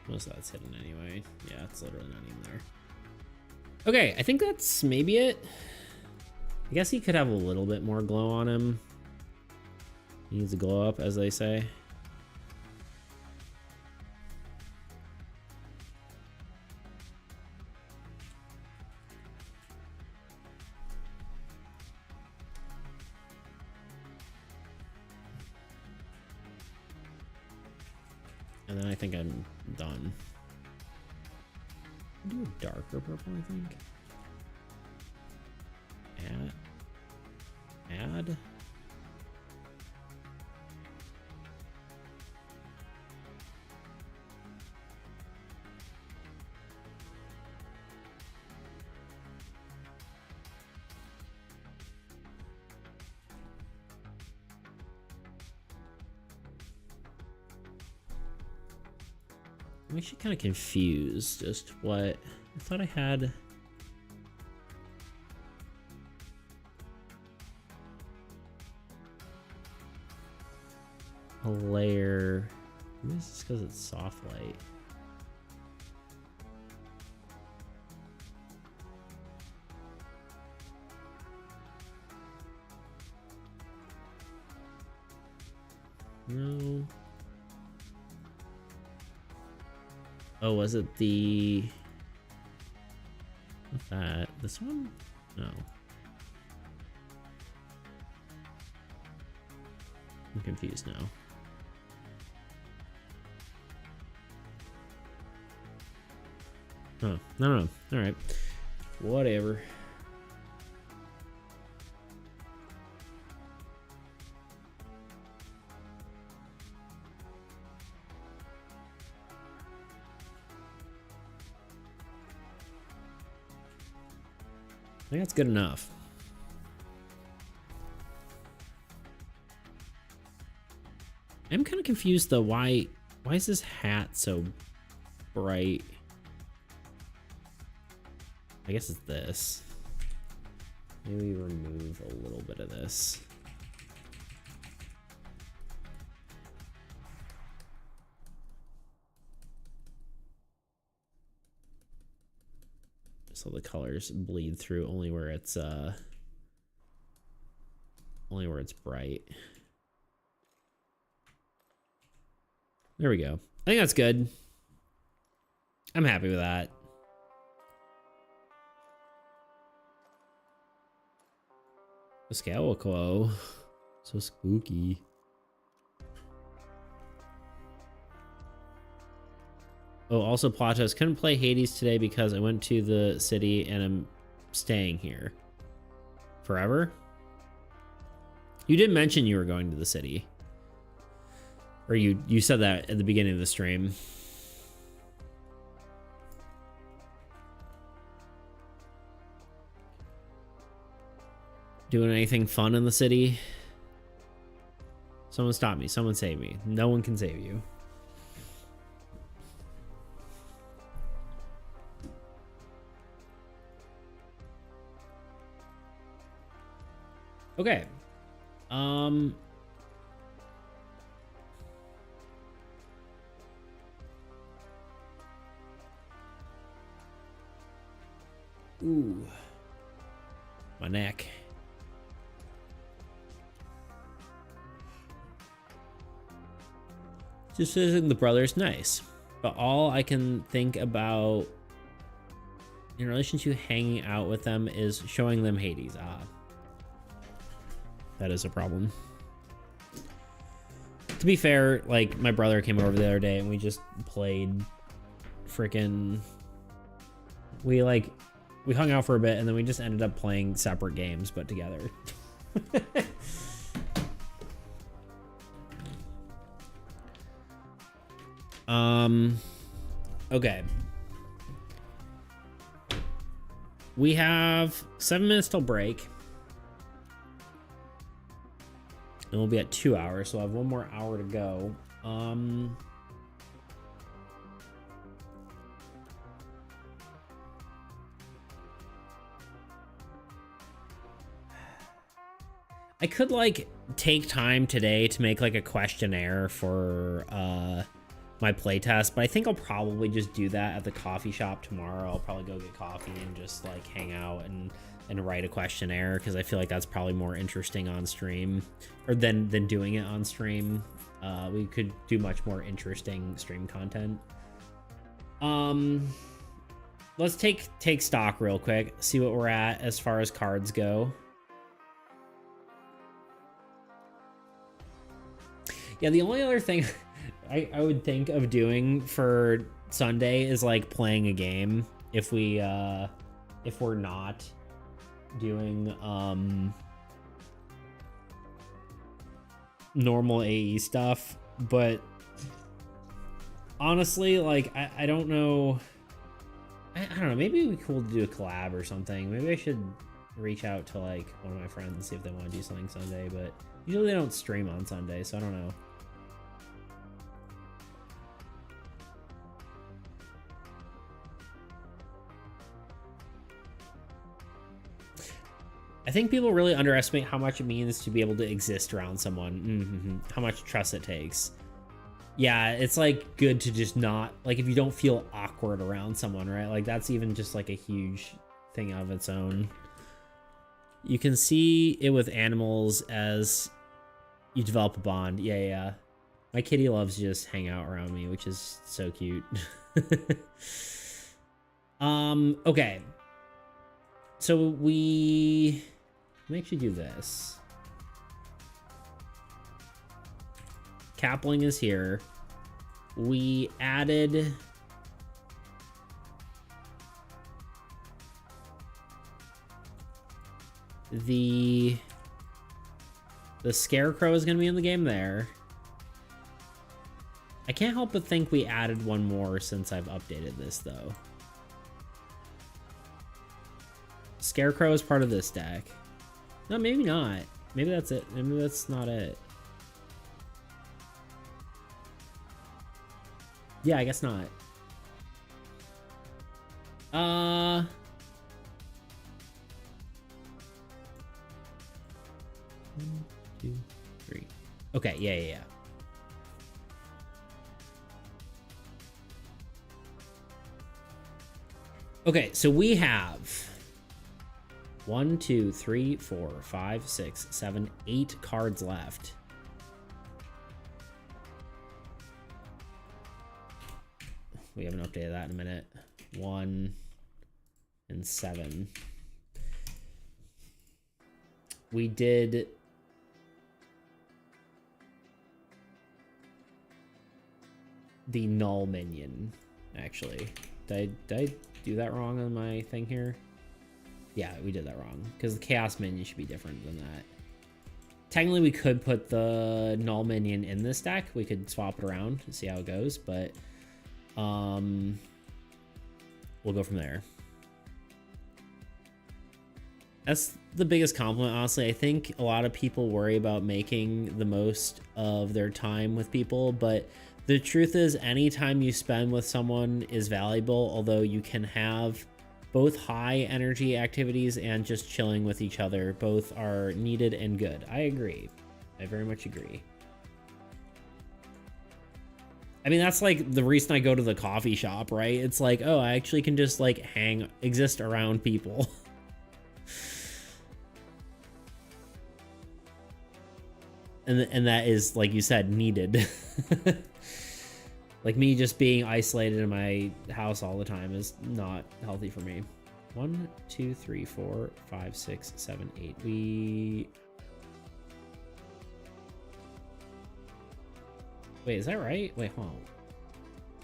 Most of that's hidden anyway. Yeah, it's literally not even there. Okay, I think that's maybe it. I guess he could have a little bit more glow on him. He needs a glow up, as they say. And then I think I'm done. Do a darker purple, I think. Add. I'm actually kind of confused just what I thought I had. A layer. Maybe it's just because it's soft light. No. Oh, was it the... What's that? This one? No. I'm confused now. Oh, no. All right. Whatever. I think that's good enough. I'm kind of confused though. Why is this hat so bright? I guess it's this. Maybe remove a little bit of this. So the colors bleed through only where it's bright. There we go. I think that's good. I'm happy with that. Escalquo. So spooky. Oh, also Platos couldn't play Hades today because I went to the city and I'm staying here. Forever? You did mention you were going to the city. Or you said that at the beginning of the stream. Doing anything fun in the city? Someone stop me. Someone save me. No one can save you. Okay. Ooh. My neck. Just visiting the brothers, nice. But all I can think about in relation to hanging out with them is showing them Hades. Ah. That is a problem. To be fair, like, my brother came over the other day and we just played freaking... We hung out for a bit and then we just ended up playing separate games, but together. Okay. We have 7 minutes till break. And we'll be at 2 hours, so I have 1 more hour to go. I could, like, take time today to make, like, a questionnaire for, my playtest, but I think I'll probably just do that at the coffee shop tomorrow. I'll probably go get coffee and just, like, hang out and write a questionnaire, because I feel like that's probably more interesting on stream, or than doing it on stream. We could do much more interesting stream content. Let's take stock real quick, see what we're at as far as cards go. Yeah, the only other thing I would think of doing for Sunday is, like, playing a game if we're not doing normal AE stuff. But honestly, like, I don't know. I don't know, maybe it'd be cool to do a collab or something. Maybe I should reach out to, like, one of my friends and see if they want to do something Sunday, but usually they don't stream on Sunday, so I don't know. I think people really underestimate how much it means to be able to exist around someone. How much trust it takes. Yeah, it's, like, good to just not, like, if you don't feel awkward around someone, right? Like, that's even just, like, a huge thing of its own. You can see it with animals as you develop a bond. Yeah. My kitty loves to just hang out around me, which is so cute. Okay. So we actually do this. Capling is here. We added the Scarecrow is going to be in the game there. I can't help but think we added one more since I've updated this, though. Scarecrow is part of this deck. No, maybe not. Maybe that's it. Maybe that's not it. Yeah, I guess not. 1, 2, 3. Okay, yeah. Okay, so we have 1, 2, 3, 4, 5, 6, 7, 8 cards left. We haven't updated that in a minute. 1 and 7. We did the null minion, actually. Did I do that wrong on my thing here? Yeah, we did that wrong, because the chaos minion should be different than that. Technically, we could put the null minion in this deck. We could swap it around and see how it goes, but we'll go from there. That's the biggest compliment, honestly. I think a lot of people worry about making the most of their time with people, but the truth is any time you spend with someone is valuable, although you can have both high energy activities and just chilling with each other. Both are needed and good. I agree. I very much agree. I mean, that's like the reason I go to the coffee shop, right? It's like, oh, I actually can just like exist around people. And that is, like you said, needed. Like me just being isolated in my house all the time is not healthy for me. 1, 2, 3, 4, 5, 6, 7, 8. Wait, is that right? Wait, hold on.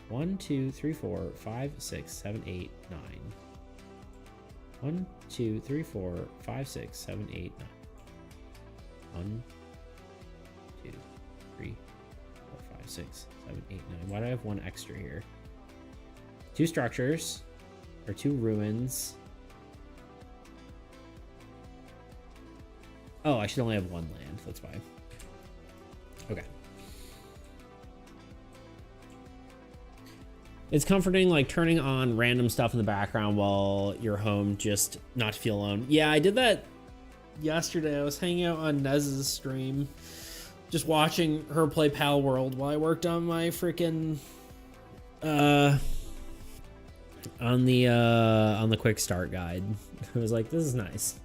1, 2, 3, 4, 5, 6, 7, 8, 9. 1, 2, 3, 4, 5, 6, 7, 8, 9. 1, 2, 3, 4, 5, 6, 7, 8, 9. Why do I have one extra here? 2 structures, or 2 ruins. Oh, I should only have 1 land. That's why. Okay. It's comforting, like turning on random stuff in the background while you're home, just not to feel alone. Yeah, I did that yesterday. I was hanging out on Nez's stream, just watching her play Pal World while I worked on my freaking on the quick start guide. I was like, this is nice.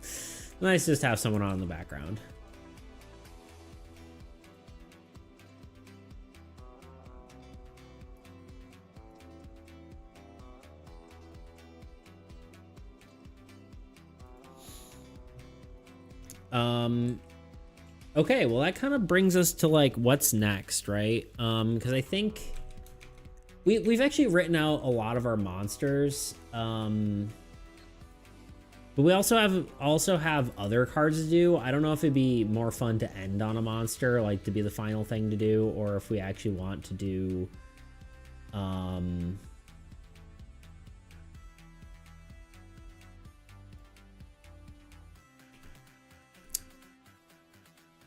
Nice just to have someone on in the background. Okay, well that kind of brings us to like what's next, right? Because I think we've actually written out a lot of our monsters, but we also have other cards to do. I don't know if it'd be more fun to end on a monster, like to be the final thing to do, or if we actually want to do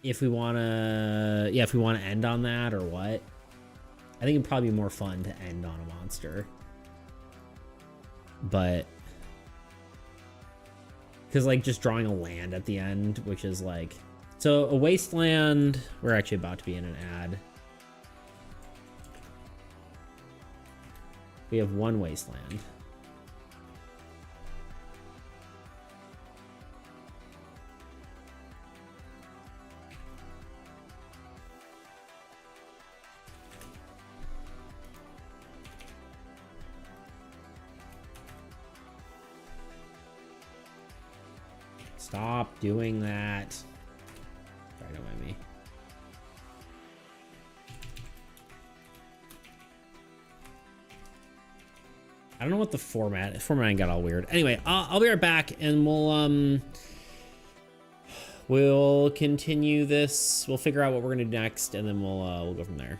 if we want to end on that or what. I think it'd probably be more fun to end on a monster, but because like just drawing a land at the end, which is like, so a wasteland, we're actually about to be in an ad. We have 1 wasteland. Stop doing that. Sorry, don't mind me. I don't know what the formatting got all weird. Anyway, I'll be right back and we'll continue this. We'll figure out what we're gonna do next, and then we'll go from there.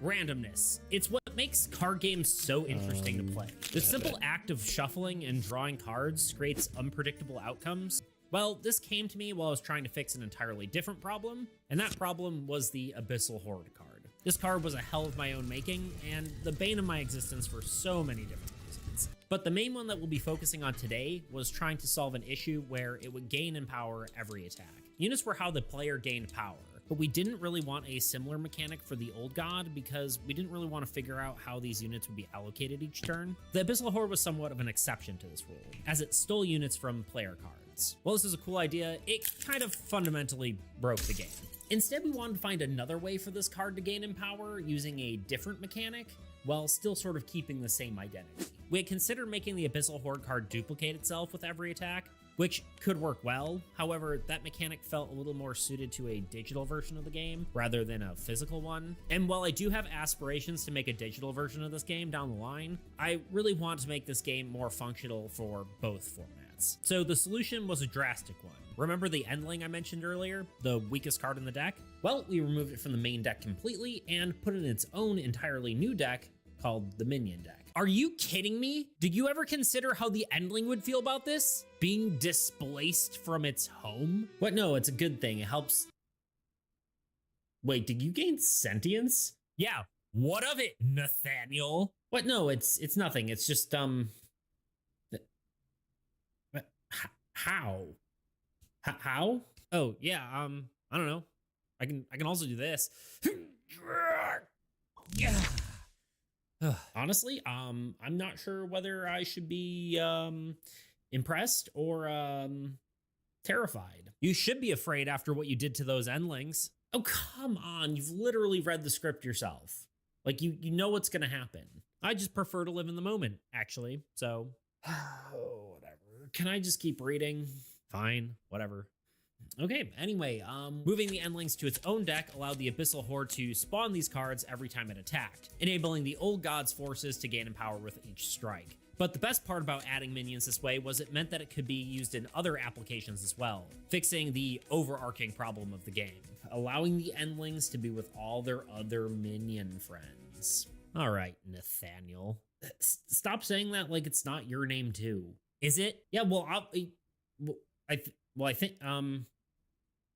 Randomness. It's what makes card games so interesting to play. The simple act of shuffling and drawing cards creates unpredictable outcomes. Well, this came to me while I was trying to fix an entirely different problem, and that problem was the Abyssal Horde card. This card was a hell of my own making, and the bane of my existence for so many different reasons. But the main one that we'll be focusing on today was trying to solve an issue where it would gain in power every attack. Units were how the player gained power, but we didn't really want a similar mechanic for the old god because we didn't really want to figure out how these units would be allocated each turn. The Abyssal Horde was somewhat of an exception to this rule, as it stole units from player cards. While this is a cool idea, it kind of fundamentally broke the game. Instead, we wanted to find another way for this card to gain in power using a different mechanic, while still sort of keeping the same identity. We had considered making the Abyssal Horde card duplicate itself with every attack, which could work well. However, that mechanic felt a little more suited to a digital version of the game rather than a physical one. And while I do have aspirations to make a digital version of this game down the line, I really want to make this game more functional for both formats. So the solution was a drastic one. Remember the Endling I mentioned earlier, the weakest card in the deck? Well, we removed it from the main deck completely and put it in its own entirely new deck called the Minion deck. Are you kidding me? Did you ever consider how the Endling would feel about this? Being displaced from its home? What? No, it's a good thing. It helps. Wait, did you gain sentience? Yeah. What of it, Nathaniel? What? No, it's nothing. It's just how? How? Oh, yeah, I don't know. I can also do this. Yeah. Honestly, I'm not sure whether I should be impressed or terrified. You should be afraid after what you did to those Endlings. Oh, come on. You've literally read the script yourself. Like, you know what's gonna happen. I just prefer to live in the moment, actually. So, whatever. Can I just keep reading? Fine, whatever. Okay, anyway, moving the Endlings to its own deck allowed the Abyssal Horde to spawn these cards every time it attacked, enabling the Old God's forces to gain in power with each strike. But the best part about adding minions this way was it meant that it could be used in other applications as well, fixing the overarching problem of the game, allowing the Endlings to be with all their other minion friends. All right, Nathaniel. Stop saying that like it's not your name too. Is it? Yeah, well, I think,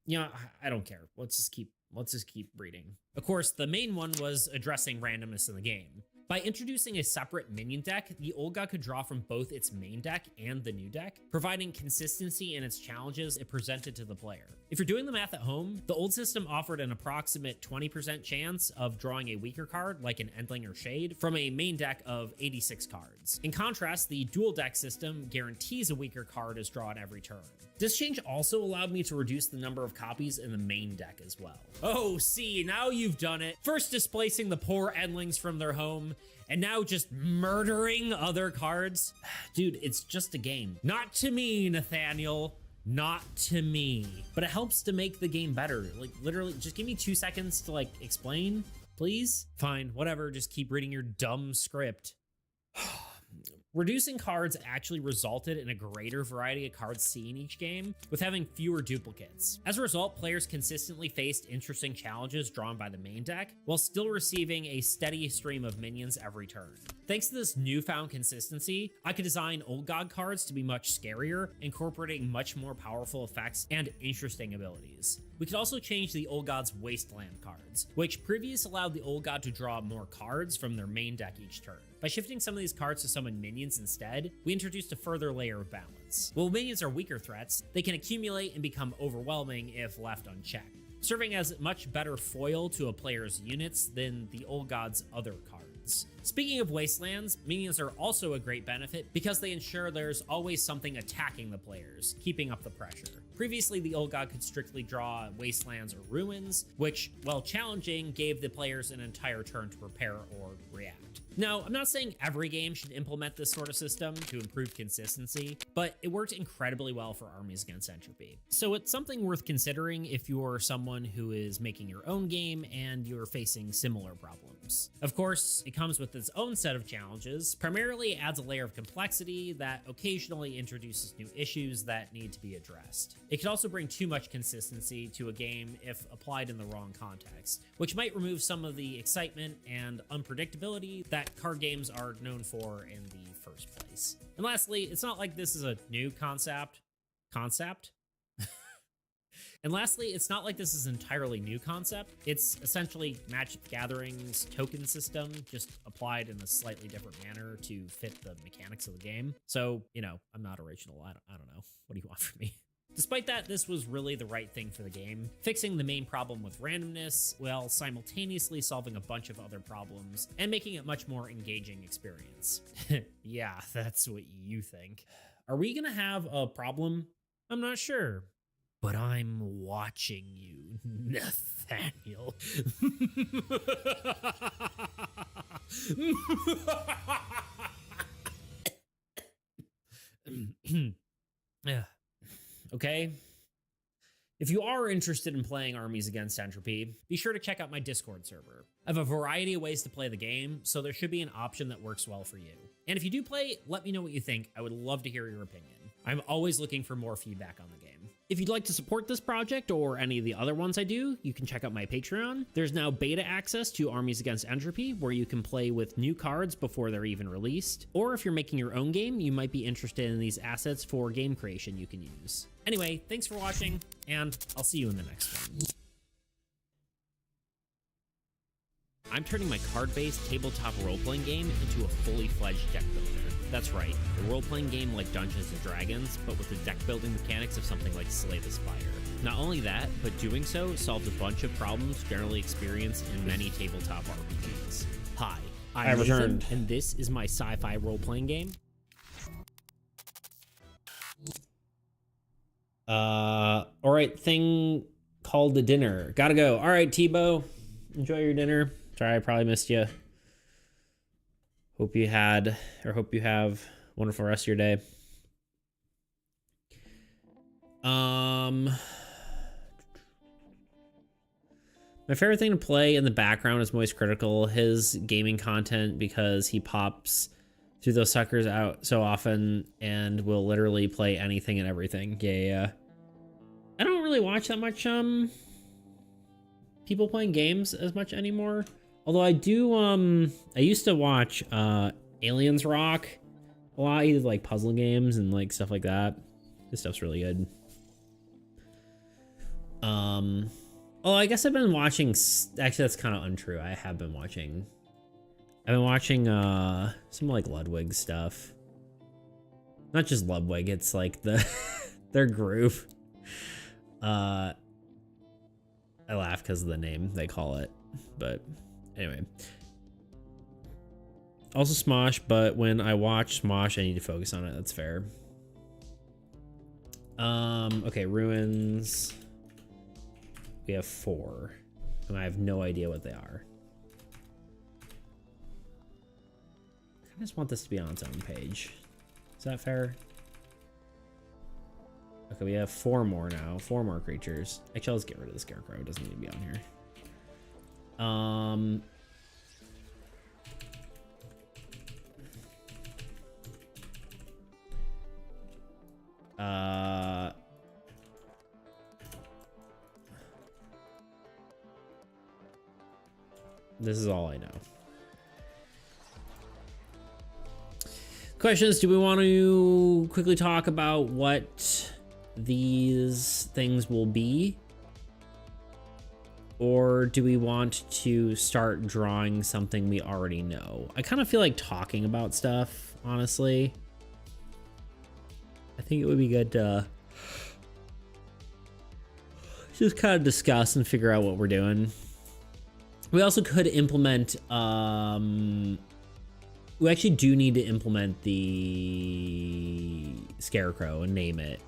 yeah, I don't care. Let's just keep reading. Of course, the main one was addressing randomness in the game. By introducing a separate minion deck, the Old God could draw from both its main deck and the new deck, providing consistency in its challenges it presented to the player. If you're doing the math at home, the old system offered an approximate 20% chance of drawing a weaker card, like an Endling or Shade, from a main deck of 86 cards. In contrast, the dual deck system guarantees a weaker card is drawn every turn. This change also allowed me to reduce the number of copies in the main deck as well. Oh, see, now you've done it. First displacing the poor Endlings from their home, and now just murdering other cards. Dude, it's just a game. Not to me, Nathaniel. Not to me. But it helps to make the game better. Like, literally, just give me 2 seconds to, like, explain, please? Fine, whatever, just keep reading your dumb script. Reducing cards actually resulted in a greater variety of cards seen each game, with having fewer duplicates. As a result, players consistently faced interesting challenges drawn by the main deck, while still receiving a steady stream of minions every turn. Thanks to this newfound consistency, I could design Old God cards to be much scarier, incorporating much more powerful effects and interesting abilities. We could also change the Old God's Wasteland cards, which previously allowed the Old God to draw more cards from their main deck each turn. By shifting some of these cards to summon minions instead, we introduced a further layer of balance. While minions are weaker threats, they can accumulate and become overwhelming if left unchecked, serving as much better foil to a player's units than the Old God's other cards. Speaking of Wastelands, minions are also a great benefit because they ensure there's always something attacking the players, keeping up the pressure. Previously, the Old God could strictly draw Wastelands or Ruins, which, while challenging, gave the players an entire turn to prepare or react. Now, I'm not saying every game should implement this sort of system to improve consistency, but it worked incredibly well for armies against entropy. So it's something worth considering if you're someone who is making your own game and you're facing similar problems. Of course, it comes with its own set of challenges. Primarily, it adds a layer of complexity that occasionally introduces new issues that need to be addressed. It could also bring too much consistency to a game if applied in the wrong context, which might remove some of the excitement and unpredictability that card games are known for in the first place. And lastly, it's not like this is a new concept. And lastly, it's not like this is an entirely new concept. It's essentially Magic the Gathering's token system, just applied in a slightly different manner to fit the mechanics of the game. So, you know, I'm not original. I don't know. What do you want from me? Despite that, this was really the right thing for the game, fixing the main problem with randomness while simultaneously solving a bunch of other problems and making it a much more engaging experience. Yeah, that's what you think. Are we gonna have a problem? I'm not sure. But I'm watching you, Nathaniel. okay? If you are interested in playing Armies Against Entropy, be sure to check out my Discord server. I have a variety of ways to play the game, so there should be an option that works well for you. And if you do play, let me know what you think. I would love to hear your opinion. I'm always looking for more feedback on the game. If you'd like to support this project or any of the other ones I do, you can check out my Patreon. There's now beta access to Armies Against Entropy, where you can play with new cards before they're even released. Or if you're making your own game, you might be interested in these assets for game creation you can use. Anyway, thanks for watching, and I'll see you in the next one. I'm turning my card-based tabletop role-playing game into a fully fledged deck builder. That's right, a role-playing game like Dungeons & Dragons, but with the deck-building mechanics of something like Slay the Spire. Not only that, but doing so solves a bunch of problems generally experienced in many tabletop RPGs. Hi, I'm Nathan, and this is my sci-fi role-playing game. Alright, thing called the dinner. Gotta go. Alright, Tebow, enjoy your dinner. Sorry, I probably missed you. Hope you have a wonderful rest of your day. My favorite thing to play in the background is Moist Critical, his gaming content, because he pops through those suckers out so often and will literally play anything and everything. Yeah. I don't really watch that much people playing games as much anymore. Although I do, I used to watch Aliens Rock a lot. He did like puzzle games and like stuff like that. This stuff's really good. Oh, I guess I've been watching, actually that's kind of untrue. I've been watching some like Ludwig stuff. Not just Ludwig, it's like their group. I laugh because of the name they call it, but anyway. Also Smosh, but when I watch Smosh, I need to focus on it. That's fair. Okay, ruins. We have 4, and I have no idea what they are. I just want this to be on its own page. Is that fair? Okay, we have 4 more now. 4 more creatures. Actually, let's get rid of the Scarecrow. It doesn't need to be on here. This is all I know. Questions, do we want to quickly talk about what these things will be? Or do we want to start drawing something we already know? I kind of feel like talking about stuff, honestly. I think it would be good to just kind of discuss and figure out what we're doing. We also could implement, we actually do need to implement the Scarecrow and name it.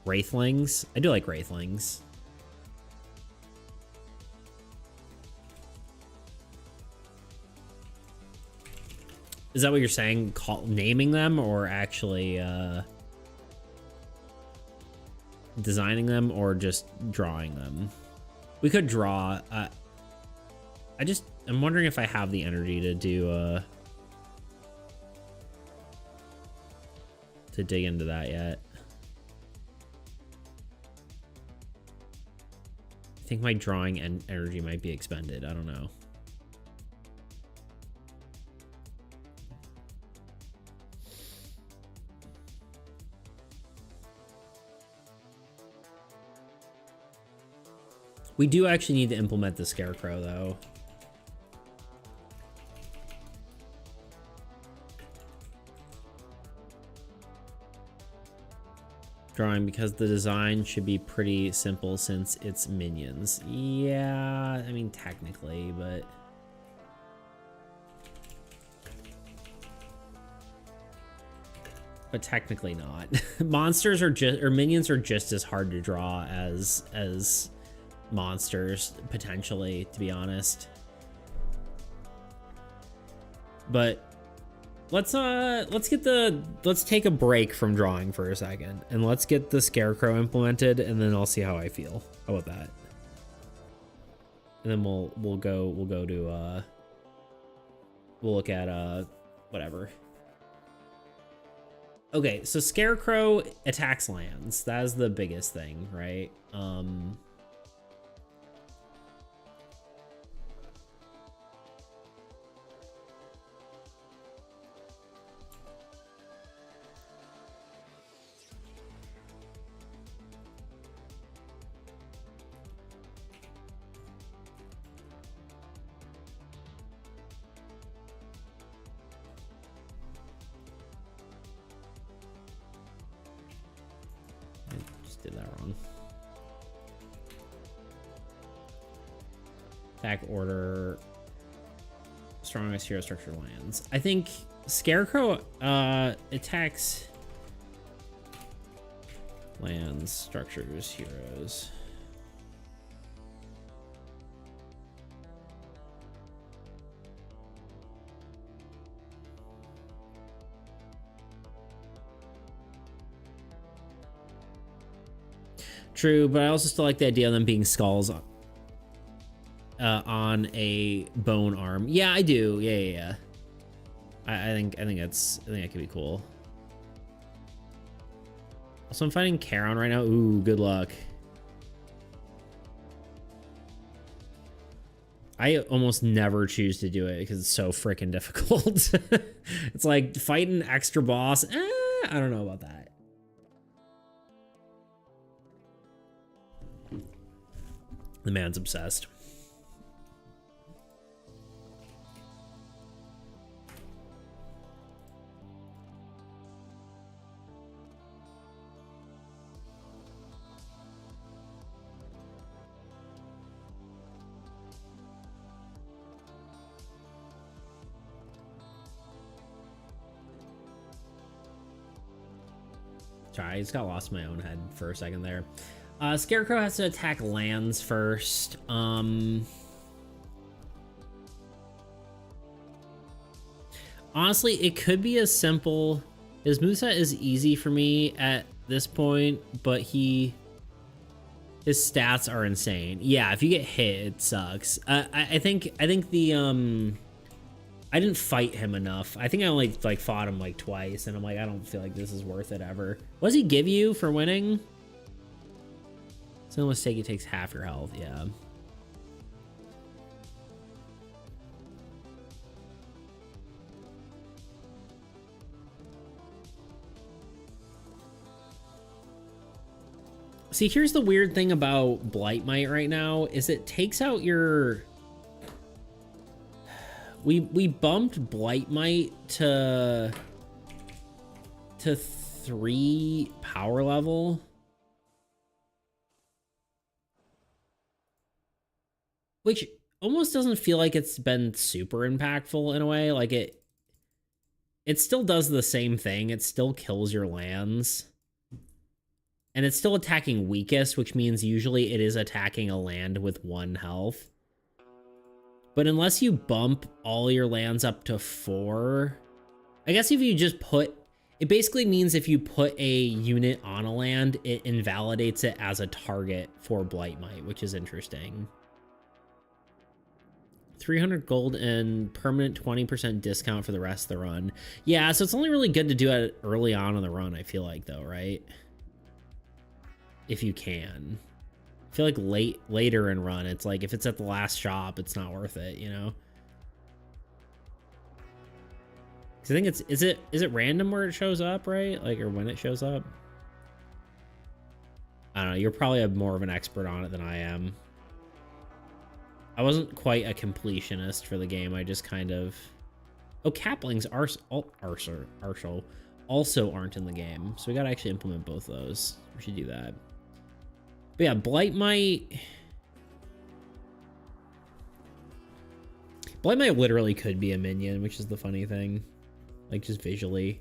Wraithlings? I do like Wraithlings. Is that what you're saying? Naming them or actually designing them or just drawing them? We could draw. I'm wondering if I have the energy to do to dig into that yet. I think my drawing and energy might be expended. I don't know. We do actually need to implement the Scarecrow, though. Drawing, because the design should be pretty simple since it's minions. Yeah, I mean, technically, but... But technically not. Monsters are just, or minions are just as hard to draw as monsters, potentially, to be honest. But let's take a break from drawing for a second and let's get the Scarecrow implemented, and then I'll see how I feel. How about that? And then we'll look at whatever. Okay, so Scarecrow attacks lands. That is the biggest thing, right? Did that wrong. Attack order. Strongest hero structure lands. I think Scarecrow attacks lands, structures, heroes. True, but I also still like the idea of them being skulls on a bone arm. Yeah, I do. Yeah. I think that could be cool. Also, I'm fighting Charon right now. Ooh, good luck. I almost never choose to do it because it's so freaking difficult. It's like fight an extra boss. I don't know about that. The man's obsessed. Sorry, I just got lost in my own head for a second there. Scarecrow has to attack lands first. Honestly, it could be as simple. His moveset is easy for me at this point, but his stats are insane. Yeah, if you get hit, it sucks. I think the I didn't fight him enough. I think I only like fought him like twice, and I'm like, I don't feel like this is worth it ever. What does he give you for winning? No mistake, he takes half your health. Yeah. See, here's the weird thing about Blightmite right now is it takes out your... We bumped Blightmite to 3 power level. Which almost doesn't feel like it's been super impactful in a way. Like it still does the same thing. It still kills your lands. And it's still attacking weakest, which means usually it is attacking a land with 1 health. But unless you bump all your lands up to 4, I guess if you just put... It basically means if you put a unit on a land, it invalidates it as a target for Blightmite, which is interesting. 300 gold and permanent 20% discount for the rest of the run. Yeah, so it's only really good to do it early on in the run, I feel like, though, right? If you can. I feel like later in run, it's like if it's at the last shop, it's not worth it, you know? 'Cause I think it's is it random where it shows up, right? Like, or when it shows up? I don't know, you're probably more of an expert on it than I am. I wasn't quite a completionist for the game. I just kind of... Oh, Caplings also aren't in the game. So we gotta actually implement both those. We should do that. But yeah, Blightmite literally could be a minion, which is the funny thing. Like, just visually.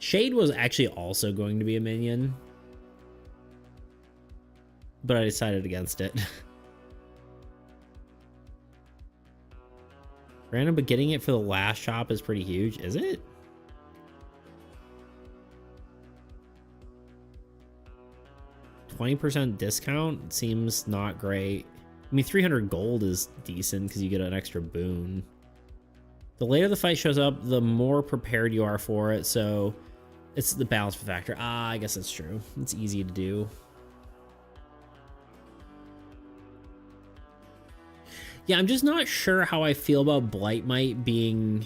Shade was actually also going to be a minion, but I decided against it. Random, but getting it for the last shop is pretty huge. Is it? %20 discount seems not great. I mean, 300 gold is decent because you get an extra boon. The later the fight shows up, the more prepared you are for it, so it's the balance factor. Ah, I guess that's true. It's easy to do. Yeah, I'm just not sure how I feel about Blightmite being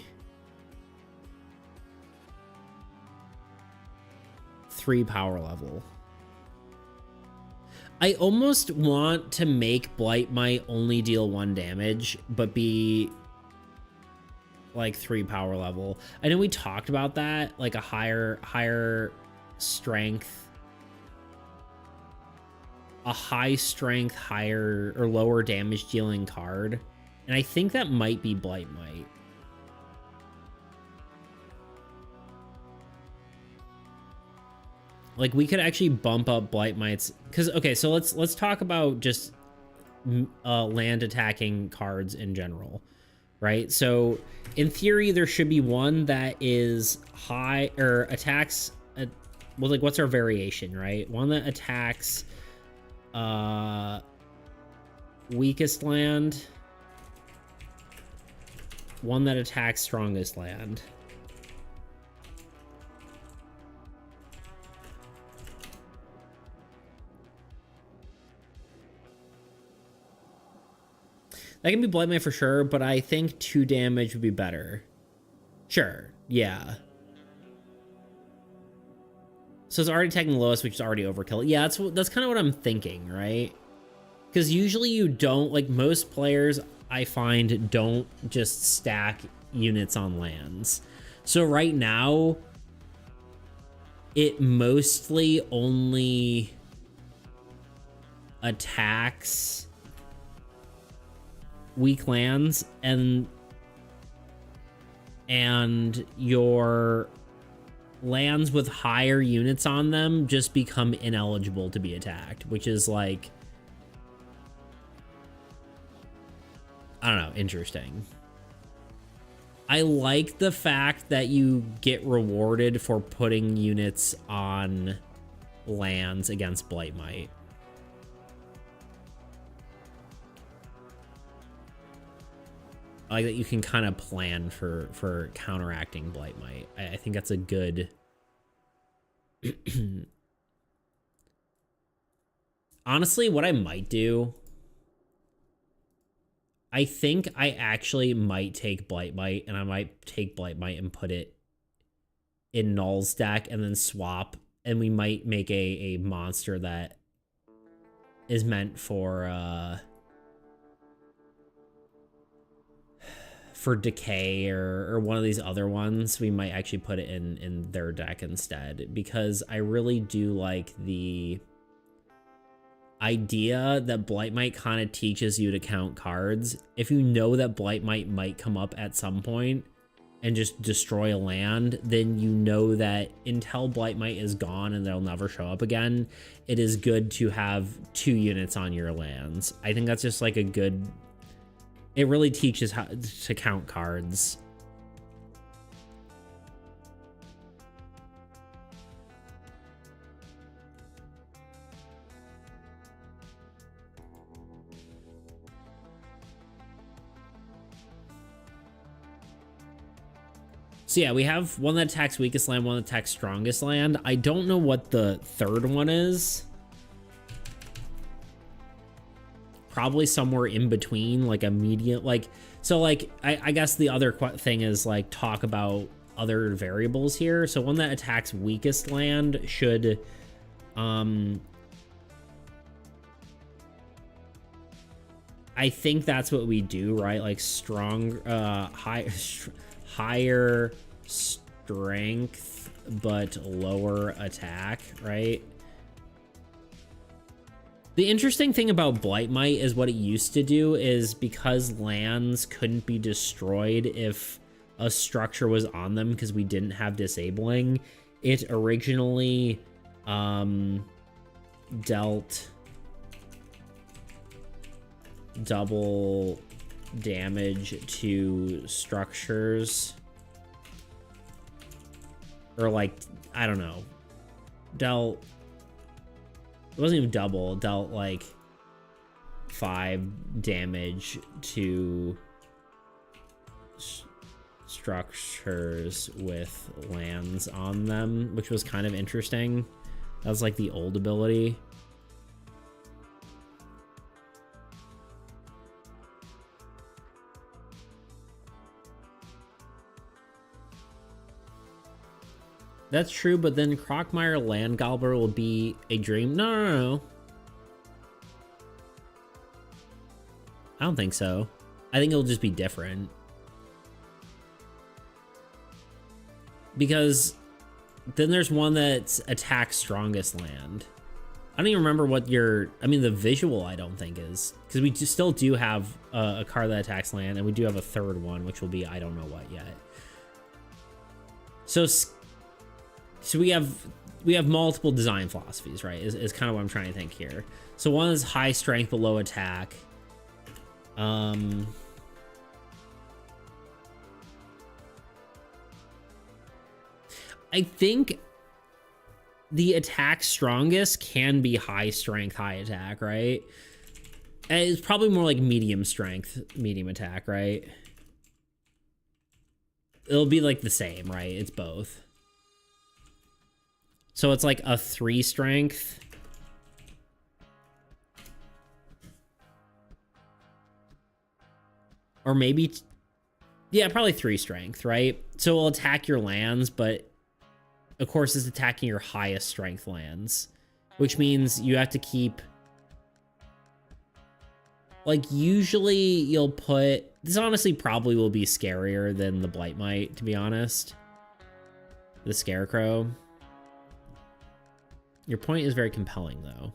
3 power level. I almost want to make Blightmite only deal 1 damage, but be like 3 power level. I know we talked about that, like a higher strength, a high strength, higher or lower damage dealing card. And I think that might be Blightmite. Like we could actually bump up Blightmite's, because okay, so let's talk about just land attacking cards in general, right? So in theory, there should be one that is high or attacks. Well, like what's our variation, right? One that attacks weakest land, one that attacks strongest land. That can be Blightmite for sure, but I think 2 damage would be better. Sure, yeah. So it's already attacking the lowest, which is already overkill. Yeah, that's kind of what I'm thinking, right? Because usually you don't, like most players I find don't just stack units on lands. So right now, it mostly only attacks weak lands, and your lands with higher units on them just become ineligible to be attacked, which is like, I don't know, interesting. I like the fact that you get rewarded for putting units on lands against Blightmite. I like that you can kind of plan for counteracting Blightmite. I think that's a good... Honestly, what I might do... I think I actually might take Blightmite, and I might take Blightmite and put it in Null's deck and then swap, and we might make a monster that is meant for Decay or one of these other ones. We might actually put it in their deck instead, because I really do like the idea that Blightmite kind of teaches you to count cards. If you know that Blightmite might come up at some point and just destroy a land, then you know that until Blightmite is gone and they'll never show up again, it is good to have 2 units on your lands. I think that's just like a good... It really teaches how to count cards. So yeah, we have one that attacks weakest land, one that attacks strongest land. I don't know what the third one is. Probably somewhere in between, like a medium, like, so like, I guess the other thing is like talk about other variables here. So one that attacks weakest land should, I think that's what we do, right? Like strong, higher strength, but lower attack, right? The interesting thing about Blightmite is what it used to do is, because lands couldn't be destroyed if a structure was on them because we didn't have disabling, it originally dealt double damage to structures. Or like, I don't know. Dealt... It wasn't even double. Dealt like 5 damage to structures with lands on them, which was kind of interesting. That was like the old ability. That's true, but then Crockmire Land Gobbler will be a dream. No. I don't think so. I think it'll just be different. Because then there's one that's attacks strongest land. I don't even remember what your... I mean, the visual I don't think is. Because we still do have a card that attacks land, and we do have a third one, which will be I don't know what yet. So we have multiple design philosophies, right? Is kind of what I'm trying to think here. So one is high strength but low attack. I think the attack strongest can be high strength, high attack, right? And it's probably more like medium strength, medium attack, right? It'll be like the same, right? It's both. So it's like a 3 strength. Or maybe, yeah, probably 3 strength, right? So it'll attack your lands, but of course it's attacking your highest strength lands, which means you have to keep, like, usually you'll put, this honestly probably will be scarier than the Blightmite, to be honest. The Scarecrow. Your point is very compelling, though.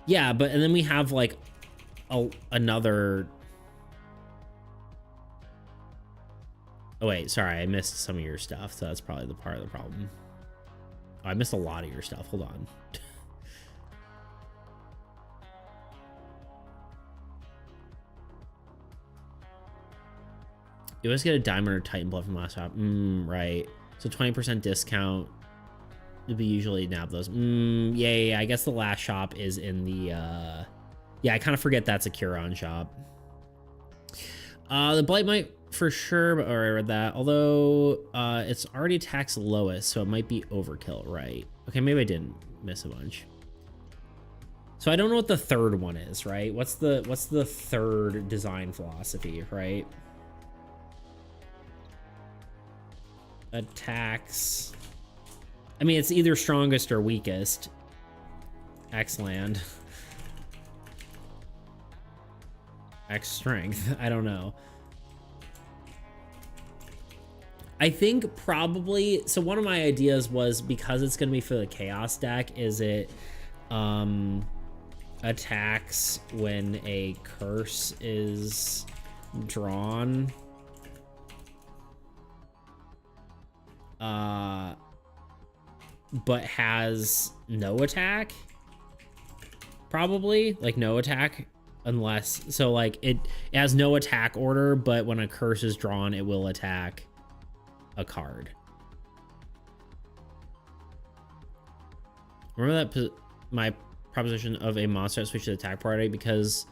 Yeah, but, and then we have, like, another... Oh, wait, sorry, I missed some of your stuff, so that's probably the part of the problem. Oh, I missed a lot of your stuff. Hold on. You always get a diamond or Titan blood from last shop. Right. So 20% discount would be usually nab those. Yeah. I guess the last shop is in the, yeah, I kind of forget that's a Curon shop. The Blightmite for sure, but I read that. Although, it's already attacks lowest, so it might be overkill, right? Okay, maybe I didn't miss a bunch. So I don't know what the third one is, right? What's the third design philosophy, right? Attacks. I mean, it's either strongest or weakest. X land. X strength. I don't know. I think probably, so one of my ideas was, because it's going to be for the Chaos deck, is it attacks when a curse is drawn. But has no attack? Probably, like no attack, unless, so like it has no attack order, but when a curse is drawn, it will attack a card. Remember that my proposition of a monster that switches attack priority, because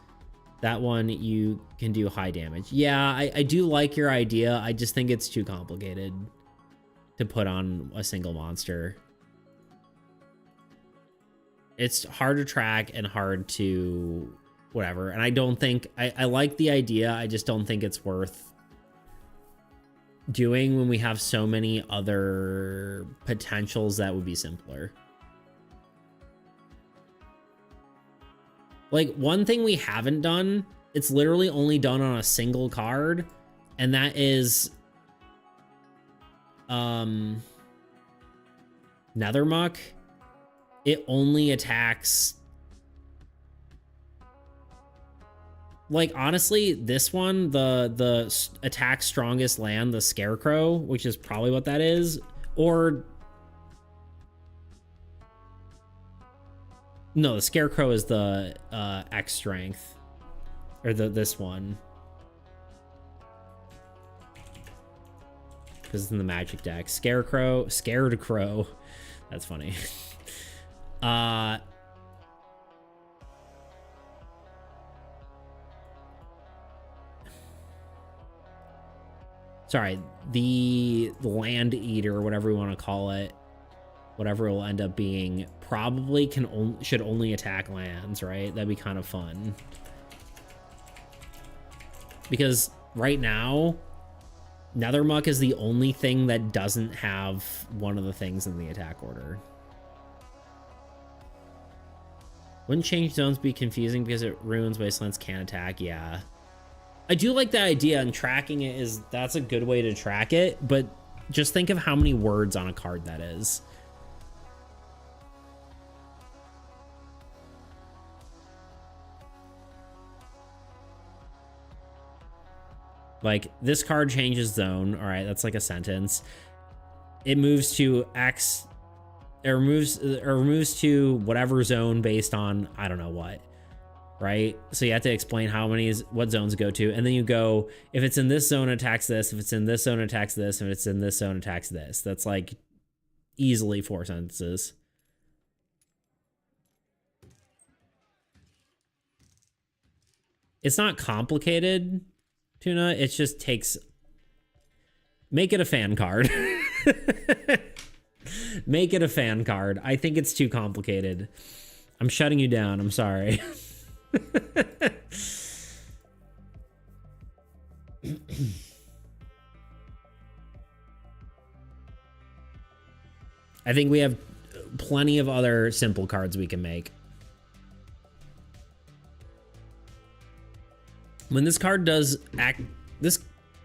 that one you can do high damage. Yeah, I do like your idea. I just think it's too complicated to put on a single monster. It's hard to track and hard to whatever. And I don't think, I like the idea. I just don't think it's worth doing when we have so many other potentials that would be simpler. Like, one thing we haven't done, it's literally only done on a single card, and that is Nethermuck. It only attacks, like, honestly, this one, the attack strongest land, the Scarecrow, which is probably what that is, or no, the Scarecrow is the X strength, or this one. because it's in the magic deck. Scarecrow, Scared Crow. That's funny. Sorry, the Land Eater, whatever we want to call it, whatever it will end up being, probably should only attack lands, right? That'd be kind of fun. Because right now, Nethermuck is the only thing that doesn't have one of the things in the attack order. Wouldn't change zones be confusing because it ruins wastelands can attack? Yeah. I do like the idea, and tracking it that's a good way to track it, but just think of how many words on a card that is. Like, this card changes zone. All right, that's like a sentence. It moves to X, it removes to whatever zone based on, I don't know what, right? So you have to explain what zones go to. And then you go, if it's in this zone, attacks this. If it's in this zone, attacks this. If it's in this zone, attacks this. That's like easily 4 sentences. It's not complicated, Tuna. It just takes... Make it a fan card. Make it a fan card. I think it's too complicated. I'm shutting you down. I'm sorry. I think we have plenty of other simple cards we can make. When this card does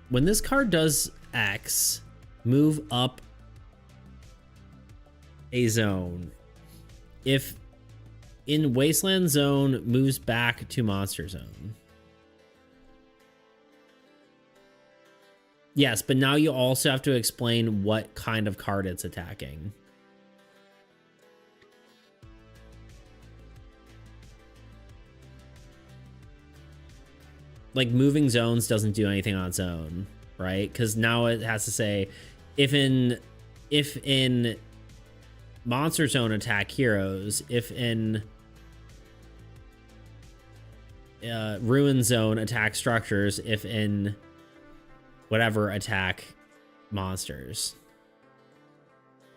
when this card does X, move up a zone. If in Wasteland Zone, moves back to Monster Zone. Yes, but now you also have to explain what kind of card it's attacking. Like, moving zones doesn't do anything on its own, right? Because now it has to say, if in Monster Zone, attack heroes. If in Ruin Zone, attack structures. If in whatever, attack monsters.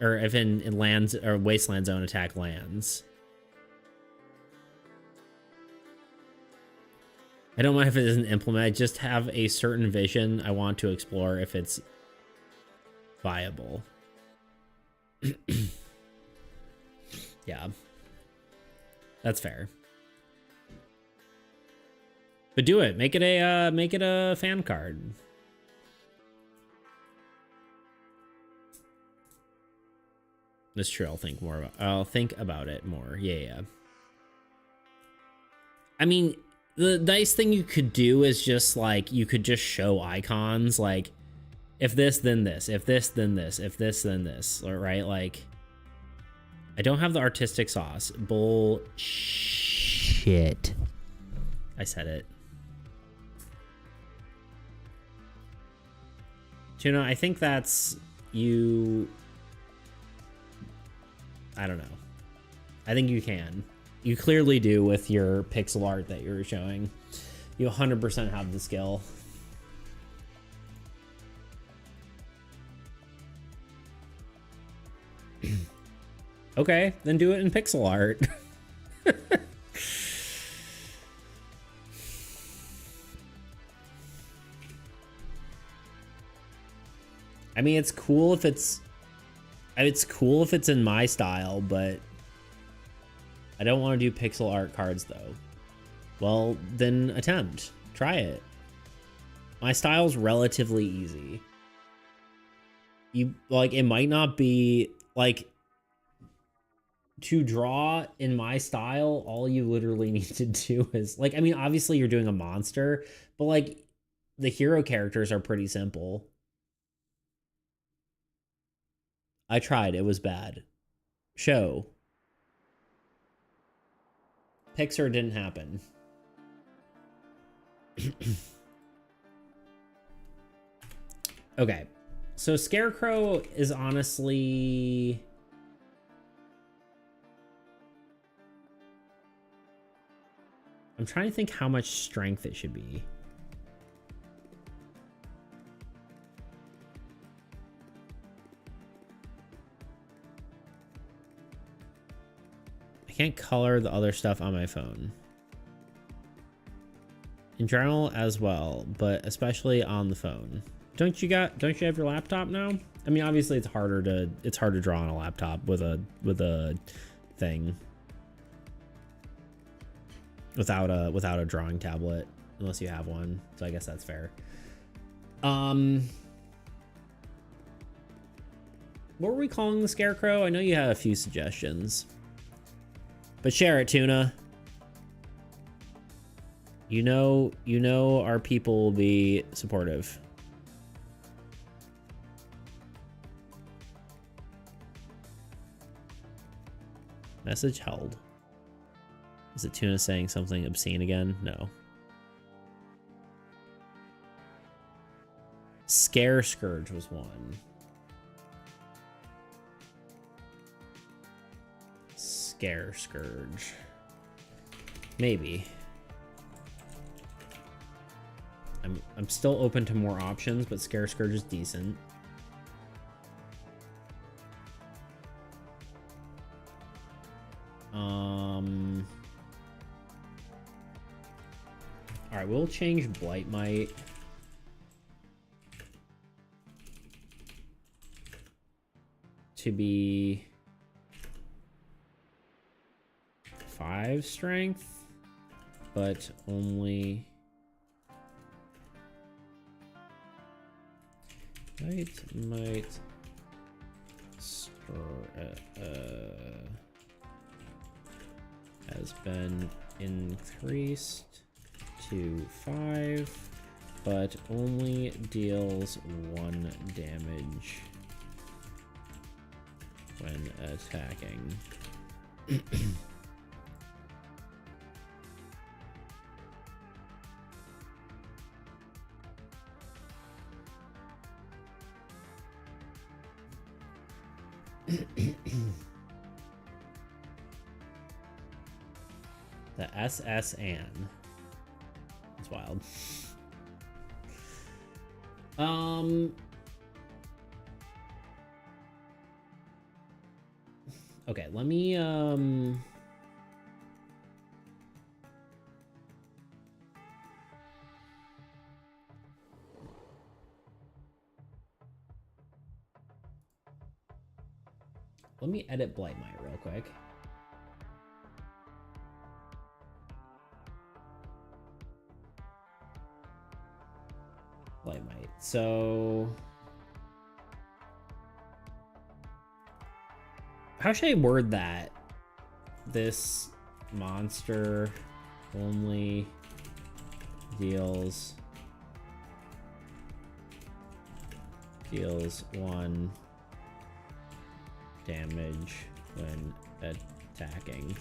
Or if in lands or Wasteland Zone, attack lands. I don't mind if it isn't implemented. I just have a certain vision I want to explore if it's viable. Yeah, that's fair. But do it. Make it a fan card. That's true. I'll think about it more. Yeah. I mean, the nice thing you could do is just like, you could just show icons like, if this, then this, if this, then this, if this, then this, right? Like, I don't have the artistic sauce. Bullshit. I said it. Tuna, I think that's you. I don't know. I think you can. You clearly do with your pixel art that you're showing. You 100% have the skill. Okay, then do it in pixel art. I mean, it's cool if it's in my style, but I don't want to do pixel art cards though. Well, then attempt. Try it. My style's relatively easy. It might not be like, to draw in my style, all you literally need to do is like, I mean, obviously you're doing a monster, but like the hero characters are pretty simple. I tried, it was bad. Show. Pixar didn't happen. Okay. So Scarecrow is honestly... I'm trying to think how much strength it should be. I can't color the other stuff on my phone. In general as well, but especially on the phone. Don't you have your laptop now? I mean, obviously it's hard to draw on a laptop with a thing. Without a drawing tablet, unless you have one. So I guess that's fair. What were we calling the Scarecrow? I know you had a few suggestions. But share it, Tuna. You know our people will be supportive. Message held. Is it Tuna saying something obscene again? No. Scare Scourge was one. Scare Scourge. Maybe. I'm still open to more options, but Scare Scourge is decent. All right, we'll change Blight Might. To be 5 strength, but only might has been increased to 5, but only deals 1 damage when attacking. The SS Ann. It's wild. Okay, let me edit Blight Might real quick. Blight Might. So how should I word that? This monster only deals 1 damage when attacking.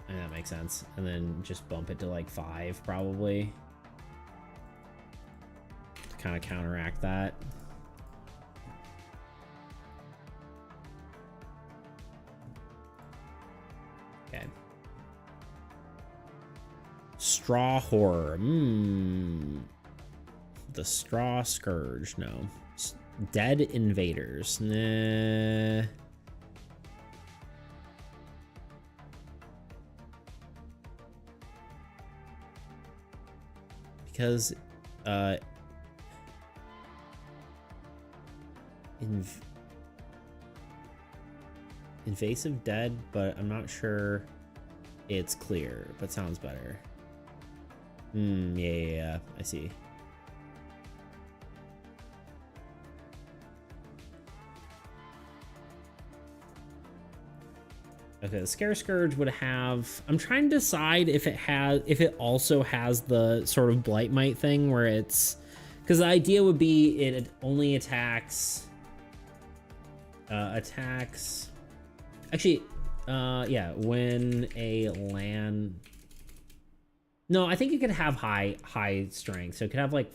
And that makes sense. And then just bump it to like 5 probably. To kind of counteract that. Okay. Straw Horror. The Straw Scourge. No. Dead Invaders. Nah. Because invasive dead, but I'm not sure it's clear, but sounds better. Yeah, I see. Okay, the Scare Scourge would have... I'm trying to decide if it also has the sort of Blight Might thing where it's... Because the idea would be it only attacks... Actually, yeah, when a land... No, I think it could have high strength. So it could have like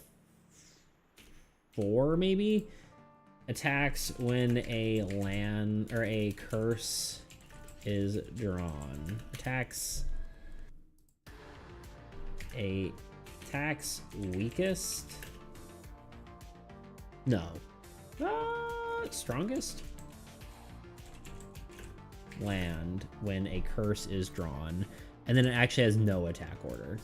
4 maybe attacks when a land or a curse is drawn. Attacks weakest. No. Strongest land when a curse is drawn, and then it actually has no attack order.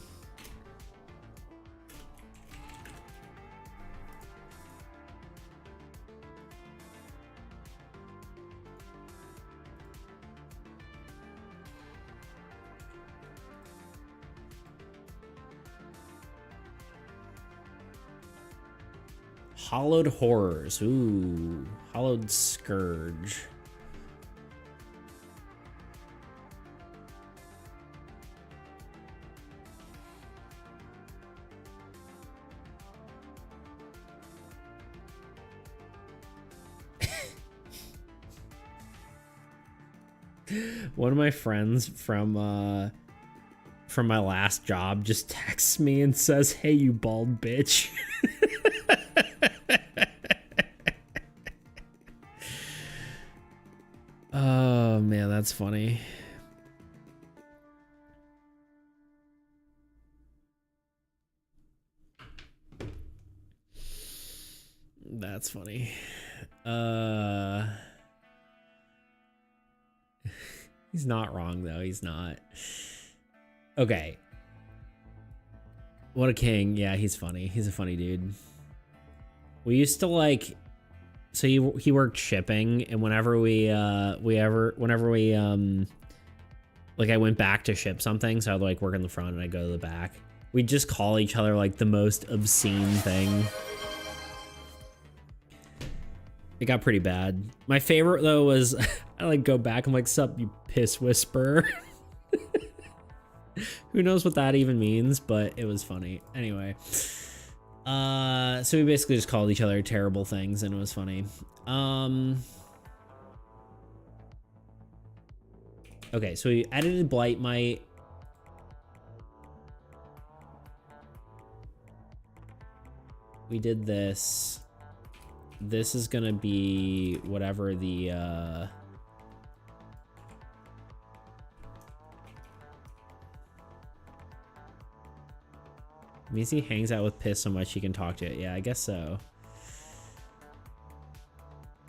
Hollowed Horrors. Ooh. Hollowed Scourge. One of my friends from my last job just texts me and says, "Hey, you bald bitch." Oh man, that's funny. That's funny. He's not wrong though. He's not. Okay. What a king. Yeah, he's funny. He's a funny dude. We used to like, so he worked shipping, and whenever like I went back to ship something, so I'd like work in the front and I'd go to the back. We'd just call each other like the most obscene thing. It got pretty bad. My favorite though was I like go back, I'm like, "Sup, you piss whisperer." Who knows what that even means, but it was funny. Anyway. So we basically just called each other terrible things, and it was funny. Okay, so we edited Blightmite. We did this. This is gonna be whatever the means he hangs out with Piss so much he can talk to it. Yeah, I guess so.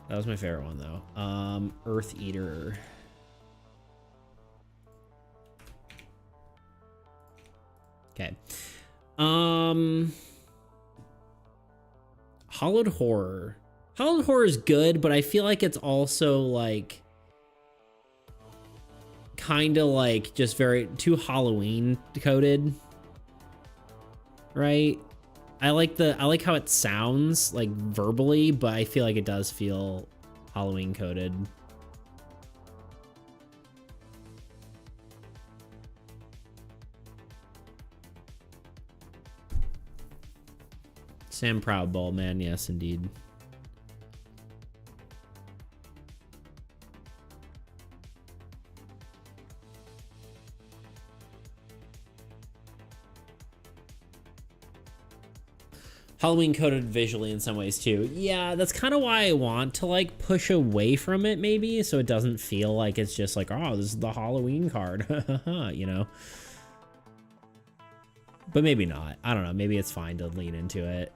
That was my favorite one though. Earth Eater. Okay. Hollowed Horror. Hollowed Horror is good, but I feel like it's also like kind of like just very too Halloween coded. Right? I like how it sounds like verbally, but I feel like it does feel Halloween coded. Sam Proudball, man, yes indeed. Halloween coded visually in some ways too. Yeah, that's kind of why I want to like push away from it maybe, so it doesn't feel like it's just like, oh, this is the Halloween card, you know? But maybe not. I don't know. Maybe it's fine to lean into it.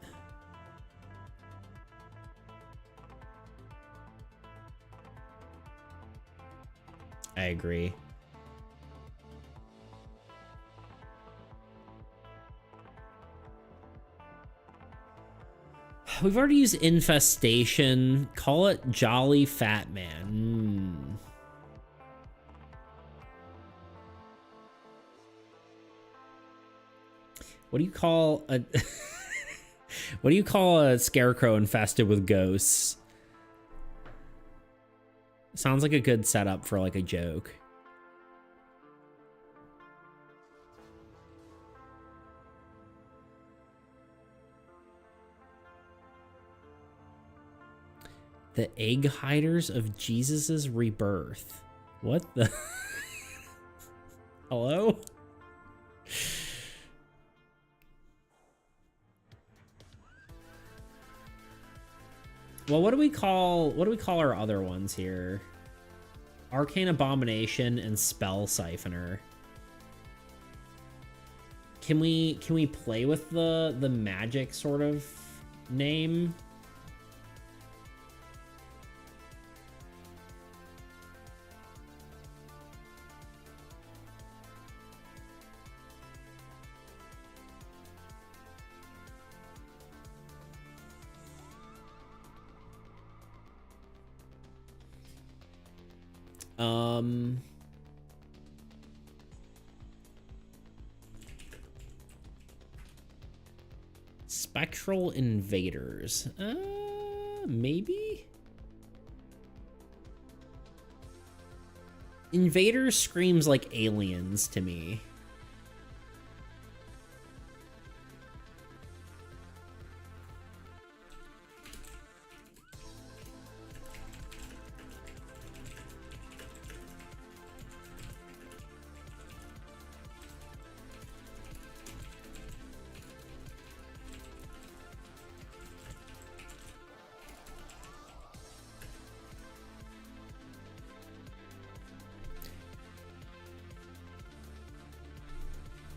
I agree. We've already used Infestation. Call it Jolly Fat Man. What do you call a what do you call a scarecrow infested with ghosts? Sounds like a good setup for like a joke. The egg hiders of Jesus's rebirth. What the? Hello? Well, what do we call our other ones here? Arcane Abomination and Spell Siphoner. Can we play with the magic sort of name? Spectral Invaders. Maybe? Invaders screams like aliens to me.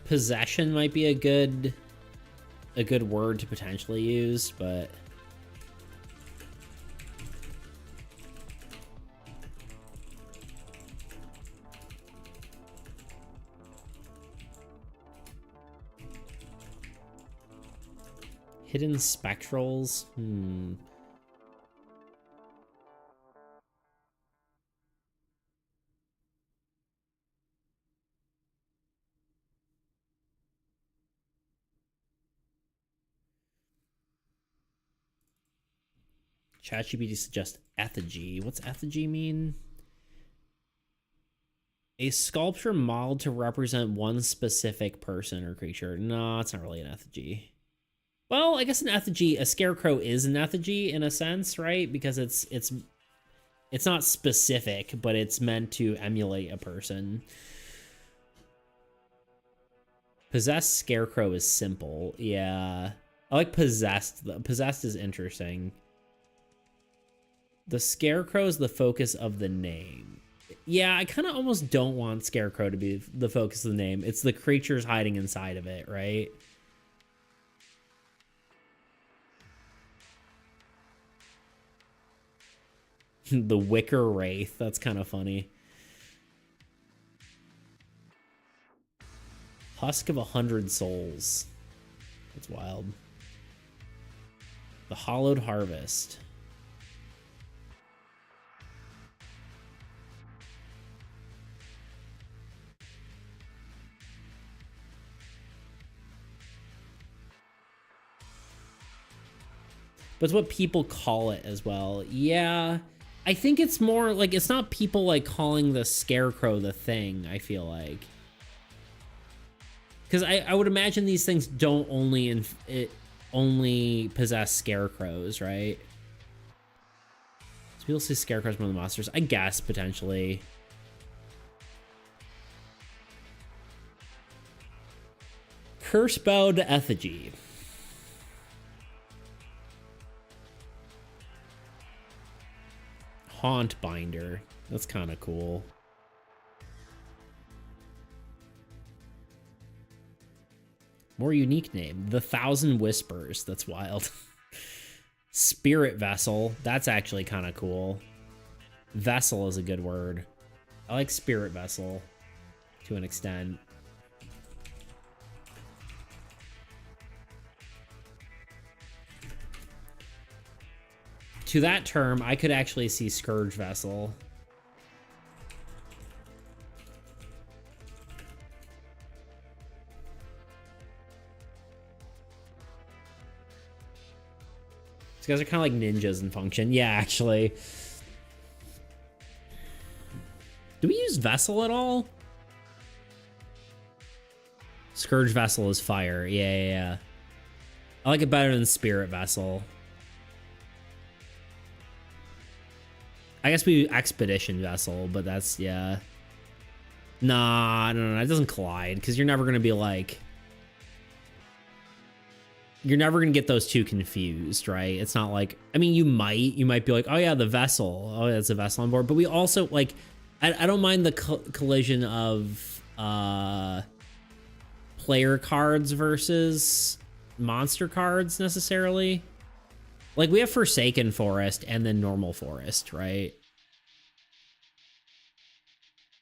Possession might be a good word to potentially use, but hidden spectrals. ChatGPT suggests effigy. What's effigy mean? A sculpture modeled to represent one specific person or creature. No, it's not really an effigy. Well, I guess an effigy, a scarecrow is an effigy in a sense, right? Because it's not specific, but it's meant to emulate a person. Possessed scarecrow is simple. Yeah. I like possessed. Possessed is interesting. The scarecrow is the focus of the name. Yeah, I kind of almost don't want scarecrow to be the focus of the name. It's the creatures hiding inside of it, right? The Wicker Wraith. That's kind of funny. Husk of 100 Souls. That's wild. The Hollowed Harvest. But it's what people call it as well. Yeah, I think it's more like, it's not people like calling the scarecrow the thing, I feel like. Because I would imagine these things don't only possess scarecrows, right? So people see scarecrows as one of the monsters. I guess, potentially. Cursebound Effigy. Haunt Binder. That's kind of cool. More unique name. The Thousand Whispers. That's wild. Spirit Vessel. That's actually kind of cool. Vessel is a good word. I like Spirit Vessel to an extent. To that term, I could actually see Scourge Vessel. These guys are kind of like ninjas in function. Yeah, actually. Do we use Vessel at all? Scourge Vessel is fire. Yeah. I like it better than Spirit Vessel. I guess we Expedition Vessel, but that's, yeah. Nah, no, it doesn't collide, because you're never going to be like... you're never gonna get those two confused, right? It's not like, I mean, you might be like, oh yeah, the vessel, oh, that's a vessel on board. But we also like, I don't mind the collision of player cards versus monster cards necessarily. Like we have Forsaken Forest and then normal forest, right?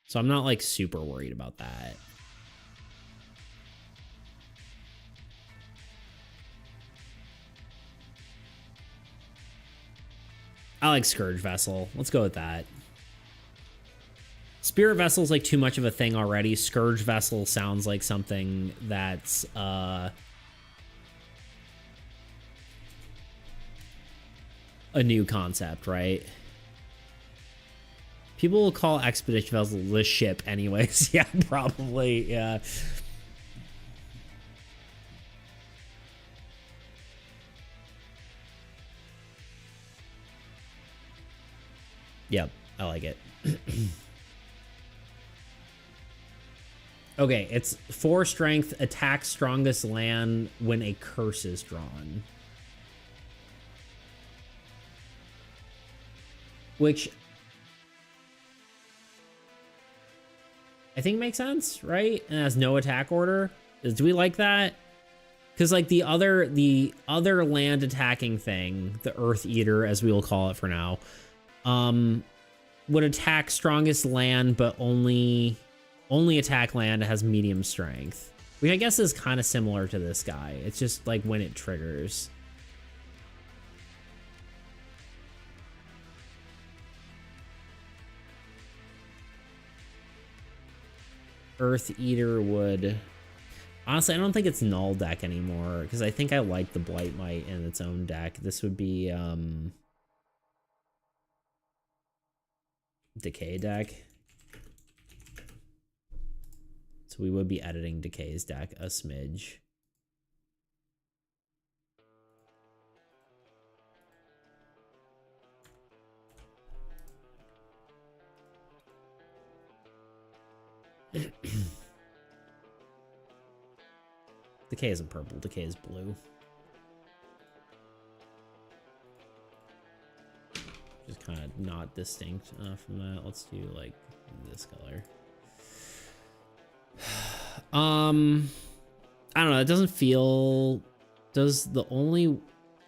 So I'm not like super worried about that. I like Scourge Vessel. Let's go with that. Spirit Vessel's like too much of a thing already. Scourge Vessel sounds like something that's a new concept, right? People will call Expedition Vessel the ship anyways. Yeah, probably, yeah. Yep, I like it. Okay, it's 4 strength, attack strongest land when a curse is drawn. Which I think makes sense, right? And has no attack order. Do we like that? Because like the other land attacking thing, the Earth Eater, as we will call it for now, would attack strongest land, but only attack land that has medium strength. Which I guess is kind of similar to this guy. It's just like when it triggers. Earth Eater would... Honestly, I don't think it's null deck anymore, because I think I like the Blight Might in its own deck. This would be Decay deck. So we would be editing Decay's deck a smidge. Decay isn't purple, Decay is blue. Just kind of not distinct from that. Let's do like this color. I don't know, it doesn't feel... Does the only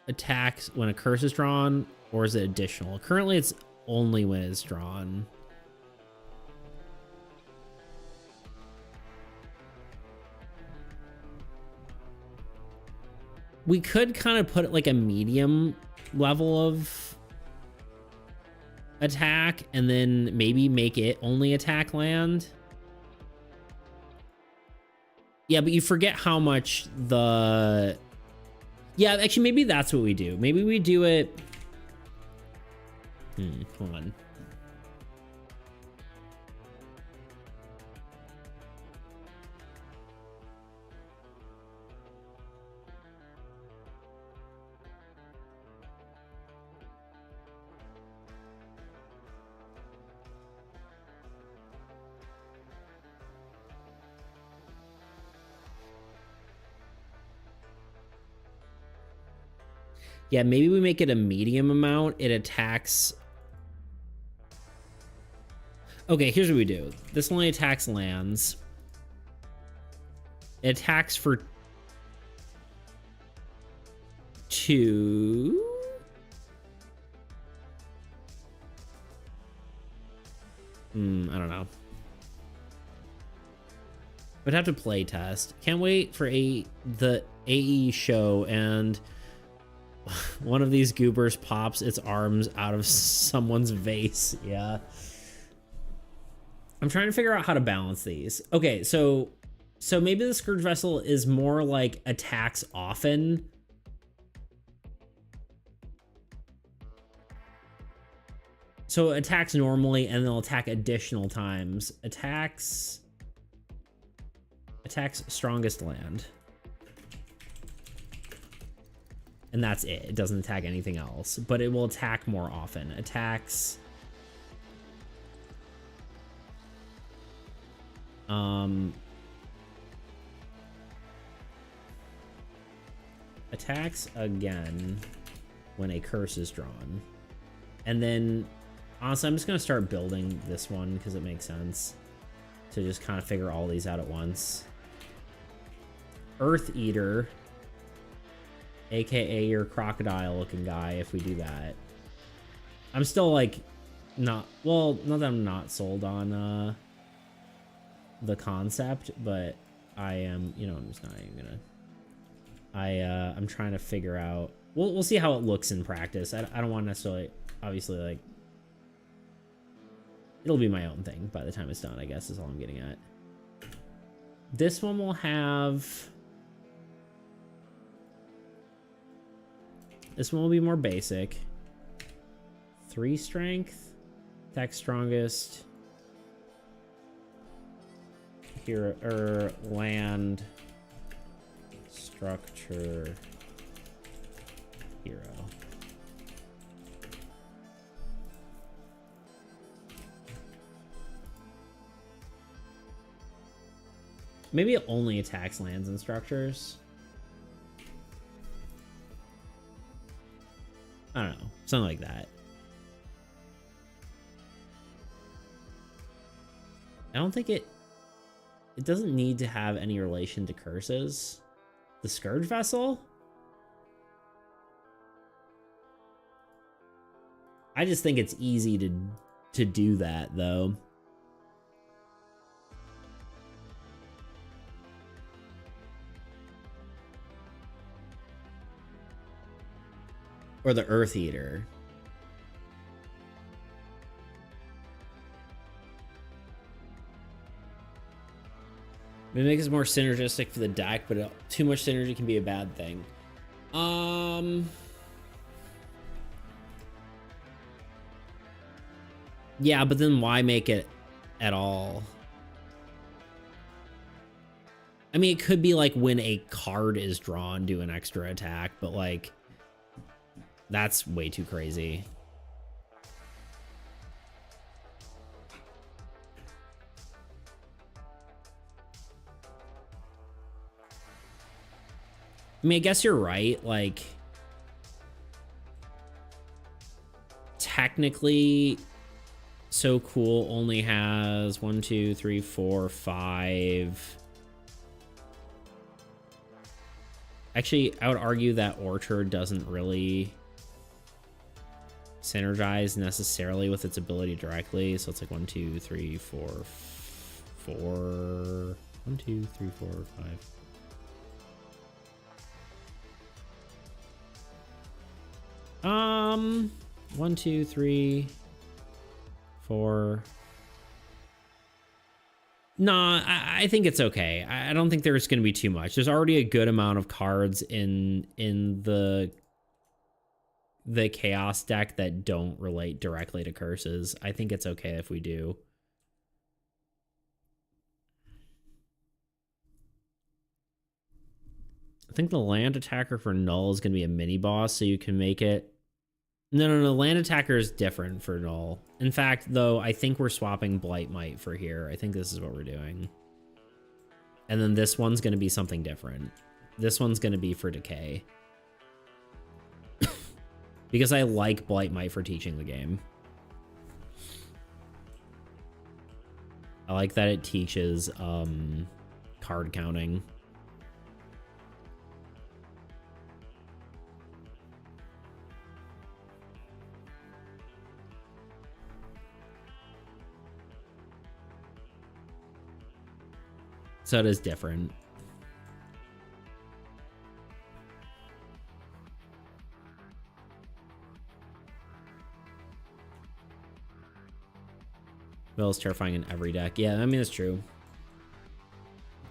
attacks when a curse is drawn, or is it additional? Currently it's only when it's drawn. We could kind of put it like a medium level of attack and then maybe make it only attack land. Yeah, but you forget how much the... Yeah, actually, maybe that's what we do. Maybe we do it... Hold on. Yeah, maybe we make it a medium amount. It attacks... Okay, here's what we do. This only attacks lands. It attacks for 2. I don't know. Would have to play test. Can't wait for the AAE show and one of these goobers pops its arms out of someone's vase. Yeah. I'm trying to figure out how to balance these. Okay, so maybe the Scourge Vessel is more like attacks often. So it attacks normally and then it'll attack additional times. Attacks strongest land. And that's it. It doesn't attack anything else, but it will attack more often. Attacks... attacks again when a curse is drawn. And then, honestly, I'm just going to start building this one because it makes sense to just kind of figure all these out at once. Earth Eater, aka your crocodile looking guy, if we do that. I'm still like not that I'm not sold on the concept, but I am, you know, I'm just not even gonna. I'm trying to figure out. We'll see how it looks in practice. I don't want to necessarily, obviously, like, it'll be my own thing by the time it's done, I guess, is all I'm getting at. This one will have. This one will be more basic. 3 strength, attack strongest. Here, land structure hero. Maybe it only attacks lands and structures. I don't know, something like that. I don't think it doesn't need to have any relation to curses. The Scourge Vessel? I just think it's easy to do that, though. Or the Earth Eater. It makes it more synergistic for the deck, but too much synergy can be a bad thing. Yeah, but then why make it at all? I mean, it could be like when a card is drawn, do an extra attack, but like, that's way too crazy. I mean, I guess you're right. Like, technically, So Cool only has 1, 2, 3, 4, 5. Actually, I would argue that Orchard doesn't really synergize necessarily with its ability directly. So it's like 1, 2, 3, 4, 4. 1, 2, 3, 4, 5. 1, 2, 3, 4. Nah, I think it's okay. I don't think there's going to be too much. There's already a good amount of cards in the Chaos deck that don't relate directly to curses. I think it's okay if we do. I think the land attacker for null is going to be a mini boss, so you can make it. No. Land attacker is different for null. In fact, though, I think we're swapping Blight Might for here. I think this is what we're doing. And then this one's going to be something different. This one's going to be for decay. Because I like Blight Might for teaching the game. I like that it teaches card counting. So it is different. Well, it's terrifying in every deck. Yeah, I mean, it's true.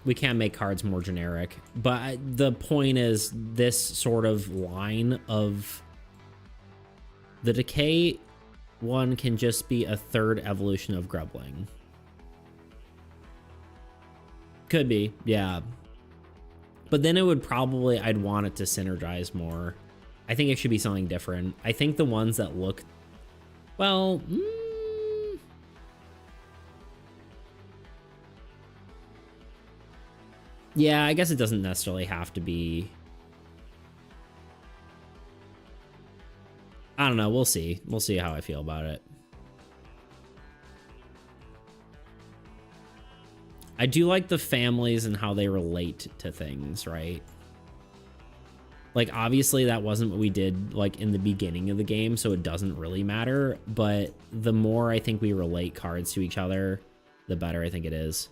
We can make cards more generic. But the point is, this sort of line of the decay one can just be a third evolution of Grubbling. Could be, yeah. But then it would probably, I'd want it to synergize more. I think it should be something different. I think the ones that look, well, yeah, I guess it doesn't necessarily have to be I don't know. We'll see. We'll see how I feel about it. I do like the families and how they relate to things, right? Like, obviously, that wasn't what we did, like, in the beginning of the game, so it doesn't really matter. But the more I think we relate cards to each other, the better I think it is.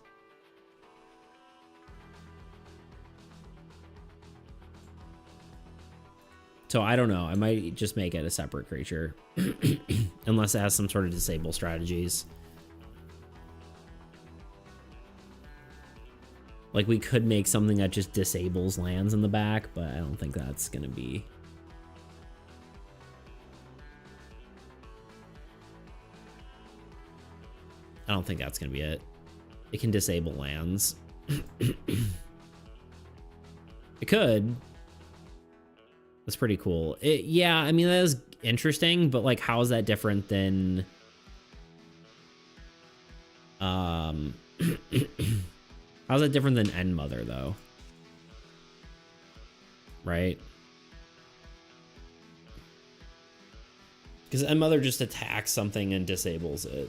So I don't know. I might just make it a separate creature. Unless it has some sort of disable strategies. Like, we could make something that just disables lands in the back, but I don't think that's going to be... I don't think that's going to be it. It can disable lands. It could. That's pretty cool. Yeah, I mean, that is interesting, but, like, how is that different than... How's that different than End Mother, though? Right? Because End Mother just attacks something and disables it.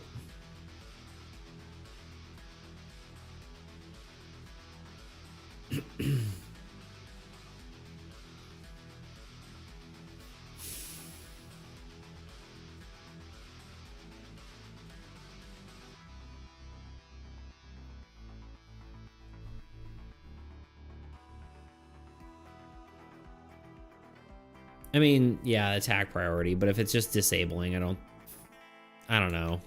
I mean, yeah, attack priority, but if it's just disabling, I don't know.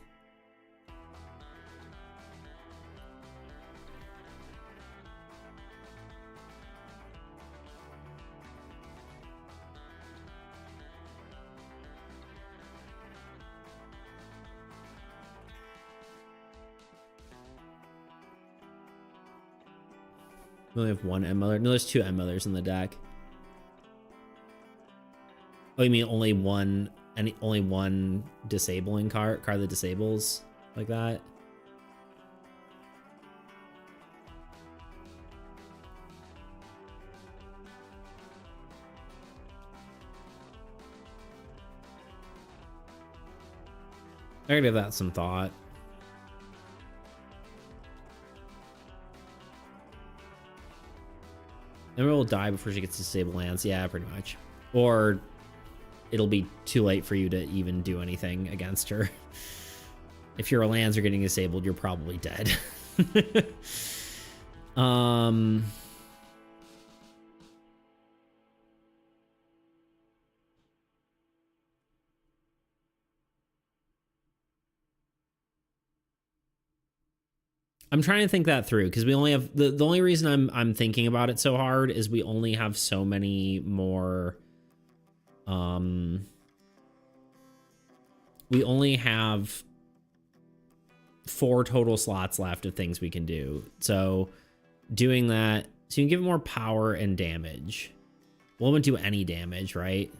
We only have one End Mother. No, there's two End Mothers in the deck. Oh, you mean only one disabling card that disables like that? I gotta give that some thought. Emerald will die before she gets to disable lands. Yeah, pretty much. Or it'll be too late for you to even do anything against her. If your lands are getting disabled, you're probably dead. I'm trying to think that through because we only have the only reason I'm thinking about it so hard is we only have so many more. We only have 4 total slots left of things we can do. So doing that, so you can give it more power and damage. We won't do any damage, right?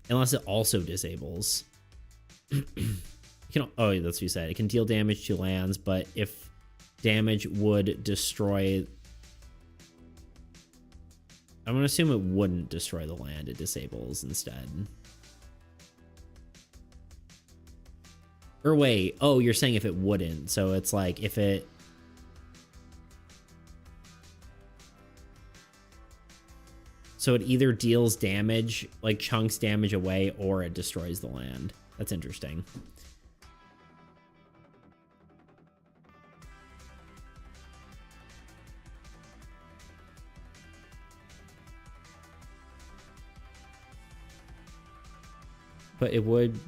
Unless it also disables. Oh, that's what you said. It can deal damage to lands, but if damage would destroy... I'm going to assume it wouldn't destroy the land. It disables instead. Or wait. Oh, you're saying if it wouldn't. So it's like if it... So it either deals damage, like chunks damage away, or it destroys the land. That's interesting. But it would,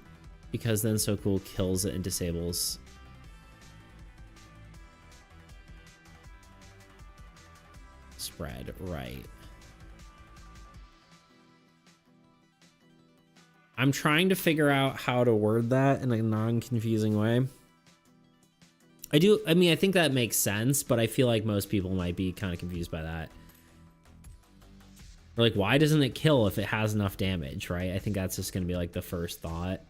because then So Cool kills it and disables. Spread, right. I'm trying to figure out how to word that in a non-confusing way. I mean, I think that makes sense, but I feel like most people might be kind of confused by that. Or like, why doesn't it kill if it has enough damage, right? I think that's just going to be like the first thought.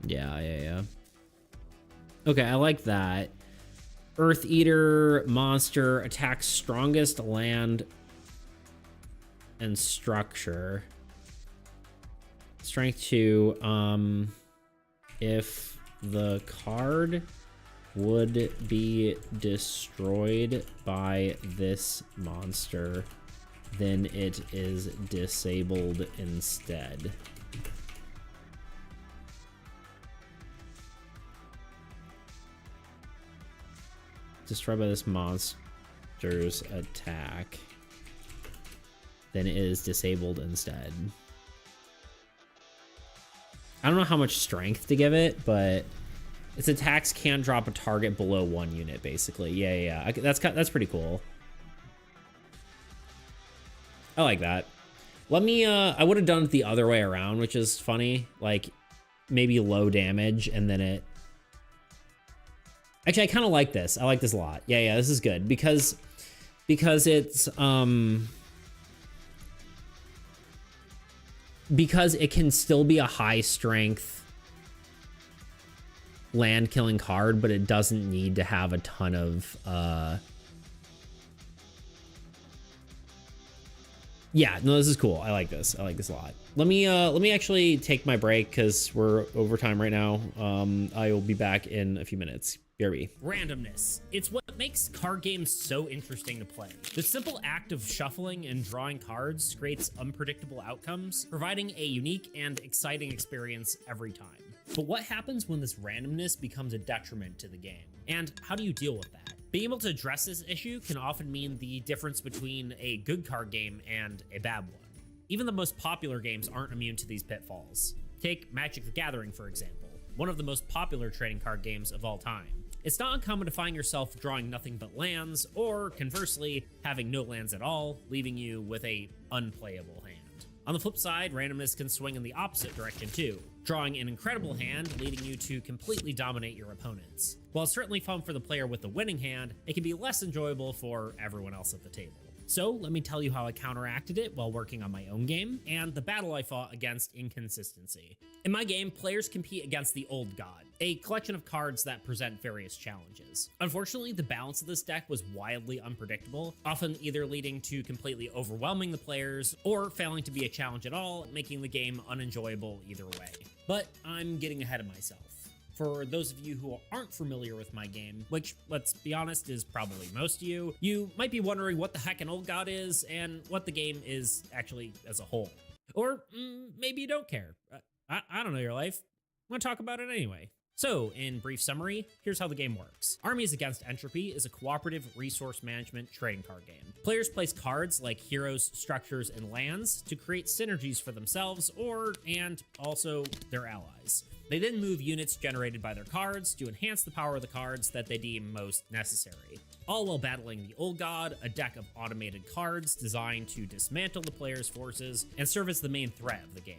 Yeah. Okay, I like that. Earth Eater monster attacks strongest land and structure. Strength 2. If the card would be destroyed by this monster, then it is disabled instead. Destroyed by this monster's attack, then it is disabled instead. I don't know how much strength to give it, but its attacks can drop a target below 1 unit, basically. Yeah. That's pretty cool. I like that. Let me, I would have done it the other way around, which is funny. Like, maybe low damage, and then it... Actually, I kind of like this. I like this a lot. Yeah, this is good. Because it's, because it can still be a high strength land killing card, but it doesn't need to have a ton of yeah, no, this is cool. I like this. I like this a lot. Let me actually take my break because we're over time right now. I will be back in a few minutes. BRB. Randomness. It's what makes card games so interesting to play. The simple act of shuffling and drawing cards creates unpredictable outcomes, providing a unique and exciting experience every time. But what happens when this randomness becomes a detriment to the game? And how do you deal with that? Being able to address this issue can often mean the difference between a good card game and a bad one. Even the most popular games aren't immune to these pitfalls. Take Magic the Gathering, for example, one of the most popular trading card games of all time. It's not uncommon to find yourself drawing nothing but lands, or conversely, having no lands at all, leaving you with a unplayable hand. On the flip side, randomness can swing in the opposite direction too, drawing an incredible hand, leading you to completely dominate your opponents. While it's certainly fun for the player with the winning hand, it can be less enjoyable for everyone else at the table. So let me tell you how I counteracted it while working on my own game, and the battle I fought against inconsistency. In my game, players compete against the Old God, a collection of cards that present various challenges. Unfortunately, the balance of this deck was wildly unpredictable, often either leading to completely overwhelming the players, or failing to be a challenge at all, making the game unenjoyable either way. But I'm getting ahead of myself. For those of you who aren't familiar with my game, which, let's be honest, is probably most of you, you might be wondering what the heck an Old God is and what the game is actually as a whole. Or maybe you don't care. I don't know your life. I'm going to talk about it anyway. So, in brief summary, here's how the game works. Armies Against Entropy is a cooperative resource management trading card game. Players place cards like heroes, structures, and lands to create synergies for themselves and also their allies. They then move units generated by their cards to enhance the power of the cards that they deem most necessary, all while battling the Old God, a deck of automated cards designed to dismantle the player's forces and serve as the main threat of the game.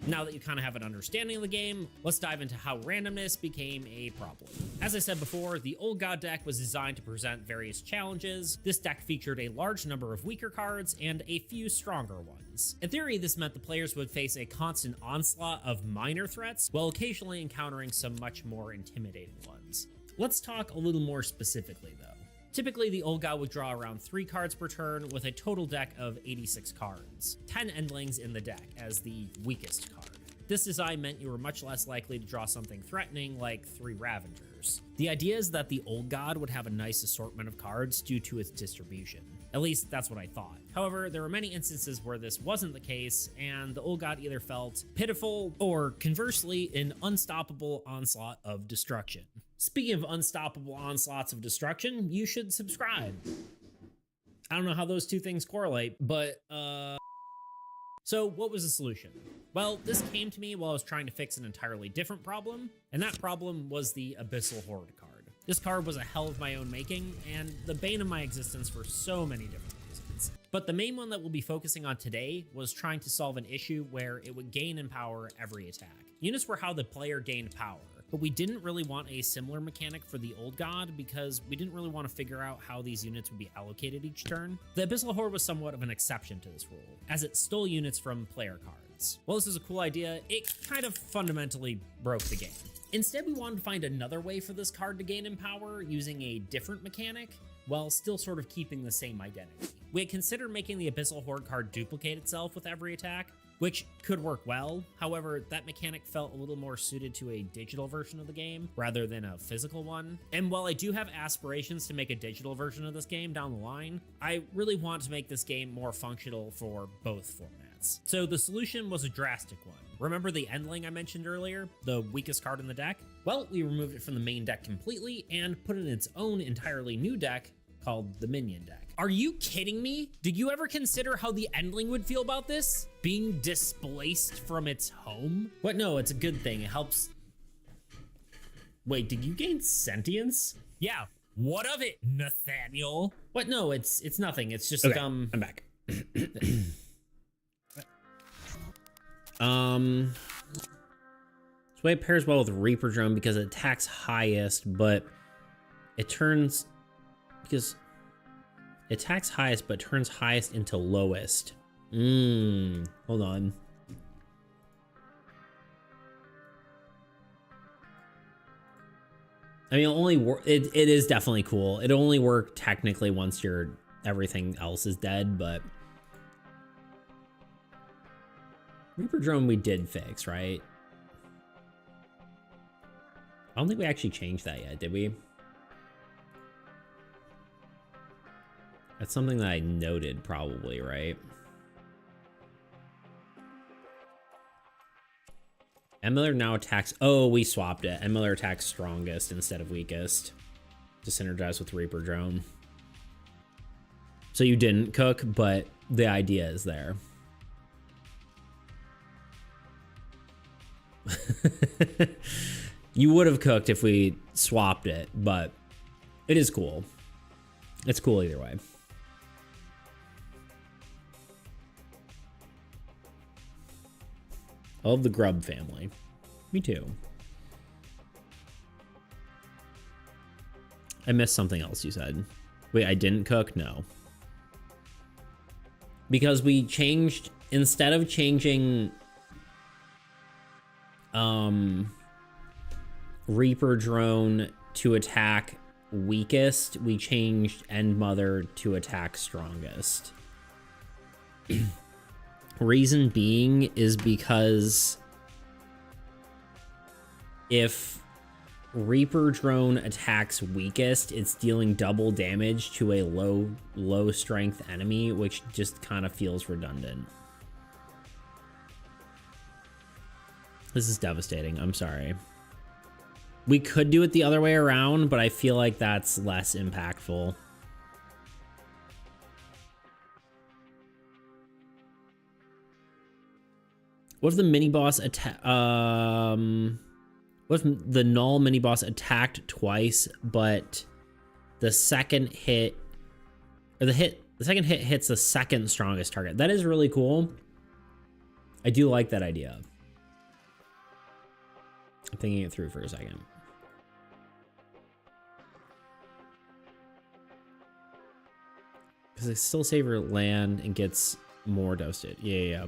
Now that you kind of have an understanding of the game, let's dive into how randomness became a problem. As I said before, the Old God deck was designed to present various challenges. This deck featured a large number of weaker cards and a few stronger ones. In theory, this meant the players would face a constant onslaught of minor threats, while occasionally encountering some much more intimidating ones. Let's talk a little more specifically, though. Typically, the Old God would draw around 3 cards per turn with a total deck of 86 cards, 10 endlings in the deck as the weakest card. This design meant you were much less likely to draw something threatening like 3 Ravengers. The idea is that the Old God would have a nice assortment of cards due to its distribution. At least that's what I thought. However, there were many instances where this wasn't the case, and the Old God either felt pitiful or, conversely, an unstoppable onslaught of destruction. Speaking of unstoppable onslaughts of destruction, you should subscribe. I don't know how those two things correlate, but, So what was the solution? Well, this came to me while I was trying to fix an entirely different problem, and that problem was the Abyssal Horde card. This card was a hell of my own making, and the bane of my existence for so many different reasons. But the main one that we'll be focusing on today was trying to solve an issue where it would gain in power every attack. Units were how the player gained power, but we didn't really want a similar mechanic for the Old God because we didn't really want to figure out how these units would be allocated each turn. The Abyssal Horde was somewhat of an exception to this rule, as it stole units from player cards. cards. While this is a cool idea, it kind of fundamentally broke the game. Instead, we wanted to find another way for this card to gain in power using a different mechanic, while still sort of keeping the same identity. We had considered making the Abyssal Horde card duplicate itself with every attack, which could work well. However, that mechanic felt a little more suited to a digital version of the game rather than a physical one. And while I do have aspirations to make a digital version of this game down the line, I really want to make this game more functional for both formats. So the solution was a drastic one. Remember the Endling I mentioned earlier, the weakest card in the deck? Well, we removed it from the main deck completely and put it in its own entirely new deck called the Minion deck. Are you kidding me? Did you ever consider how the Endling would feel about this? Being displaced from its home? What? No, it's a good thing. It helps. Wait, did you gain sentience? Yeah. What of it, Nathaniel? What? No, it's nothing. It's just okay, I'm back. This way it pairs well with Reaper Drone because it attacks highest, but it turns turns highest into lowest. Hold on. I mean, it is definitely cool. It only worked technically once everything else is dead, but Reaper Drone we did fix, right? I don't think we actually changed that yet, did we? That's something that I noted probably, right? Miller now attacks... Oh, we swapped it. Miller attacks strongest instead of weakest to synergize with Reaper Drone. So you didn't cook, but the idea is there. You would have cooked if we swapped it, but it is cool. It's cool either way. Of the Grub family. Me too. I missed something else you said. Wait, I didn't cook? No. Because we changed, instead of changing Reaper Drone to attack weakest, we changed End Mother to attack strongest. Reason being is because if Reaper Drone attacks weakest, it's dealing double damage to a low strength enemy, which just kind of feels redundant. This is devastating. I'm sorry. We could do it the other way around, but I feel like that's less impactful. What if the mini boss what if the null mini boss attacked twice, but the second hit hits the second strongest target? That is really cool. I do like that idea. I'm thinking it through for a second. Because it still saves your land and gets more devastated. Yeah.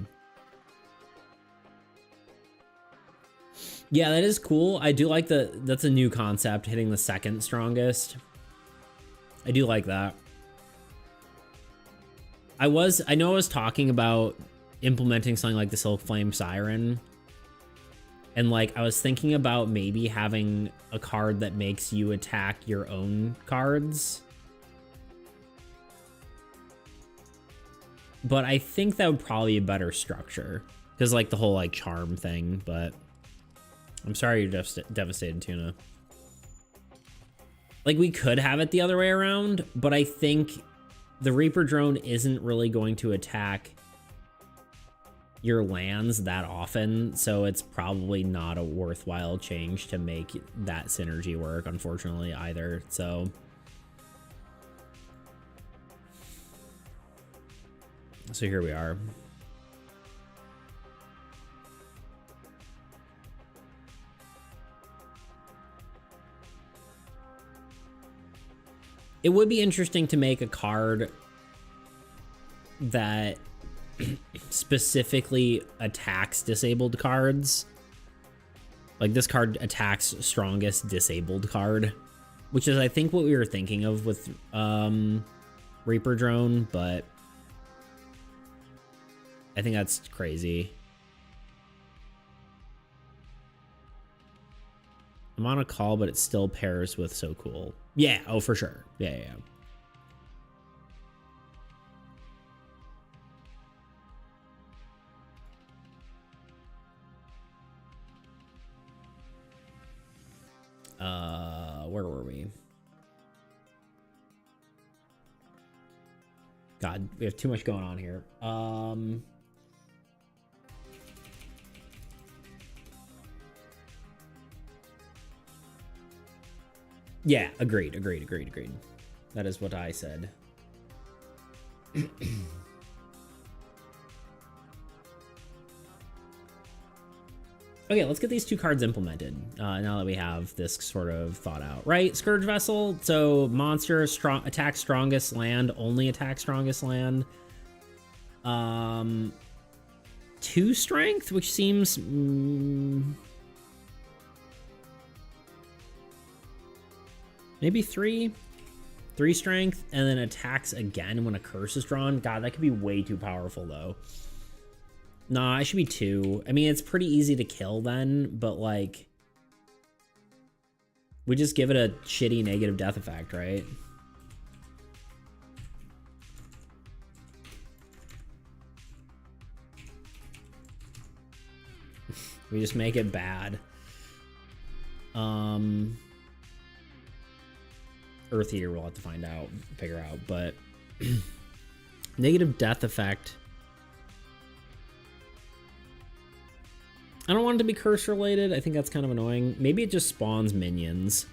Yeah, that is cool. I do like that's a new concept, hitting the second strongest. I do like that. I know I was talking about implementing something like the Silk Flame Siren. And like, I was thinking about maybe having a card that makes you attack your own cards. But I think that would probably be a better structure. Because like the whole like charm thing, but I'm sorry you're devastated, Tuna. Like, we could have it the other way around, but I think the Reaper Drone isn't really going to attack your lands that often, so it's probably not a worthwhile change to make that synergy work, unfortunately, either. So here we are. It would be interesting to make a card that specifically attacks disabled cards. Like this card attacks strongest disabled card, which is I think what we were thinking of with Reaper Drone, but I think that's crazy. I'm on a call, but it still pairs with So Cool. Yeah, oh, for sure. Yeah. Where were we? God, we have too much going on here. Yeah, agreed. That is what I said. Okay, let's get these two cards implemented now that we have this sort of thought out, right? Scourge Vessel, so monster strong attack strongest land, only attack strongest land. 2 strength, which seems maybe 3 strength, and then attacks again when a curse is drawn. God, that could be way too powerful though. Nah, it should be 2. I mean, it's pretty easy to kill then, but like, we just give it a shitty negative death effect, right? We just make it bad. Earth Eater we'll have to figure out, but negative death effect. I don't want it to be curse related. I think that's kind of annoying. Maybe it just spawns minions.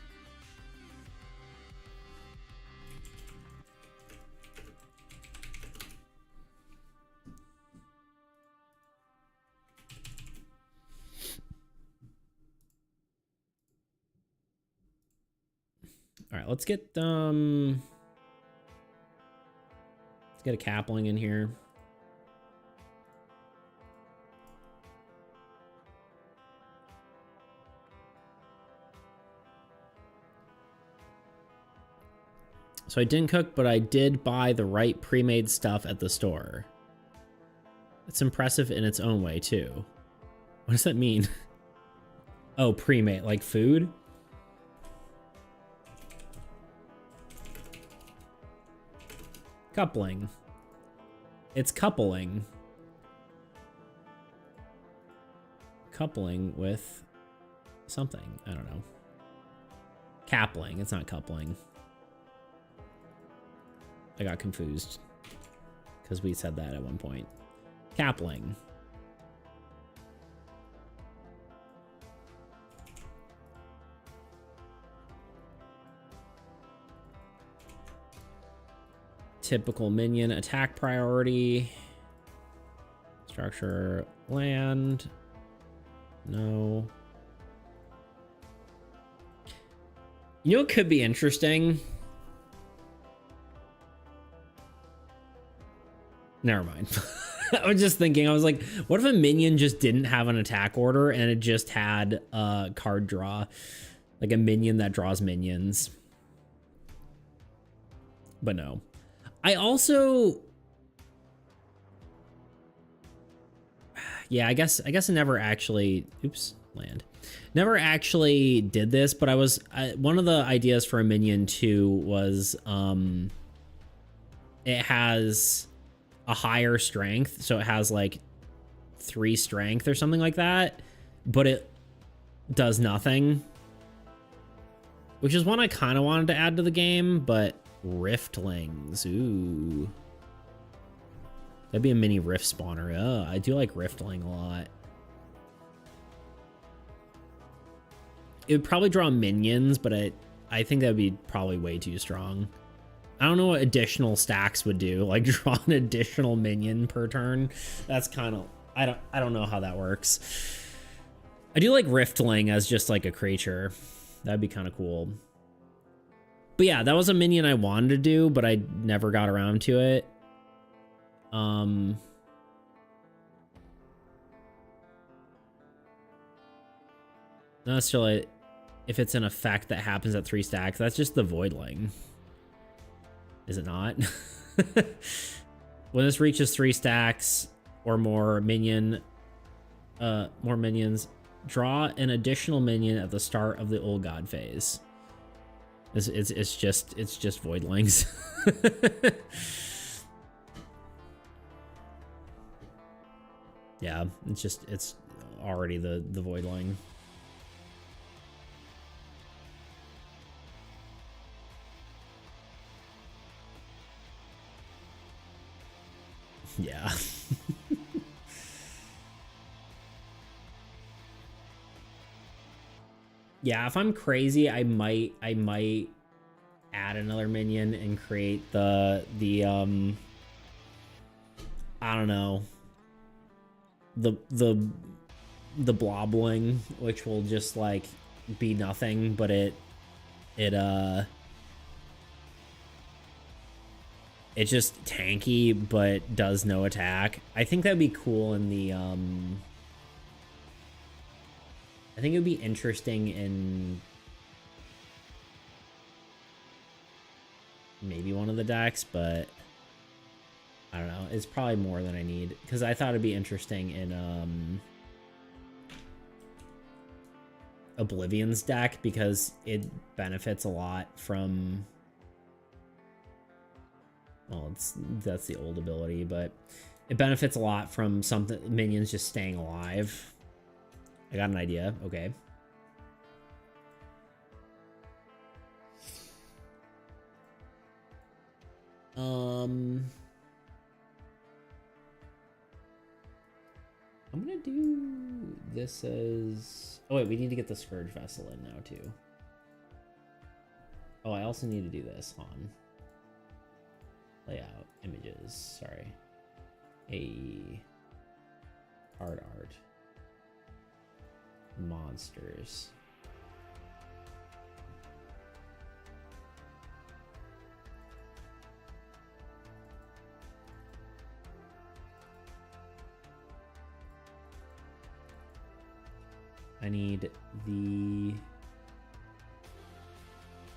All right, let's get a Capling in here. So I didn't cook, but I did buy the right pre-made stuff at the store. It's impressive in its own way, too. What does that mean? Oh, pre-made, like food? Coupling. It's coupling. Coupling with something. I don't know. Capling. It's not coupling. I got confused because we said that at one point. Capling. Typical minion attack priority. Structure land. No. You know what could be interesting? Never mind. I was just thinking, I was like, what if a minion just didn't have an attack order and it just had a card draw? Like a minion that draws minions. But no. I also... Yeah, I guess I never actually... Oops, land. Never actually did this, but one of the ideas for a minion too was it has a higher strength, so it has like 3 strength or something like that, but it does nothing, which is one I kind of wanted to add to the game. But Riftlings, ooh, that'd be a mini rift spawner. Oh, I do like Riftling a lot. It would probably draw minions, but I think that would be probably way too strong. I don't know what additional stacks would do, like draw an additional minion per turn. That's kind of, I don't know how that works. I do like Riftling as just like a creature. That'd be kind of cool. But yeah, that was a minion I wanted to do, but I never got around to it. Not necessarily if it's an effect that happens at 3 stacks. That's just the Voidling. Is it not? When this reaches 3 stacks or more minions, draw an additional minion at the start of the Old God phase. It's just Voidlings. Yeah, it's already the Voidling. Yeah. Yeah, if I'm crazy, I might add another minion and create the I don't know, the Blobling, which will just like be nothing, but it's just tanky but does no attack. I think that'd be cool in the I think it would be interesting in maybe one of the decks, but I don't know. It's probably more than I need, because I thought it'd be interesting in Oblivion's deck, because it benefits a lot from, well, that's the old ability, but it benefits a lot from something, minions just staying alive. I got an idea. Okay. I'm gonna do this as... Oh wait, we need to get the Scourge Vessel in now too. Oh, I also need to do this on layout images. Sorry. Card art. Monsters. I need the...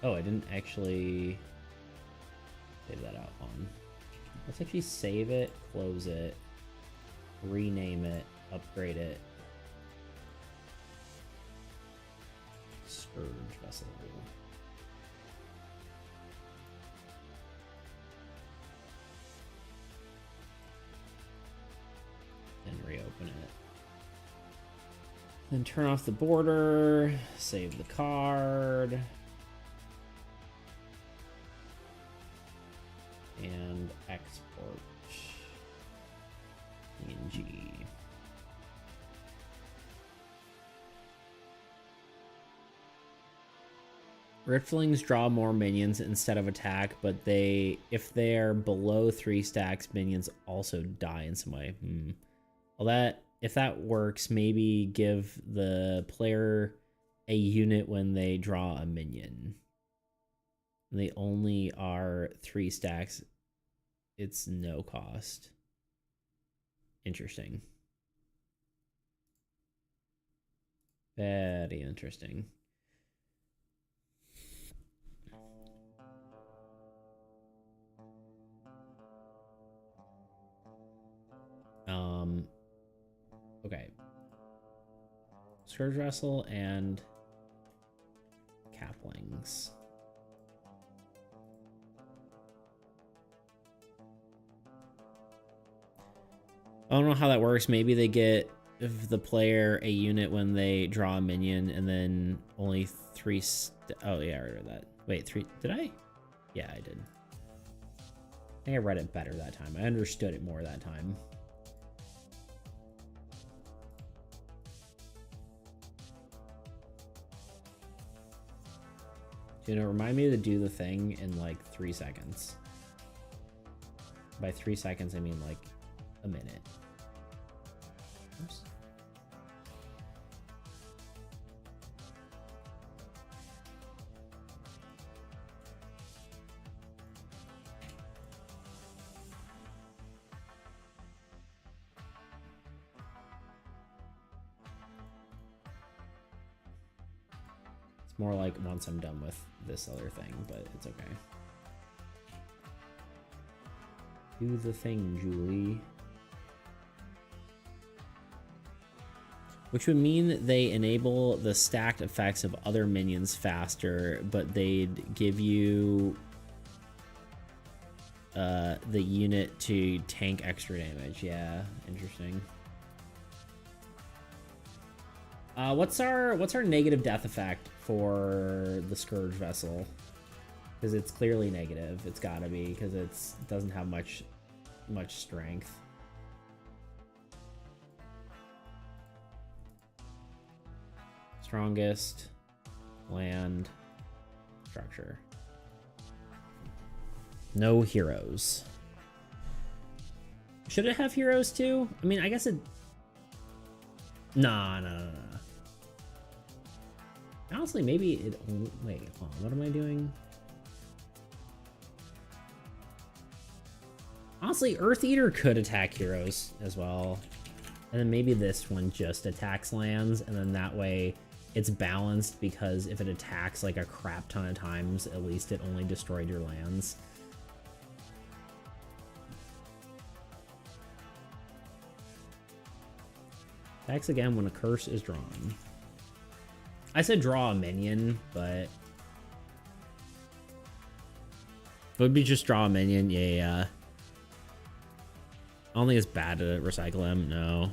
Oh, I didn't actually save that out on. Let's actually save it, close it, rename it, upgrade it. Scourge Vessel. And reopen it. Then turn off the border, save the card, and export PNG. Riftlings draw more minions instead of attack, but if they're below 3 stacks, minions also die in some way. Well, if that works, maybe give the player a unit when they draw a minion. They only are 3 stacks. It's no cost. Interesting. Very interesting. Okay. Scourge Vessel and Caplings. I don't know how that works. Maybe they get the player a unit when they draw a minion, and then only 3... Oh, yeah, I read that. Wait, 3... Did I? Yeah, I did. I think I read it better that time. I understood it more that time. You know, remind me to do the thing in like 3 seconds. By 3 seconds, I mean like a minute. Oops. It's more like once I'm done with this other thing, but it's okay. Do the thing, Julie. Which would mean they enable the stacked effects of other minions faster, but they'd give you the unit to tank extra damage. Yeah, interesting. What's our negative death effect for the Scourge Vessel? Because it's clearly negative. It's gotta be, because it doesn't have much strength. Strongest, land, structure. No heroes. Should it have heroes too? I mean, I guess it... Nah. Honestly, maybe it... Wait, hold on. What am I doing? Honestly, Earth Eater could attack heroes as well. And then maybe this one just attacks lands, and then that way it's balanced, because if it attacks like a crap ton of times, at least it only destroyed your lands. Attacks again when a curse is drawn. I said draw a minion, but it would be just draw a minion. Yeah. I don't think it's bad to recycle them. No.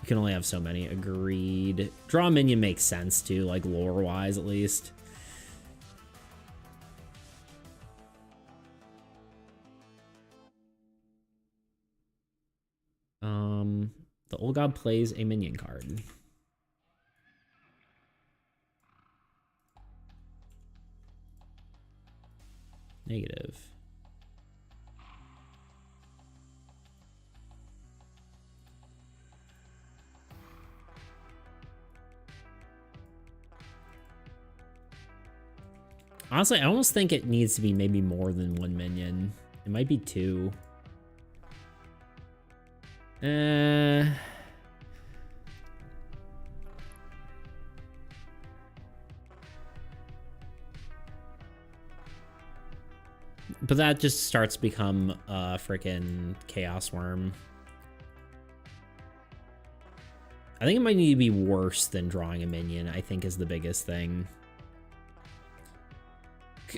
You can only have so many. Agreed. Draw a minion makes sense too, like lore-wise at least. The old god plays a minion card. Negative. Honestly, I almost think it needs to be maybe more than one minion. It might be two. But that just starts to become a freaking Chaos Worm. I think it might need to be worse than drawing a minion, I think is the biggest thing.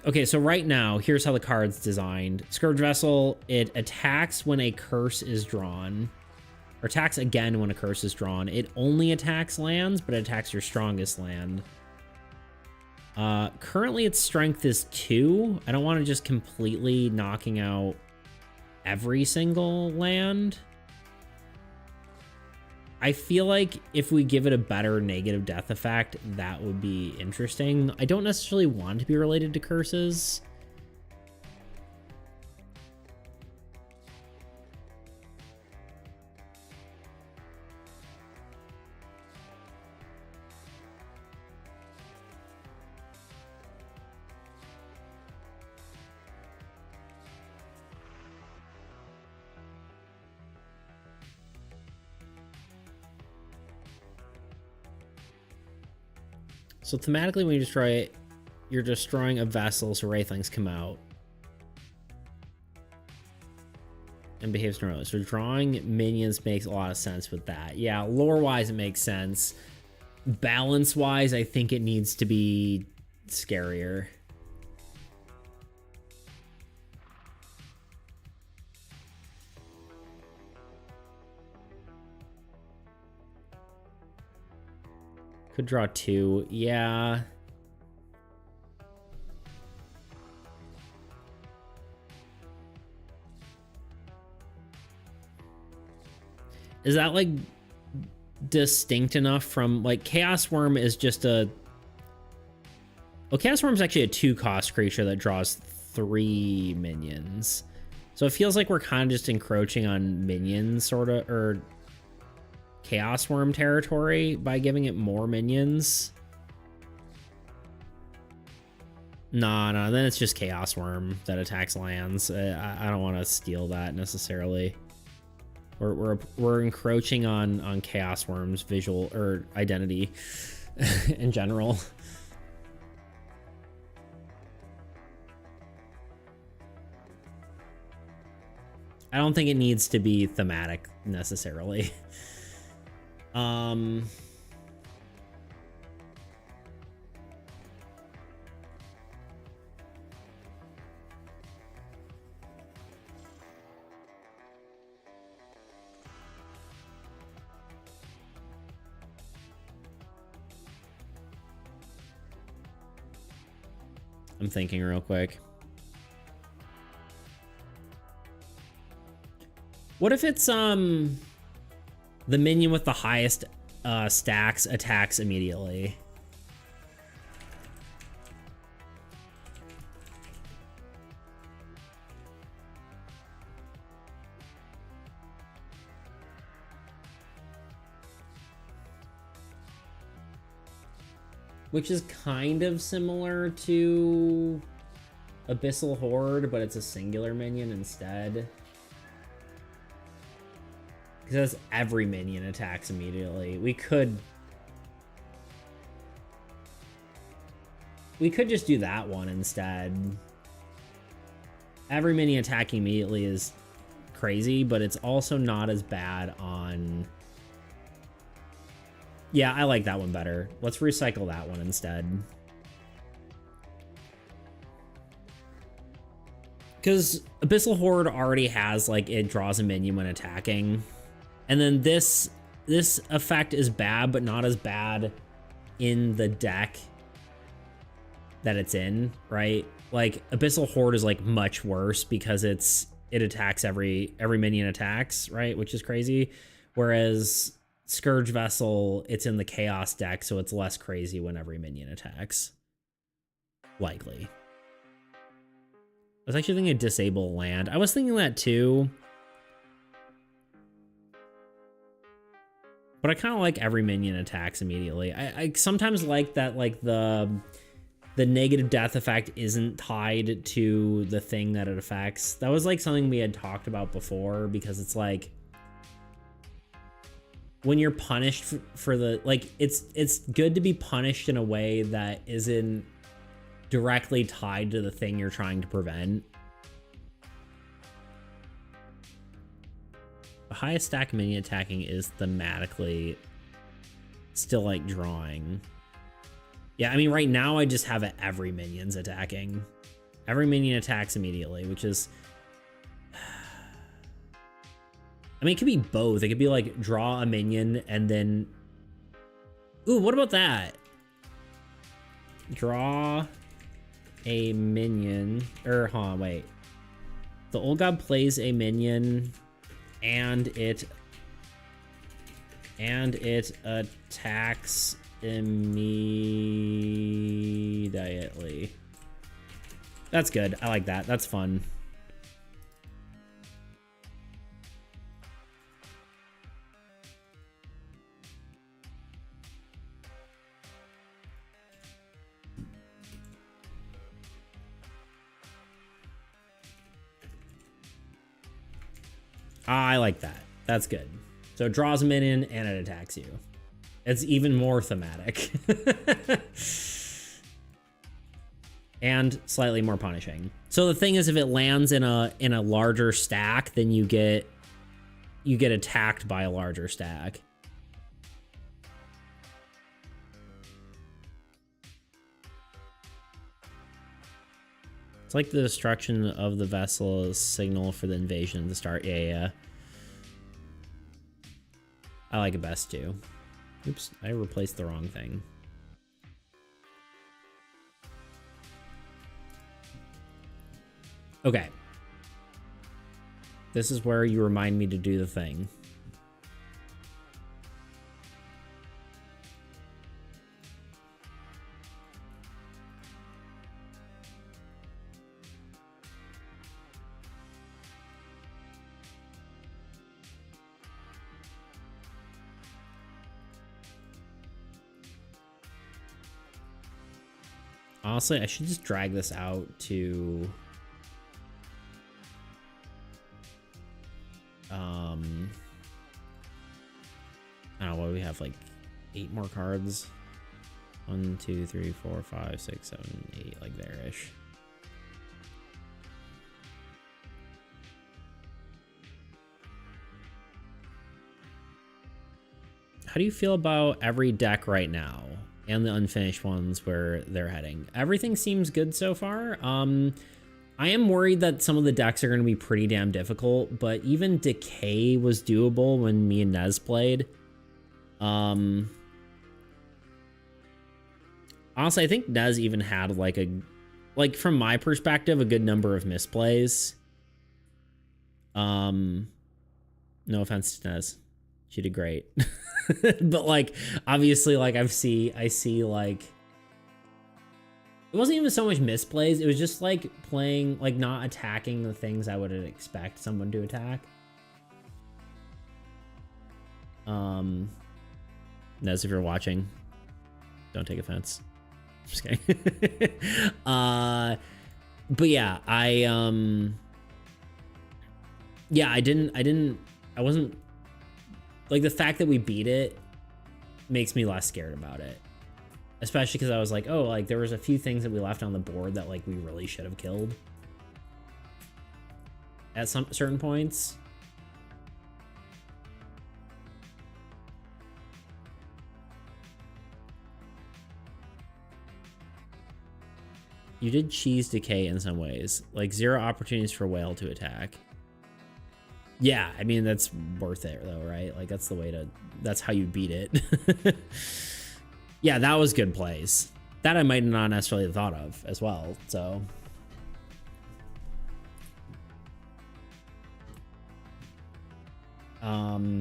Okay, so right now, here's how the card's designed. Scourge Vessel, it attacks when a curse is drawn. Or attacks again when a curse is drawn. It only attacks lands, but it attacks your strongest land. Currently, its strength is 2. I don't want to just completely knocking out every single land. I feel like if we give it a better negative death effect, that would be interesting. I don't necessarily want it to be related to curses. So thematically, when you destroy it, you're destroying a vessel, so Wraithlings come out. And behaves normally. So drawing minions makes a lot of sense with that. Yeah, lore-wise, it makes sense. Balance-wise, I think it needs to be scarier. Could draw 2. Yeah. Is that like distinct enough from like Chaos Worm is just a... Well, Chaos Worm is actually a 2-cost creature that draws 3 minions. So it feels like we're kind of just encroaching on minions sort of, or Chaos Worm territory by giving it more minions. No, then it's just Chaos Worm that attacks lands. I don't want to steal that necessarily. We're encroaching on Chaos Worm's visual or identity in general. I don't think it needs to be thematic necessarily. I'm thinking real quick. What if it's the minion with the highest stacks attacks immediately? Which is kind of similar to Abyssal Horde, but it's a singular minion instead. Because every minion attacks immediately. We could just do that one instead. Every minion attacking immediately is crazy, but it's also not as bad on... Yeah, I like that one better. Let's recycle that one instead. Because Abyssal Horde already has, like, it draws a minion when attacking. And then this effect is bad, but not as bad in the deck that it's in, right? Like, Abyssal Horde is, like, much worse because it attacks every minion attacks, right? Which is crazy. Whereas Scourge Vessel, it's in the Chaos deck, so it's less crazy when every minion attacks. Likely. I was actually thinking of disable land. I was thinking that too. But I kind of like every minion attacks immediately. I sometimes like that, like, the negative death effect isn't tied to the thing that it affects. That was, like, something we had talked about before, because it's like, when you're punished for the, like, it's good to be punished in a way that isn't directly tied to the thing you're trying to prevent. The highest stack minion attacking is thematically still, like, drawing. Yeah, I mean, right now I just have it every minion's attacking. Every minion attacks immediately, which is... I mean, it could be both. It could be, like, draw a minion and then... Ooh, what about that? Draw a minion. Hold on, wait. The old god plays a minion and it attacks immediately. That's good. I like that. That's fun. I like that. That's good. So it draws a minion and it attacks you. It's even more thematic. And slightly more punishing. So the thing is, if it lands in a larger stack, then you get attacked by a larger stack. It's like the destruction of the vessel is signal for the invasion to start. Yeah. I like it best too. Oops, I replaced the wrong thing. Okay. This is where you remind me to do the thing. Honestly, I should just drag this out to... I don't know, what do we have, like 8 more cards? 1, 2, 3, 4, 5, 6, 7, 8, like there-ish. how do you feel about every deck right now and the unfinished ones where they're heading? Everything seems good so far. I am worried that some of the decks are going to be pretty damn difficult, but even Decay was doable when me and Nez played. Honestly, I think Nez even had like from my perspective, a good number of misplays. No offense to Nez. She did great. But like, obviously, like I see like, it wasn't even so much misplays. It was just like playing, like not attacking the things I would expect someone to attack. Nez, if you're watching, don't take offense. Just kidding. But yeah, I wasn't like, the fact that we beat it makes me less scared about it. Especially because I was like, oh, like there was a few things that we left on the board that like we really should have killed at some certain points. You did cheese Decay in some ways, like 0 opportunities for Whale to attack. Yeah, I mean, that's worth it though, right? Like that's how you beat it. Yeah, that was good plays. That I might not necessarily have thought of as well, so. But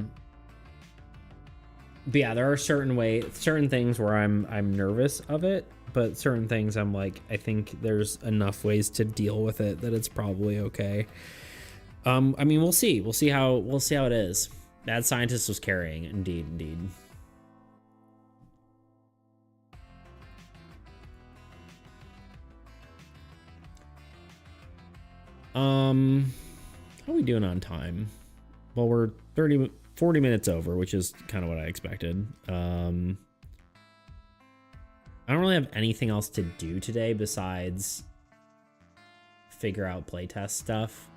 yeah, there are certain things where I'm nervous of it, but certain things I'm like, I think there's enough ways to deal with it that it's probably okay. I mean, we'll see. We'll see how it is. Mad Scientist was carrying, indeed. How are we doing on time? Well, we're 40 minutes over, which is kind of what I expected. I don't really have anything else to do today besides figure out playtest stuff.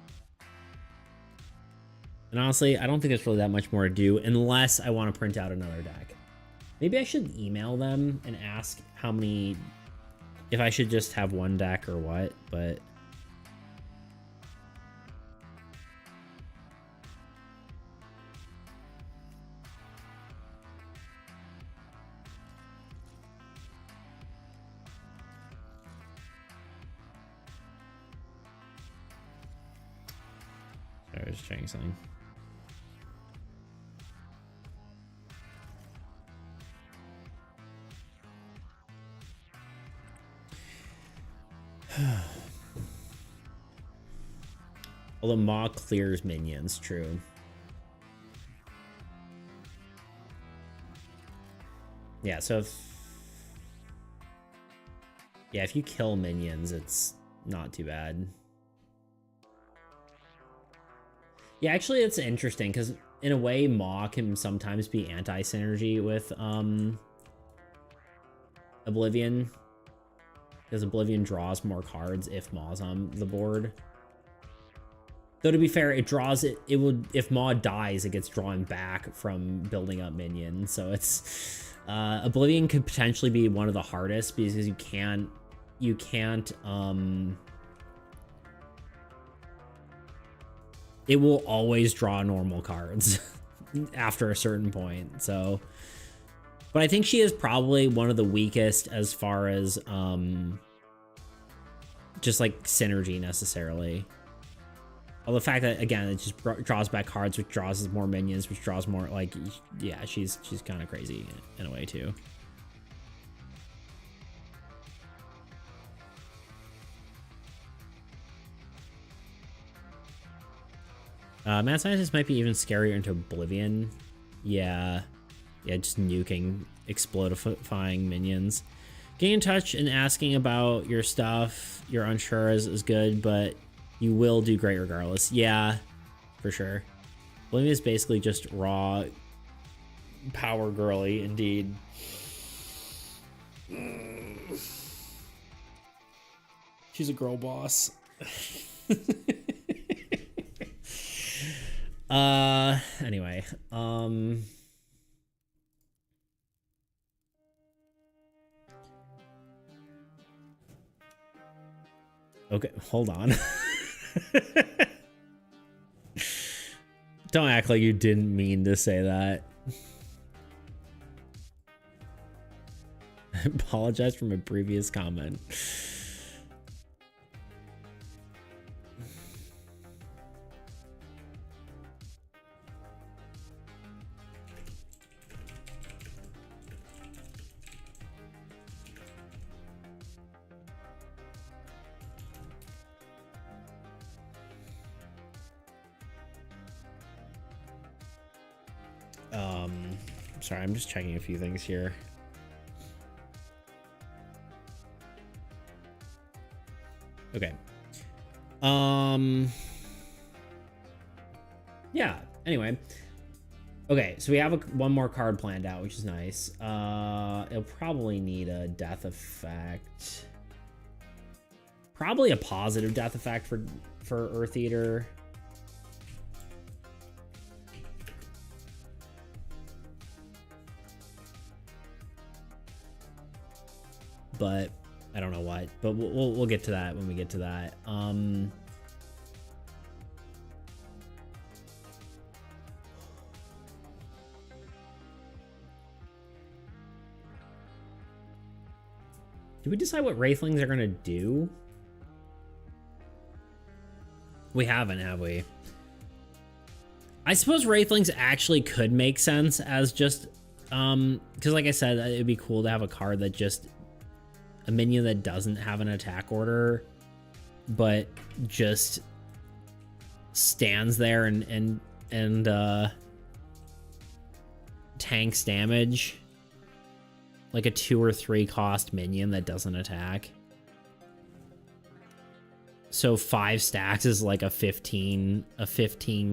And honestly, I don't think there's really that much more to do unless I want to print out another deck. Maybe I should email them and ask how many, if I should just have one deck or what, but I was checking something. Although Maw clears minions, true. Yeah, so if you kill minions, it's not too bad. Yeah, actually, it's interesting because in a way, Maw can sometimes be anti-synergy with Oblivion, because Oblivion draws more cards if Maw's on the board. Though to be fair, it draws it. It would, if Maw dies, it gets drawn back from building up minions. So it's Oblivion could potentially be one of the hardest because you can't it will always draw normal cards after a certain point. So, but I think she is probably one of the weakest as far as just like synergy necessarily. Well, the fact that again it just draws back cards, which draws more minions, which draws more, like, yeah, she's kind of crazy in a way too. Mad Scientist might be even scarier into Oblivion. Yeah, just nuking, explodifying minions. Getting in touch and asking about your stuff you're unsure is good, but you will do great regardless. Yeah, for sure. Oblivion is basically just raw power girly, indeed. She's a girl boss. Anyway, Okay, hold on. Don't act like you didn't mean to say that. I apologize for my previous comment. Sorry, I'm just checking a few things here. Okay. Yeah, anyway. Okay, so we have one more card planned out, which is nice. It'll probably need a death effect. Probably a positive death effect for Earth Eater. But I don't know what. But we'll get to that when we get to that. Did we decide what Wraithlings are gonna do? We haven't, have we? I suppose Wraithlings actually could make sense as just because like I said, it'd be cool to have a card that just a minion that doesn't have an attack order, but just stands there and tanks damage. Like a 2 or 3 cost minion that doesn't attack. So 5 stacks is like a 15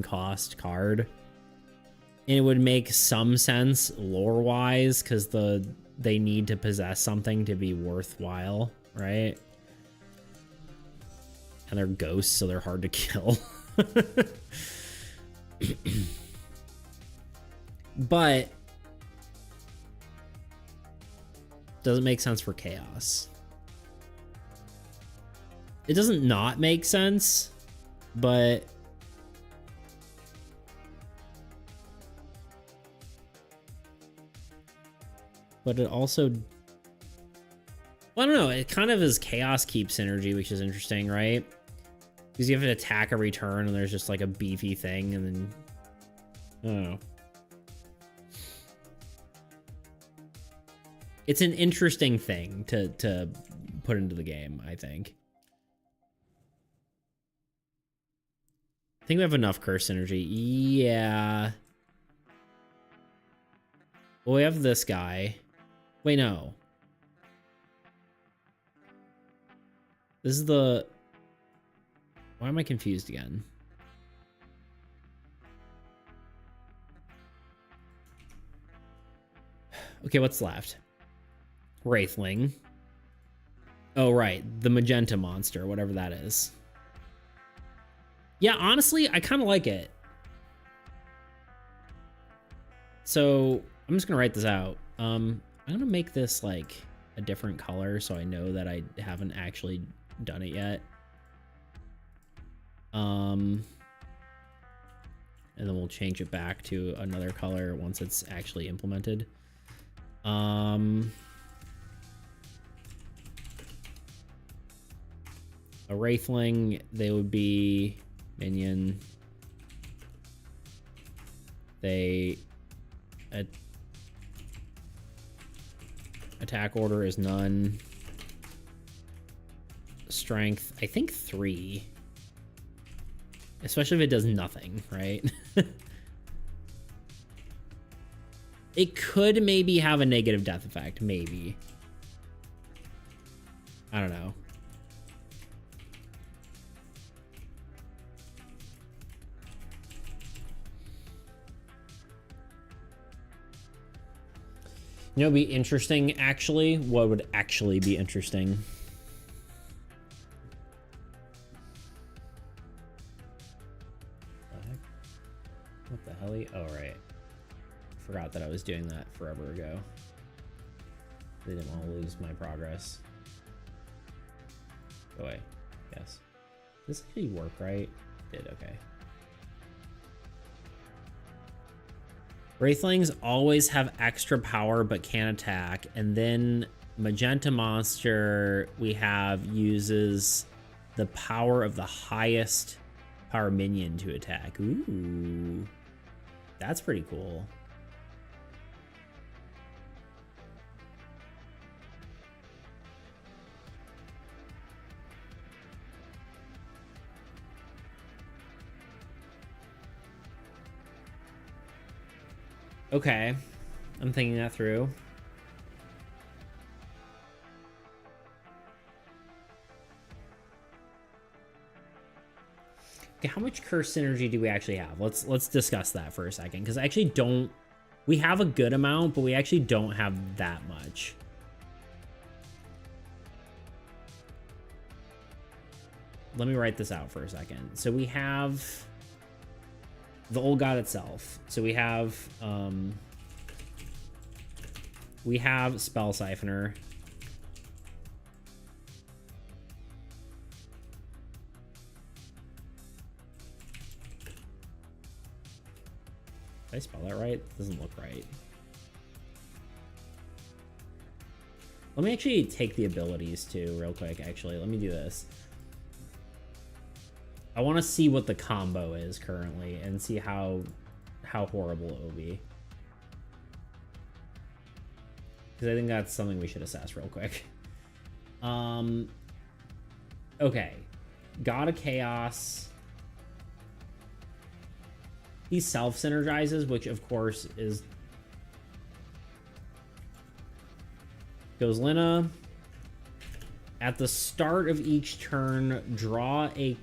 cost card. And it would make some sense lore wise because they need to possess something to be worthwhile, right? And they're ghosts, so they're hard to kill. But doesn't make sense for chaos. It doesn't not make sense, but it also, well, I don't know, it kind of is chaos keep synergy, which is interesting, right? Because you have to attack a return and there's just like a beefy thing, and then I don't know. It's an interesting thing to put into the game, I think. I think we have enough curse synergy. Yeah. Well, we have this guy. Wait, no. This is the... Why am I confused again? Okay, what's left? Wraithling. Oh, right. The magenta monster, whatever that is. Yeah, honestly, I kind of like it. So, I'm just going to write this out. I'm going to make this, like, a different color so I know that I haven't actually done it yet. And then we'll change it back to another color once it's actually implemented. A Wraithling, they would be minion. They attack order is none. Strength, I think 3. Especially if it does nothing, right? It could maybe have a negative death effect, maybe. I don't know. You know, it'd be interesting, actually. What would actually be interesting? What the hell? Oh, right. Forgot that I was doing that forever ago. I didn't want to lose my progress. Go away. Yes. Does this actually work right? Did, okay. Wraithlings always have extra power but can't attack. And then Magenta Monster we have uses the power of the highest power minion to attack. Ooh. That's pretty cool. Okay, I'm thinking that through. Okay, how much curse synergy do we actually have? Let's discuss that for a second, because I actually don't. We have a good amount, but we actually don't have that much. Let me write this out for a second. So we have the old god itself. So we have Spell Siphoner. Did I spell that right? It doesn't look right. Let me actually take the abilities too real quick. Actually, let me do this. I want to see what the combo is currently and see how horrible it will be. Because I think that's something we should assess real quick. Okay. God of Chaos. He self-synergizes, which of course is... Goes Lina. At the start of each turn, draw the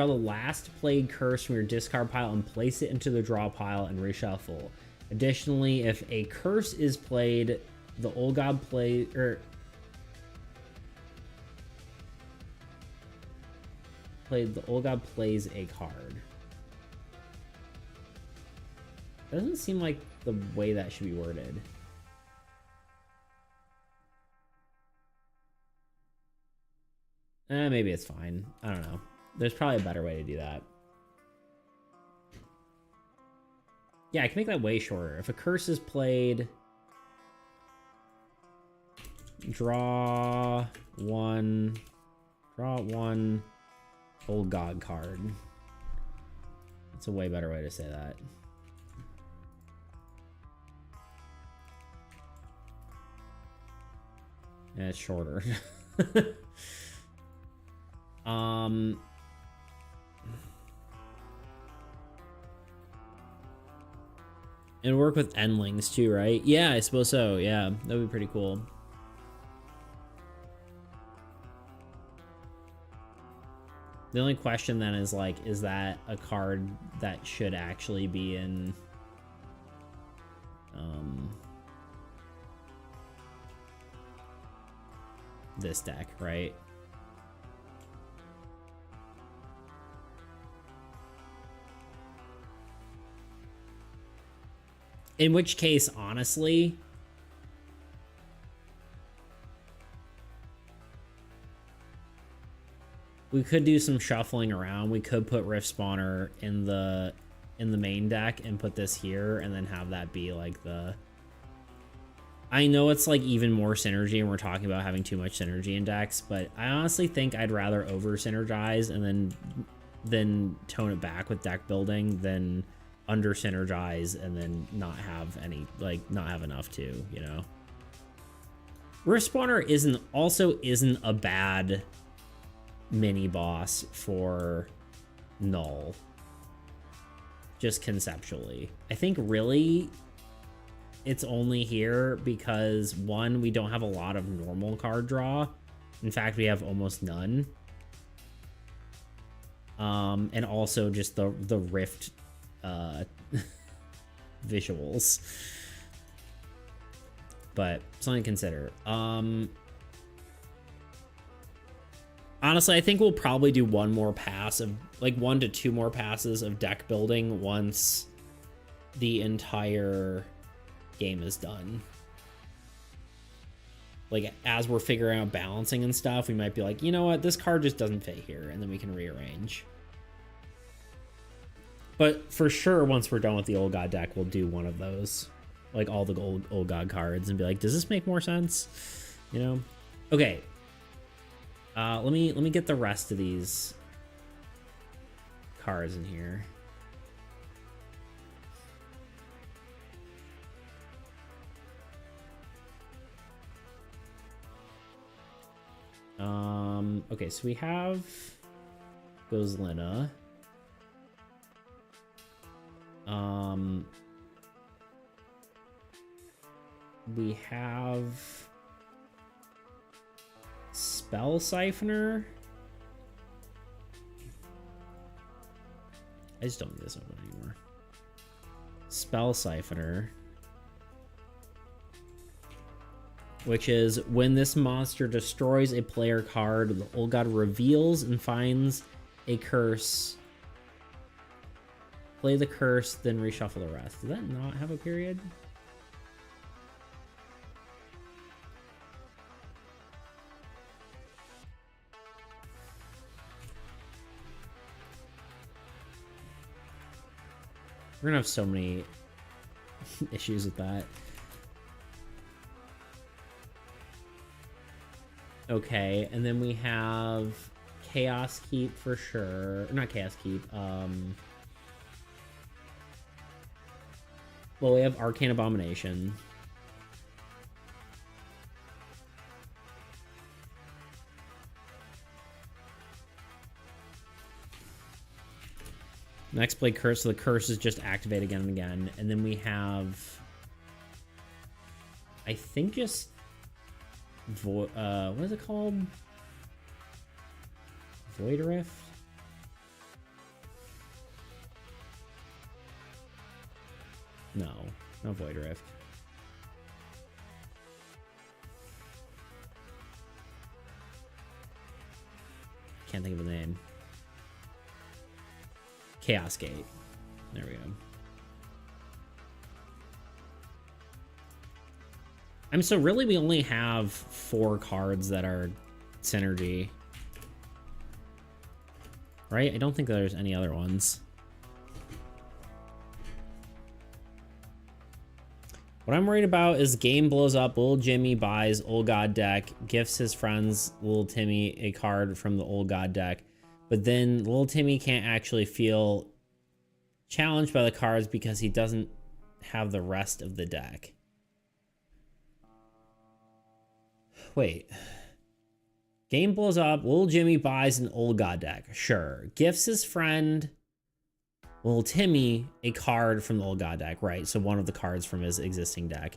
last played curse from your discard pile and place it into the draw pile and reshuffle. Additionally, if a curse is played, the old god plays a card. Doesn't seem like the way that should be worded. Maybe it's fine. I don't know. There's probably a better way to do that. Yeah, I can make that way shorter. If a curse is played, draw one old god card. That's a way better way to say that. Yeah, it's shorter. And work with endlings too, right? Yeah, I suppose so. Yeah, that would be pretty cool. The only question then is like, is that a card that should actually be in this deck, right? In which case, honestly, we could do some shuffling around. We could put Rift Spawner in the main deck and put this here and then have that be like the... I know it's like even more synergy and we're talking about having too much synergy in decks, but I honestly think I'd rather over synergize and then tone it back with deck building than under synergize and then not have any, like, not have enough to, you know. Rift Spawner isn't a bad mini boss for Null, just conceptually. I think really it's only here because, one, we don't have a lot of normal card draw. In fact, we have almost none. And also just the Rift visuals, but something to consider. Honestly, I think we'll probably do one more pass of, like, 1 to 2 more passes of deck building once the entire game is done. like as we're figuring out balancing and stuff, we might be like, you know what, this card just doesn't fit here, and then we can rearrange. But for sure, once we're done with the Old God deck, we'll do one of those, like all the old God cards, and be like, does this make more sense? You know? Okay. Let me get the rest of these cards in here. Okay, so we have Gozlina. We have Spell Siphoner. I just don't need this open anymore. Spell Siphoner. Which is when this monster destroys a player card, the Old God reveals and finds a curse. Play the curse, then reshuffle the rest. Does that not have a period? We're gonna have so many issues with that. Okay, and then we have Chaos Keep for sure. Not Chaos Keep. Well, we have Arcane Abomination. Next, play Curse, so the Curse is just activate again and again. And then we have, I think, just what is it called? Void Rift? No, not Void Rift. Can't think of the name. Chaos Gate. There we go. I mean, so really we only have 4 cards that are synergy. Right? I don't think there's any other ones. What I'm worried about is game blows up, Little Jimmy buys Old God deck, gifts his friends Little Timmy a card from the Old God deck, but then Little Timmy can't actually feel challenged by the cards because he doesn't have the rest of the deck. Wait. Game blows up, Little Jimmy buys an Old God deck, sure. Gifts his friend Little Timmy a card from the Old God deck, right? So one of the cards from his existing deck.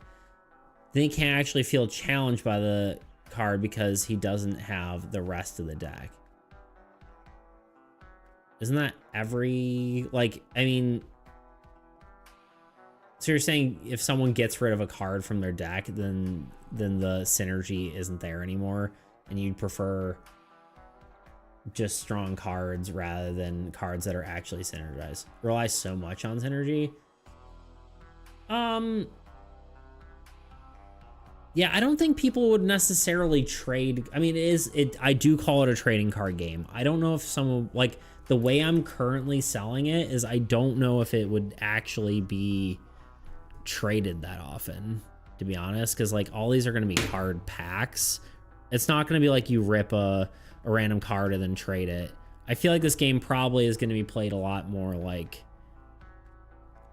Then he can't actually feel challenged by the card because he doesn't have the rest of the deck. Isn't that every, like, I mean, so you're saying if someone gets rid of a card from their deck, then the synergy isn't there anymore, and you'd prefer just strong cards rather than cards that are actually synergized. Rely so much on synergy. Yeah, I don't think people would necessarily trade. I mean, I do call it a trading card game. I don't know if someone, like, the way I'm currently selling it is I don't know if it would actually be traded that often, to be honest, because like all these are going to be card packs. It's not going to be like you rip a random card and then trade it. I feel like this game probably is going to be played a lot more like,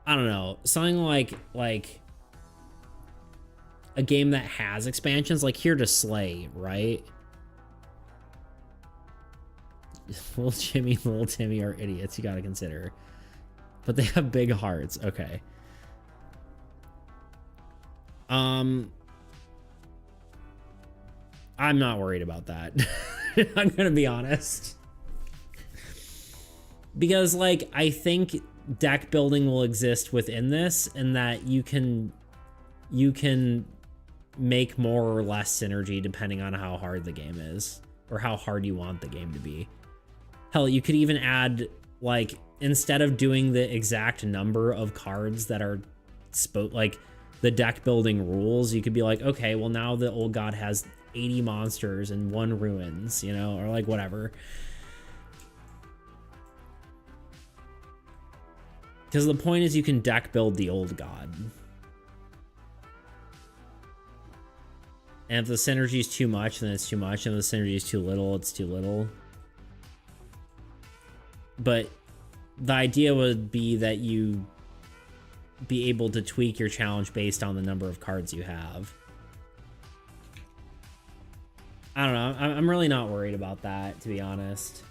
I don't know, something like a game that has expansions, like Here to Slay, right? Little Jimmy and Little Timmy are idiots, you gotta consider. But they have big hearts, okay. I'm not worried about that. I'm gonna be honest. Because, like, I think deck building will exist within this, and that you can make more or less synergy depending on how hard the game is, or how hard you want the game to be. Hell, you could even add, like, instead of doing the exact number of cards that are like the deck building rules, you could be like, okay, well now the old god has 80 monsters and 1 ruins, you know, or like whatever. Because the point is you can deck build the old god. And if the synergy is too much, then it's too much. And if the synergy is too little, it's too little. But the idea would be that you be able to tweak your challenge based on the number of cards you have. I don't know. I'm really not worried about that, to be honest.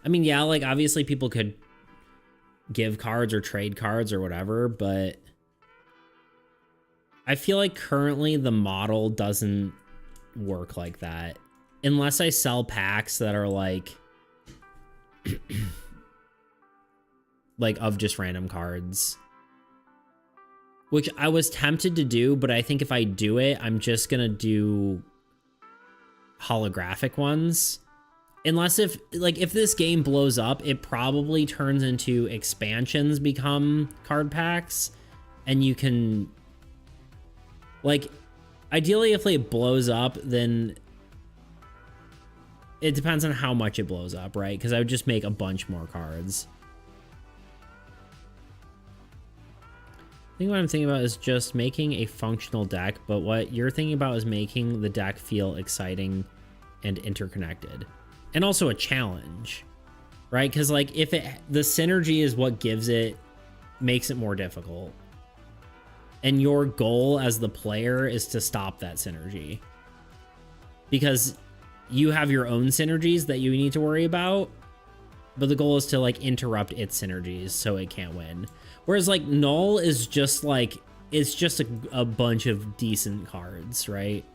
I mean, yeah, like obviously people could give cards or trade cards or whatever, but I feel like currently the model doesn't work like that. Unless I sell packs that are like like of just random cards. Which I was tempted to do, but I think if I do it, I'm just gonna do holographic ones. Unless if this game blows up, it probably turns into expansions become card packs, and you can, like, ideally if it blows up, then it depends on how much it blows up, right? Because I would just make a bunch more cards. I think what I'm thinking about is just making a functional deck, but what you're thinking about is making the deck feel exciting and interconnected. And also a challenge, right? Because like if the synergy is what makes it more difficult. And your goal as the player is to stop that synergy. Because you have your own synergies that you need to worry about, but the goal is to like interrupt its synergies so it can't win. Whereas like Null is just like, it's just a bunch of decent cards, right?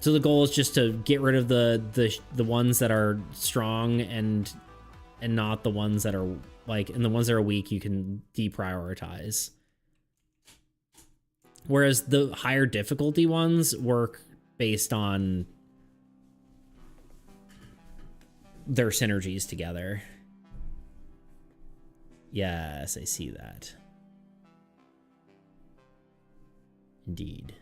So the goal is just to get rid of the ones that are strong and not the ones that are like, and the ones that are weak you can deprioritize. Whereas the higher difficulty ones work based on their synergies together. Yes, I see that. Indeed.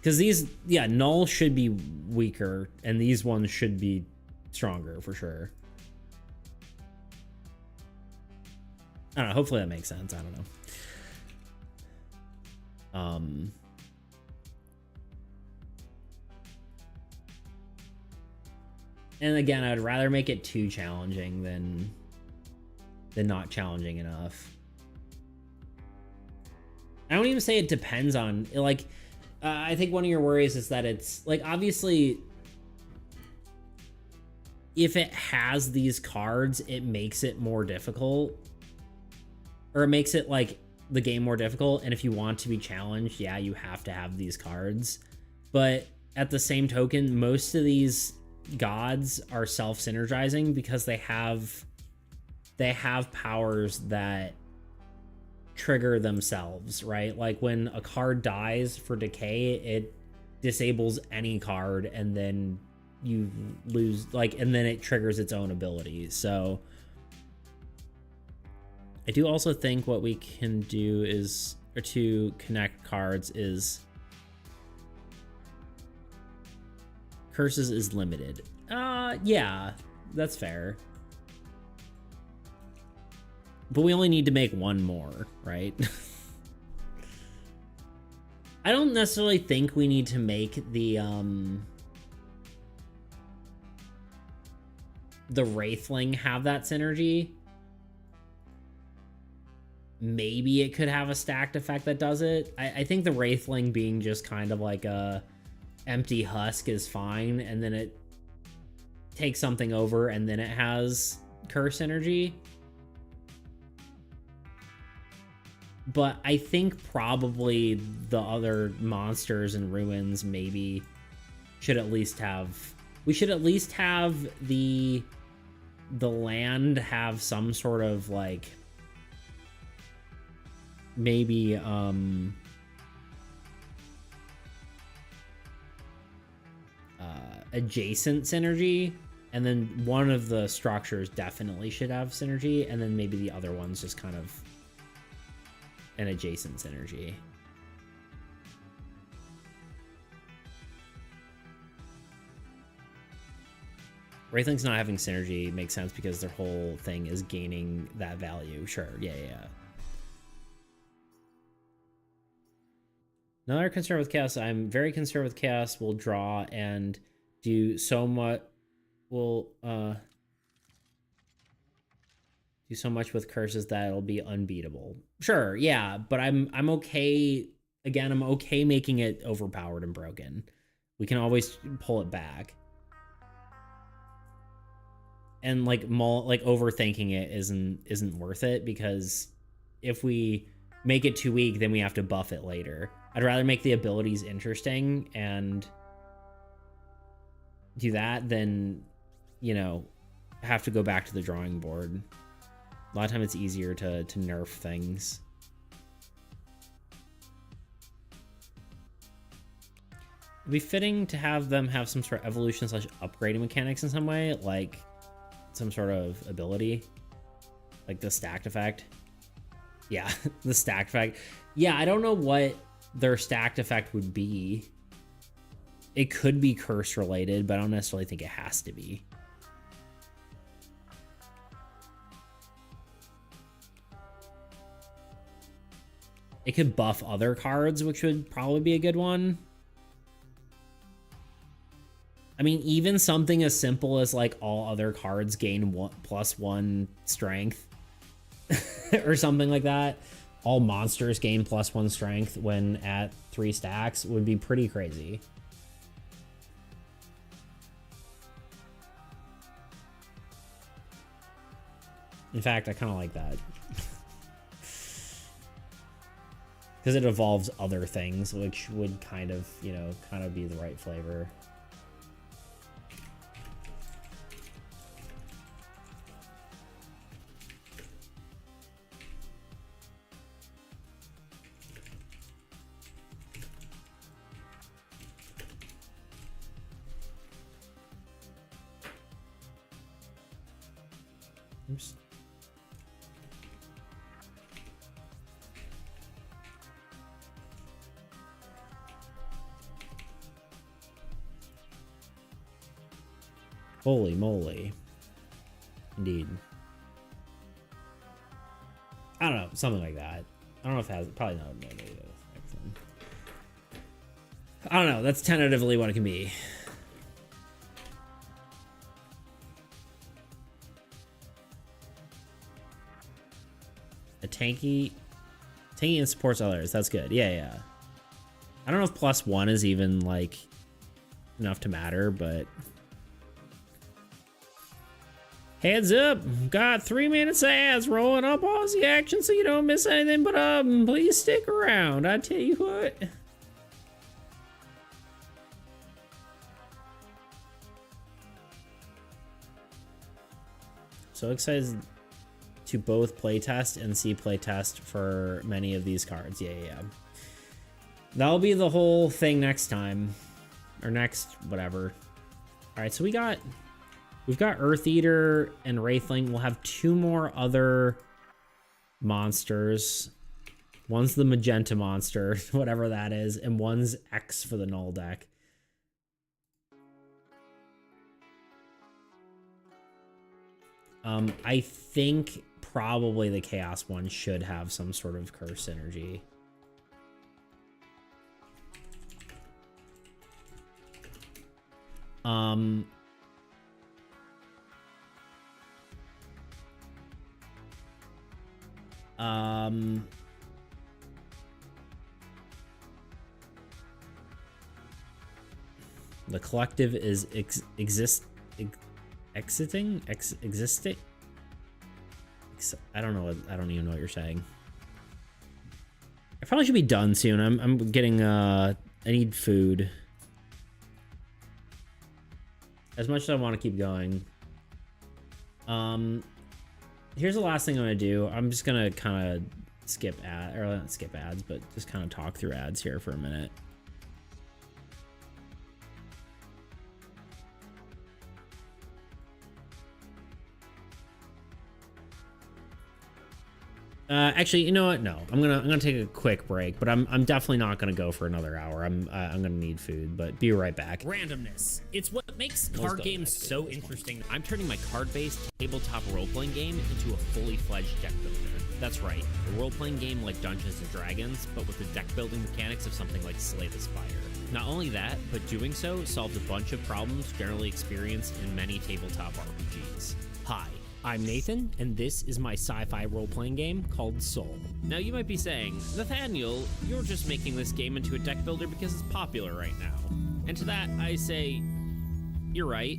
Because these, yeah, Null should be weaker, and these ones should be stronger for sure. I don't know, hopefully that makes sense. I don't know. And again, I'd rather make it too challenging than not challenging enough. I don't even say it depends on, like, I think one of your worries is that it's, like, obviously, if it has these cards, it makes it more difficult. Or it makes it, like, the game more difficult, and if you want to be challenged, yeah, you have to have these cards. But at the same token, most of these gods are self-synergizing because they have powers that trigger themselves, right? Like when a card dies for decay, it disables any card, and then you lose, like, and then it triggers its own abilities. So I do also think what we can do is, or to connect cards, is curses is limited. Yeah, that's fair. But we only need to make one more, right? I don't necessarily think we need to make the Wraithling have that synergy. Maybe it could have a stacked effect that does it. I think the Wraithling being just kind of like a empty husk is fine, and then it takes something over, and then it has curse energy. But I think probably the other monsters and ruins maybe should at least have... We should at least have the land have some sort of, like... Maybe, adjacent synergy, and then one of the structures definitely should have synergy, and then maybe the other one's just kind of an adjacent synergy. Wraithling's not having synergy makes sense because their whole thing is gaining that value. Sure, yeah. Another concern with Chaos. I'm very concerned with Chaos. Will draw and do so much. Will do so much with curses that it'll be unbeatable. Sure, yeah, but I'm okay. Again, I'm okay making it overpowered and broken. We can always pull it back. And like overthinking it isn't worth it, because if we make it too weak, then we have to buff it later. I'd rather make the abilities interesting and do that than, you know, have to go back to the drawing board. A lot of times it's easier to nerf things. It'd be fitting to have them have some sort of evolution / upgrading mechanics in some way, like some sort of ability, like the stacked effect. Yeah, the stacked effect. Yeah, I don't know what their stacked effect would be. It could be curse related, but I don't necessarily think it has to be. It could buff other cards, which would probably be a good one. I mean, even something as simple as like all other cards gain +1 strength or something like that. All monsters gain +1 strength when at 3 stacks would be pretty crazy. In fact, I kind of like that. Because it evolves other things, which would kind of, you know, kind of be the right flavor. Oops. Holy moly. Indeed. I don't know, something like that. I don't know if it has, probably not. I don't know, that's tentatively what it can be. A tanky and supports others. That's good. Yeah. I don't know if +1 is even like enough to matter, but heads up, got 3 minutes of ads rolling up. Pause the action so you don't miss anything. But please stick around. I tell you what. So excited to both playtest and see playtest for many of these cards. Yeah. That'll be the whole thing next time. Or next, whatever. Alright, so we've got Earth Eater and Wraithling. We'll have 2 more other monsters. One's the magenta monster, whatever that is, and one's X for the null deck. I think probably the Chaos one should have some sort of curse synergy. The collective is existing. I don't know what, I don't even know what you're saying. I probably should be done soon. I'm getting I need food. As much as I want to keep going. Here's the last thing I'm gonna do. I'm just gonna kind of skip ad, or not skip ads, but just kind of talk through ads here for a minute. Actually, you know what? No, I'm gonna take a quick break, but I'm definitely not gonna go for another hour. I'm gonna need food, but be right back. Randomness. It's what makes card games so interesting. I'm turning my card-based tabletop role-playing game into a fully fledged deck builder. That's right, a role-playing game like Dungeons & Dragons, but with the deck-building mechanics of something like Slay the Spire. Not only that, but doing so solves a bunch of problems generally experienced in many tabletop RPGs. Hi, I'm Nathan, and this is my sci-fi role-playing game called Soul. Now you might be saying, Nathaniel, you're just making this game into a deck builder because it's popular right now. And to that, I say, you're right.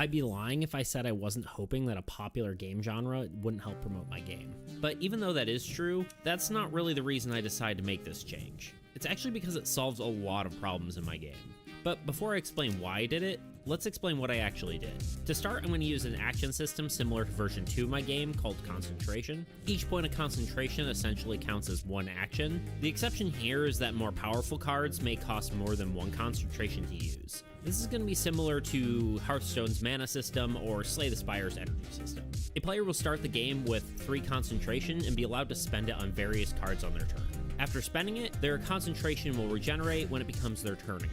I'd be lying if I said I wasn't hoping that a popular game genre wouldn't help promote my game. But even though that is true, that's not really the reason I decided to make this change. It's actually because it solves a lot of problems in my game. But before I explain why I did it, let's explain what I actually did. To start, I'm going to use an action system similar to version 2 of my game called Concentration. Each point of concentration essentially counts as one action. The exception here is that more powerful cards may cost more than one concentration to use. This is going to be similar to Hearthstone's mana system or Slay the Spire's energy system. A player will start the game with 3 concentration and be allowed to spend it on various cards on their turn. After spending it, their concentration will regenerate when it becomes their turn again.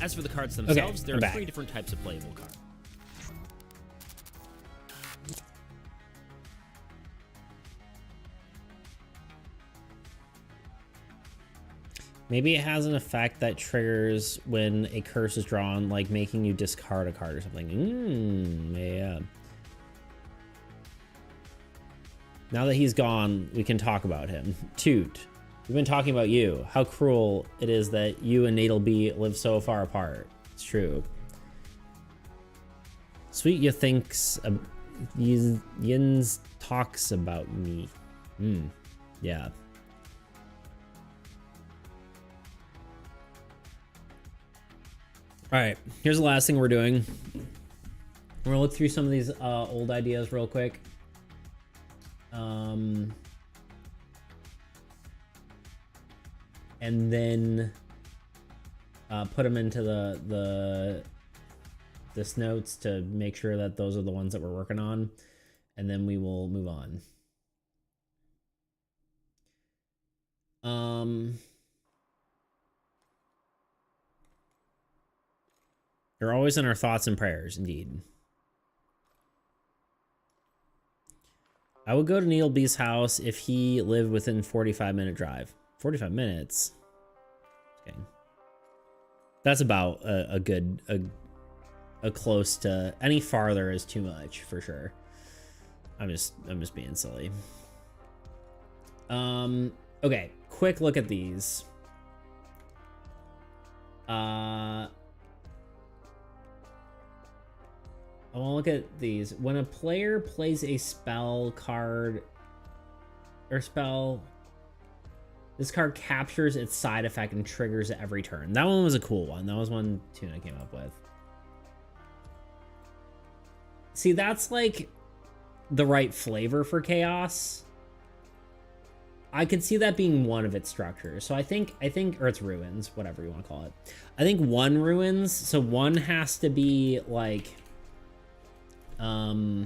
As for the cards themselves, there are 3 different types of playable cards. Maybe it has an effect that triggers when a curse is drawn, like making you discard a card or something. Yeah. Now that he's gone, we can talk about him. Toot. We've been talking about you. How cruel it is that you and Nadelby live so far apart. It's true. Sweet you thinks... Yins talks about me. Yeah. All right, here's the last thing we're doing. We're gonna look through some of these old ideas real quick. And then put them into this notes to make sure that those are the ones that we're working on, and then we will move on. They're always in our thoughts and prayers, indeed. I would go to Neil B's house if he lived within 45-minute drive. 45 minutes? Okay. That's about a good, a close to, any farther is too much, for sure. I'm just being silly. Okay, quick look at these. I want to look at these. When a player plays a spell card or spell, this card captures its side effect and triggers it every turn. That one was a cool one. That was one Tuna came up with. See, that's like the right flavor for chaos. I could see that being one of its structures. So I think, or it's ruins, whatever you want to call it. I think one ruins. So one has to be like, I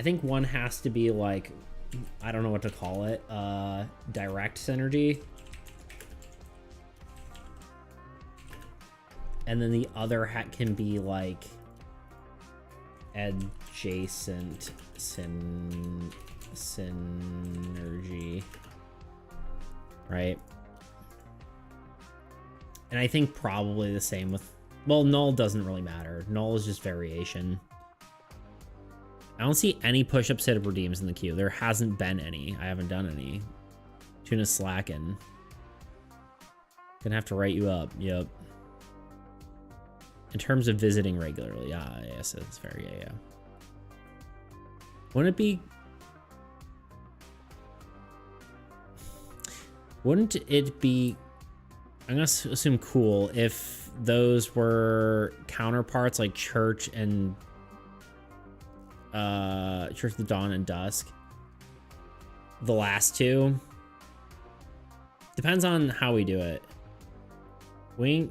think one has to be like, I don't know what to call it, direct synergy. And then the other hat can be like adjacent synergy, right? And I think probably the same with, well, null doesn't really matter. Null is just variation. I don't see any push-ups hit redeems in the queue. There hasn't been any. I haven't done any. Tuna's slacking. Gonna have to write you up. Yep. In terms of visiting regularly. Ah, yes, it's fair. Yeah. Wouldn't it be... Wouldn't it be... I'm going to assume cool if those were counterparts like Church and... Church of the Dawn and Dusk. The last two. Depends on how we do it. We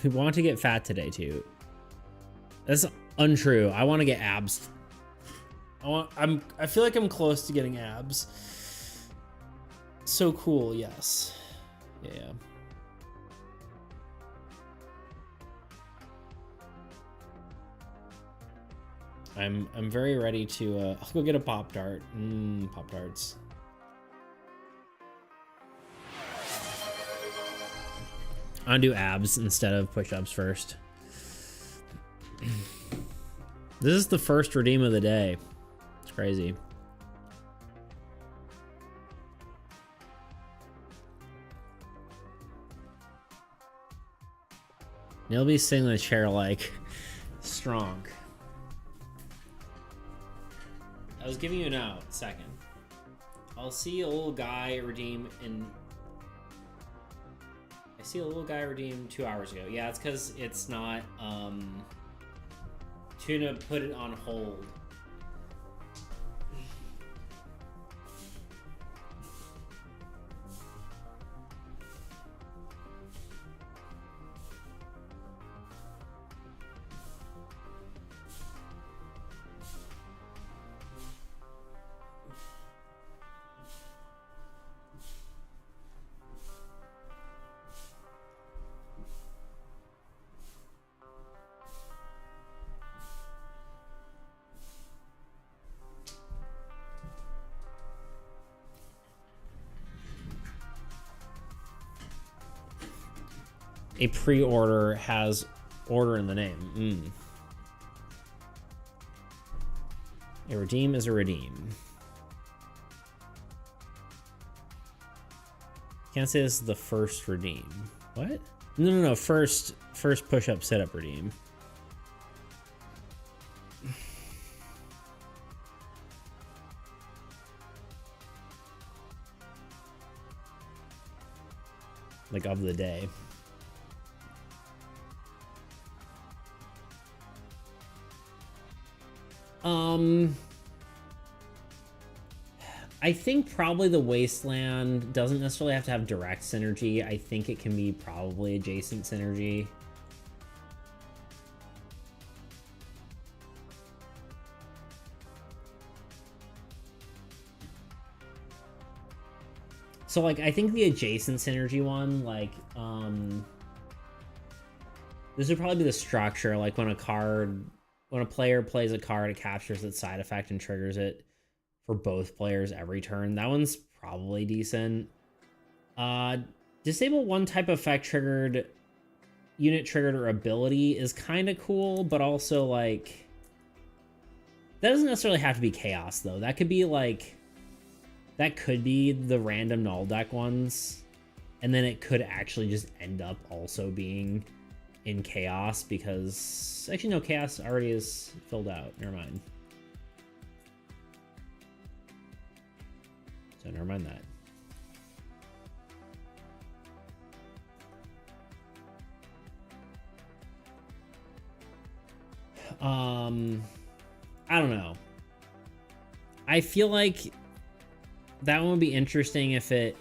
want to get fat today, too. That's untrue. I want to get abs. I feel like I'm close to getting abs. So cool, yes. Yeah. I'm very ready to I'll go get a Pop-Tart. Pop-Tarts. I'll do abs instead of push-ups first. This is the first redeem of the day. It's crazy. You'll be sitting in the chair like strong. I was giving you an out. Second. I'll see a little guy redeem in... I see a little guy redeem 2 hours ago. Yeah, it's because it's not... Tuna put it on hold. A pre-order has order in the name. A redeem is a redeem. Can't say this is the first redeem. What? No. First push-up, sit-up redeem. Like of the day. I think probably the Wasteland doesn't necessarily have to have direct synergy. I think it can be probably adjacent synergy. So like, I think the adjacent synergy one, like, this would probably be the structure, like when a player plays a card, it captures its side effect and triggers it for both players every turn. That one's probably decent. Disable one type of effect triggered, unit triggered or ability is kind of cool, but also like, that doesn't necessarily have to be chaos though. That could be like, that could be the random null deck ones. And then it could actually just end up also being in chaos because actually no, chaos already is filled out. Never mind. So never mind that. I don't know. I feel like that one would be interesting if it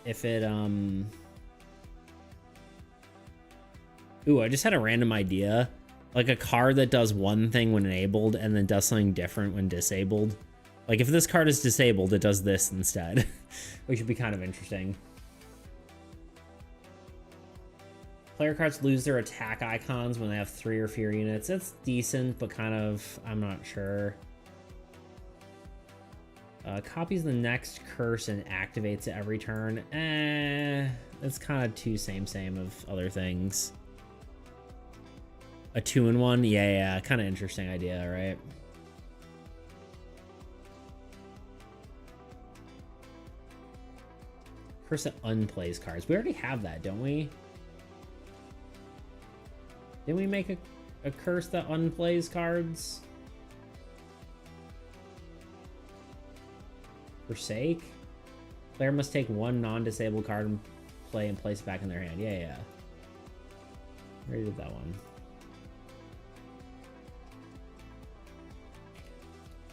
Ooh, I just had a random idea. Like a card that does one thing when enabled and then does something different when disabled. Like if this card is disabled, it does this instead. Which would be kind of interesting. Player cards lose their attack icons when they have 3 or fewer units. That's decent, but kind of, I'm not sure. Copies the next curse and activates it every turn. That's kind of too same of other things. A 2-in-1? Yeah, kind of interesting idea, right? Curse that unplays cards. We already have that, don't we? Didn't we make a curse that unplays cards? Forsake? Player must take one non-disabled card and play and place it back in their hand. Yeah, yeah. I already did that one.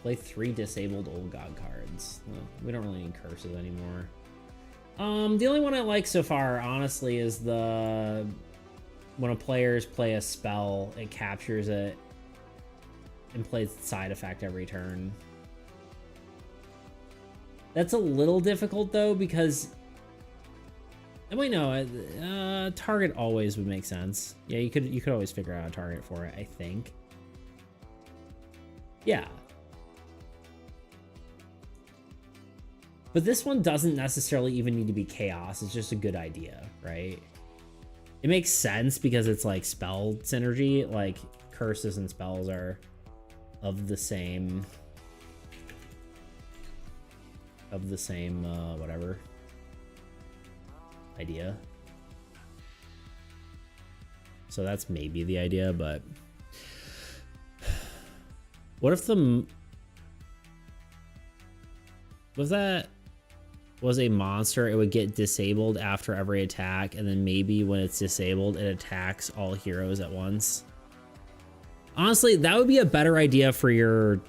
Play 3 disabled old god cards. Well, we don't really need curses anymore. The only one I like so far, honestly, is the... When a players play a spell, it captures it and plays the side effect every turn. That's a little difficult, though, because... Wait, no, target always would make sense. Yeah, you could always figure out a target for it, I think. Yeah. But this one doesn't necessarily even need to be chaos. It's just a good idea, right? It makes sense because it's like spell synergy. Like curses and spells are of the same whatever idea. So that's maybe the idea, but what if that was a monster? It would get disabled after every attack, and then maybe when it's disabled, it attacks all heroes at once. Honestly, that would be a better idea for your...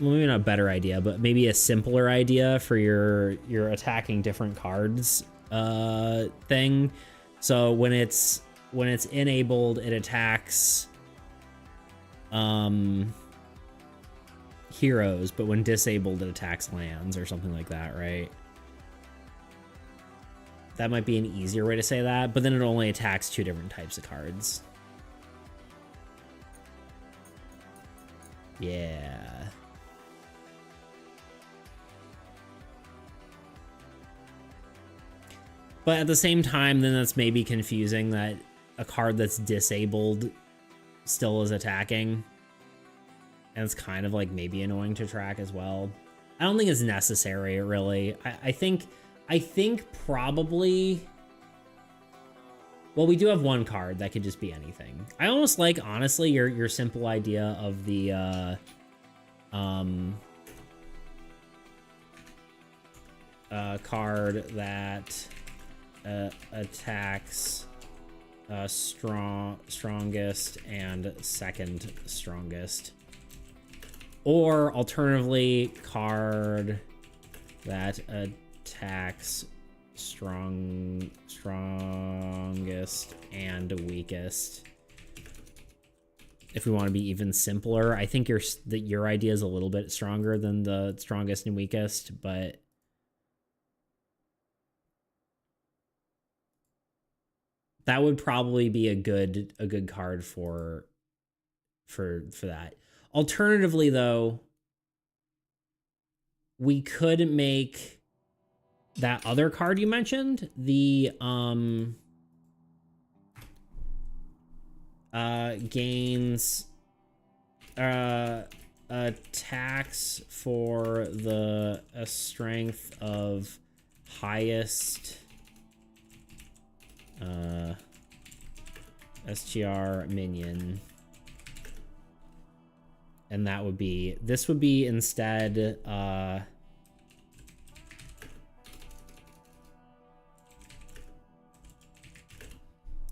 Well, maybe not a better idea, but maybe a simpler idea for your attacking different cards thing. So when it's enabled, it attacks heroes, but when disabled, it attacks lands or something like that, right? That might be an easier way to say that, but then it only attacks 2 different types of cards. Yeah. But at the same time, then that's maybe confusing that a card that's disabled still is attacking. And it's kind of like maybe annoying to track as well. I don't think it's necessary, really. I think probably... Well, we do have one card that could just be anything. I almost like, honestly, your simple idea of the card that attacks strongest and second strongest. Or alternatively, card that attacks strongest and weakest. If we want to be even simpler, I think your idea is a little bit stronger than the strongest and weakest, but that would probably be a good card for that. Alternatively, though, we could make that other card you mentioned, the gains attacks for the strength of highest STR minion. And that would be, this would be instead,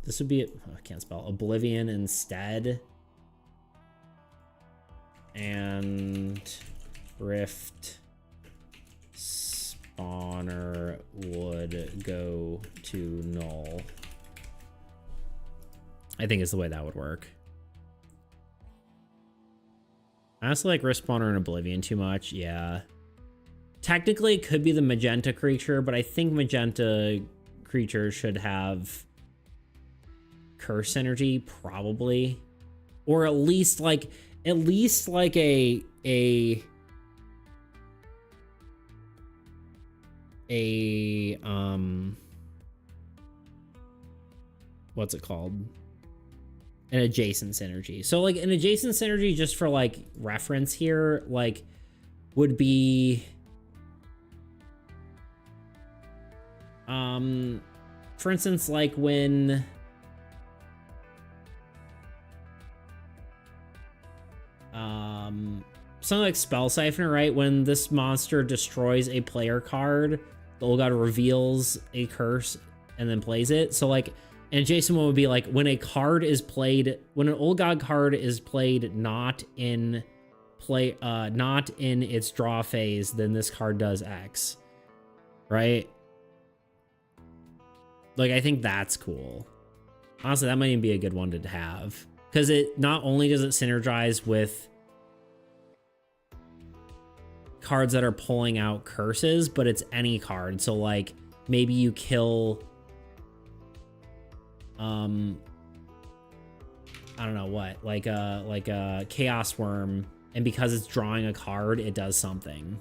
this would be, I can't spell, Oblivion instead. And Rift spawner would go to null. I think is the way that would work. I honestly like Rift Spawner and Oblivion too much, yeah. Technically, it could be the magenta creature, but I think magenta creatures should have curse synergy, probably. Or at least like a what's it called? An adjacent synergy. So like an adjacent synergy, just for like reference here, like would be for instance, like when something like Spell Siphoner, right? When this monster destroys a player card, the old god reveals a curse and then plays it. So like an adjacent one would be like when a card is played, when an old god card is played not in its draw phase, then this card does X. Right? Like, I think that's cool. Honestly, that might even be a good one to have. Because it not only does it synergize with cards that are pulling out curses, but it's any card. So, like, maybe you kill... I don't know what. Like a Chaos Worm, and because it's drawing a card, it does something.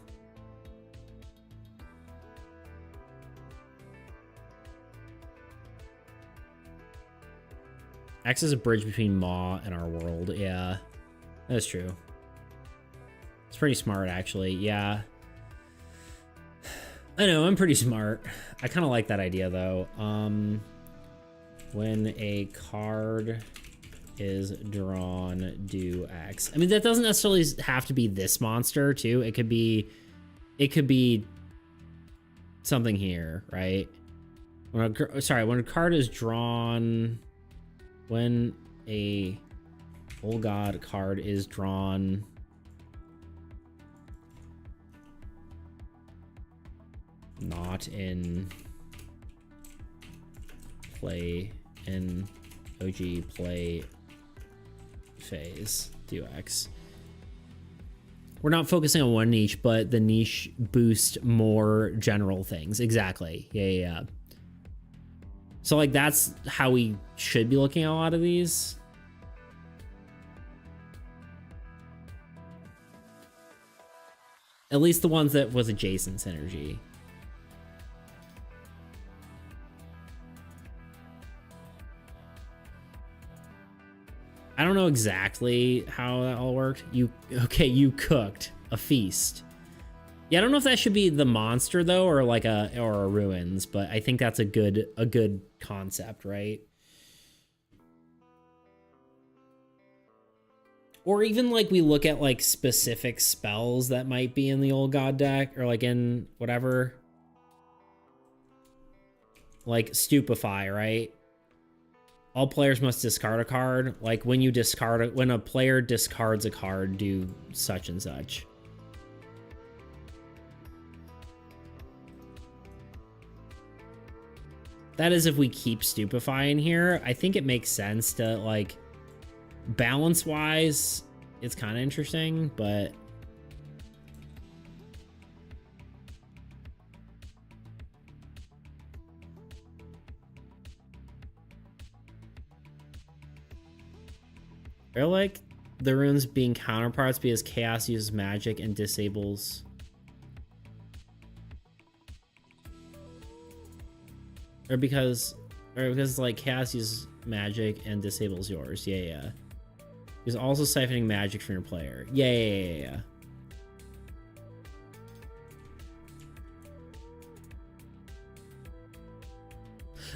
X is a bridge between Maw and our world. Yeah, that's true. It's pretty smart, actually. Yeah. I know, I'm pretty smart. I kind of like that idea, though. When a card is drawn, do X. I mean, that doesn't necessarily have to be this monster, too. It could be something here, right? When a card is drawn... When a old god card is drawn, not in play in OG play phase, do X. We're not focusing on one niche, but the niche boost more general things. Exactly. Yeah. So, like, that's how we should be looking at a lot of these. At least the ones that was adjacent synergy. I don't know exactly how that all worked. You cooked a feast. Yeah, I don't know if that should be the monster though, or like a ruins, but I think that's a good concept, right? Or even like we look at like specific spells that might be in the old god deck, or like in whatever. Like Stupefy, right? All players must discard a card. Like when a player discards a card, do such and such. That is if we keep Stupefy in here. I think it makes sense to, like, balance-wise, it's kind of interesting, but... Or, like, the runes being counterparts because Chaos uses magic and disables... Or because like Chaos uses magic and disables yours. Yeah. He's also siphoning magic from your player. Yeah.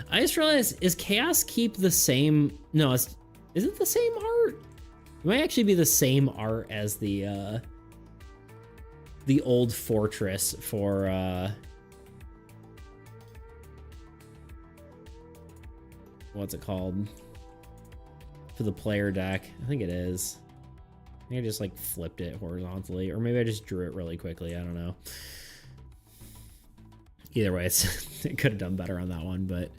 I just realized, is Chaos Keep the same? No, is it the same art? It might actually be the same art as the old fortress for what's it called? For the player deck. I think it is. I think I just like flipped it horizontally, or maybe I just drew it really quickly. I don't know. Either way, it could have done better on that one, but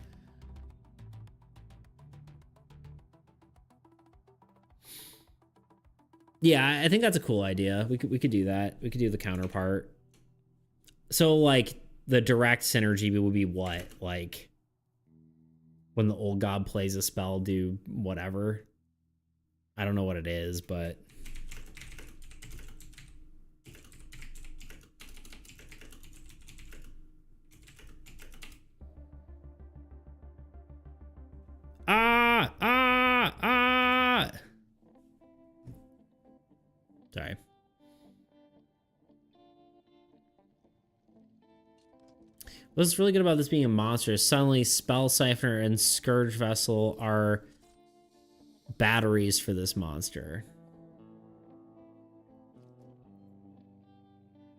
yeah, I think that's a cool idea. We could do that. We could do the counterpart. So like the direct synergy would be what? Like when the old god plays a spell, do whatever. I don't know what it is, but sorry. What's really good about this being a monster is suddenly Spell Siphoner and Scourge Vessel are batteries for this monster.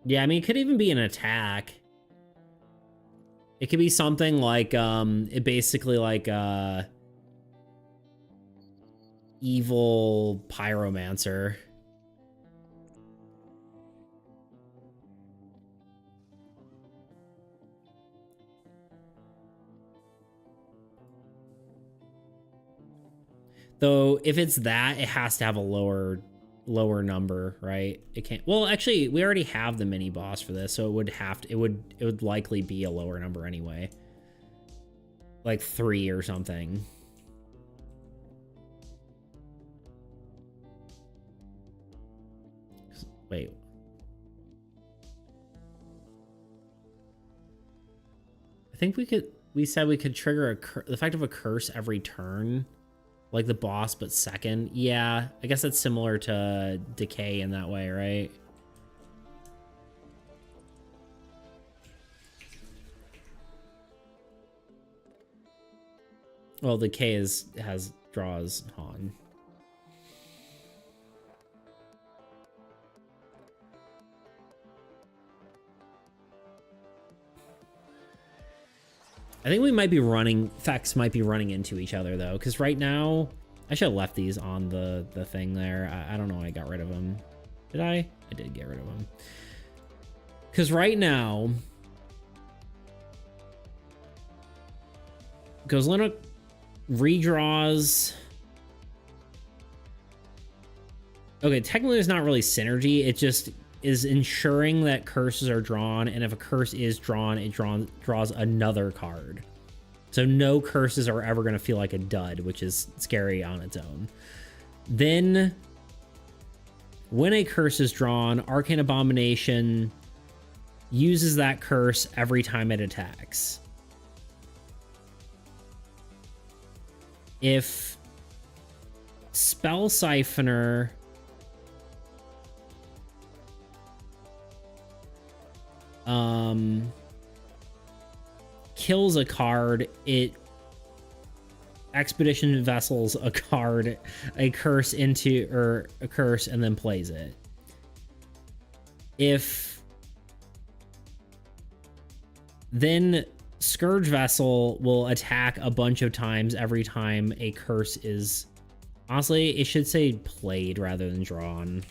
Yeah, I mean, it could even be an attack. It could be something like, it basically like, evil pyromancer. Though, if it's that, it has to have a lower number, right? It can't. Well, actually, we already have the mini boss for this, so it would have to. It would likely be a lower number anyway, like 3 or something. Wait. I think we could. We said we could trigger the effect of a curse every turn. Like the boss, but second. Yeah, I guess that's similar to Decay in that way, right? Well, Decay has draws on. I think we might be running, effects might be running into each other though, because right now, I should have left these on the thing there. I don't know why I got rid of them. Did I? I did get rid of them. Because right now, Gozlina redraws. Okay, technically there's not really synergy. It just is ensuring that curses are drawn, and if a curse is drawn, it draws another card. So no curses are ever going to feel like a dud, which is scary on its own. Then, when a curse is drawn, Arcane Abomination uses that curse every time it attacks. If Spell Siphoner kills a card, it Expedition Vessels a card, a curse into, or a curse, and then plays it. If then Scourge Vessel will attack a bunch of times every time a curse is, honestly, it should say played rather than drawn.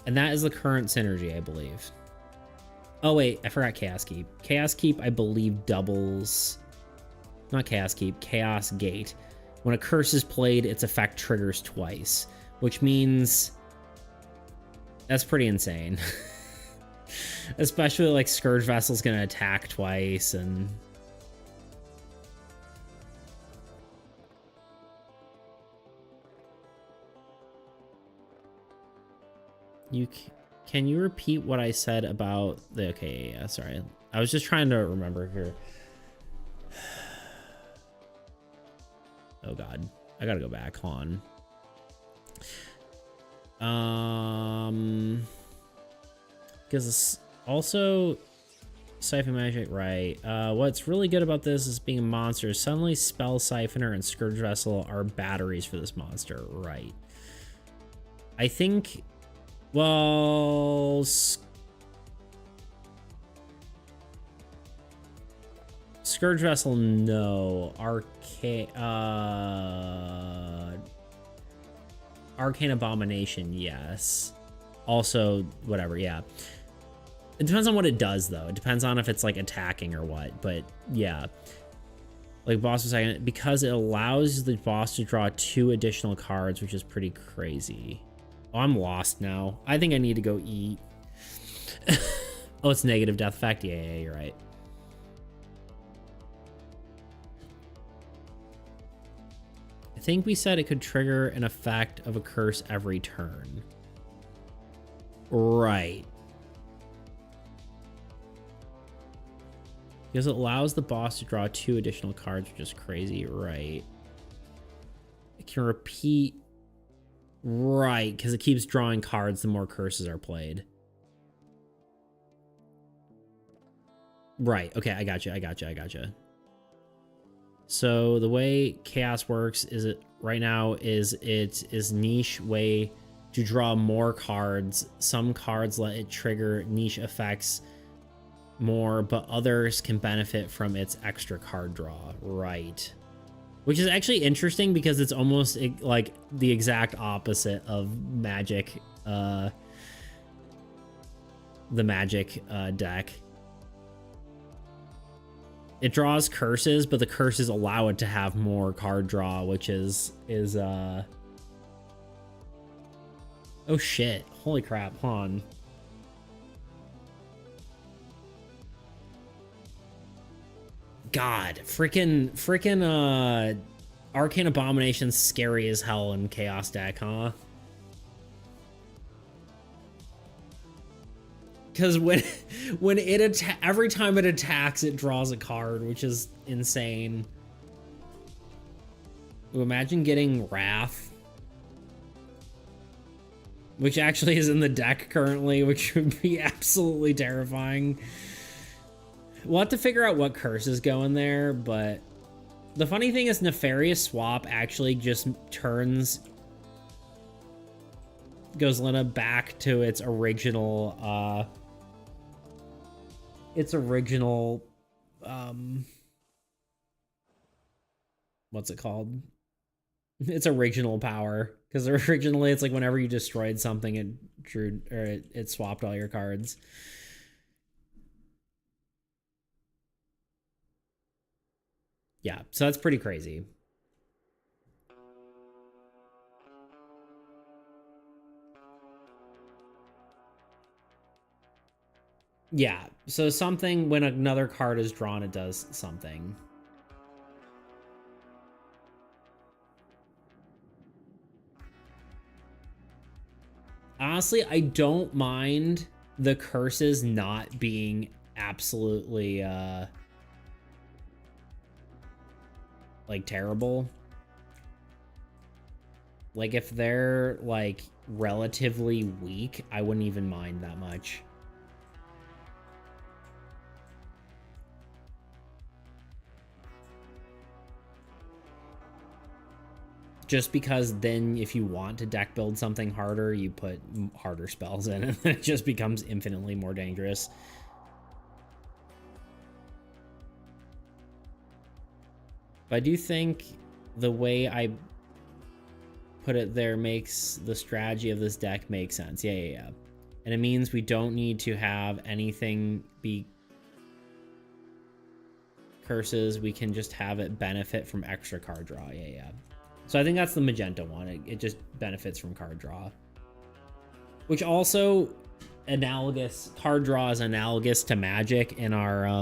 And that is the current synergy, I believe. Oh, wait, I forgot Chaos Keep. Chaos Keep, I believe, doubles... Not Chaos Keep, Chaos Gate. When a curse is played, its effect triggers twice, which means... That's pretty insane. Especially, like, Scourge Vessel's gonna attack twice, and... Can you repeat what I said about the, okay, yeah, sorry. I was just trying to remember here. Oh god. I gotta go back, hold on. Because also Siphon Magic, right. What's really good about this is being a monster. Suddenly Spell Siphoner and Scourge Vessel are batteries for this monster, right. I think, well, Scourge Vessel, no. Arcane Abomination, yes. Also, whatever, yeah. It depends on what it does, though. It depends on if it's, like, attacking or what, but, yeah. Like, boss was second, because it allows the boss to draw 2 additional cards, which is pretty crazy. Oh, I'm lost now. I think I need to go eat. Oh, it's negative death effect? Yeah, you're right. I think we said it could trigger an effect of a curse every turn. Right. Because it allows the boss to draw 2 additional cards, which is crazy, right? It can repeat, right, because it keeps drawing cards the more curses are played. Right, okay, I gotcha. So the way Chaos works is it right now is it is niche way to draw more cards. Some cards let it trigger niche effects more, but others can benefit from its extra card draw. Right. Which is actually interesting because it's almost like the exact opposite of Magic, the Magic deck. It draws curses, but the curses allow it to have more card draw, which is oh shit. Holy crap, hold on. God, freaking Arcane Abomination's scary as hell in Chaos deck, huh? Because when it every time it attacks, it draws a card, which is insane. Imagine getting Wrath, which actually is in the deck currently, which would be absolutely terrifying. We'll have to figure out what curses go in there, but the funny thing is Nefarious Swap actually just goes Lena back to its original what's it called? Its original power, because originally it's like whenever you destroyed something, it drew or it swapped all your cards. Yeah, so that's pretty crazy. Yeah, so something, when another card is drawn, it does something. Honestly, I don't mind the curses not being absolutely like terrible. Like if they're like relatively weak, I wouldn't even mind that much. Just because then if you want to deck build something harder, you put harder spells in and it just becomes infinitely more dangerous. But I do think the way I put it there makes the strategy of this deck make sense. Yeah. And it means we don't need to have anything be curses. We can just have it benefit from extra card draw. Yeah. So I think that's the magenta one. It just benefits from card draw. Which also analogous, card draw is analogous to Magic in our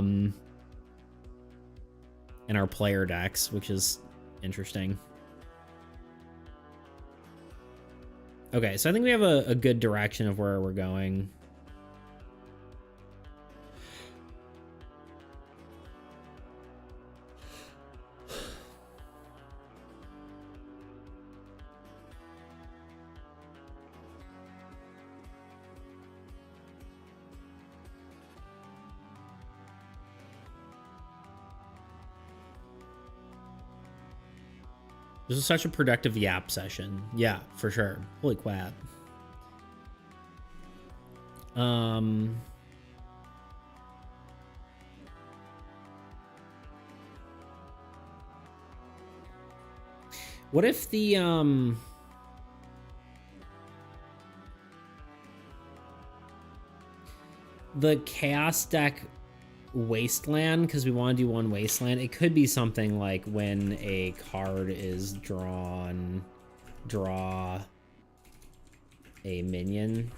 player decks, which is interesting. Okay, so I think we have a good direction of where we're going. This is such a productive yap session. Yeah, for sure. Holy crap. What if the chaos deck wasteland, because we want to do one wasteland, it could be something like when a card is drawn, draw a minion.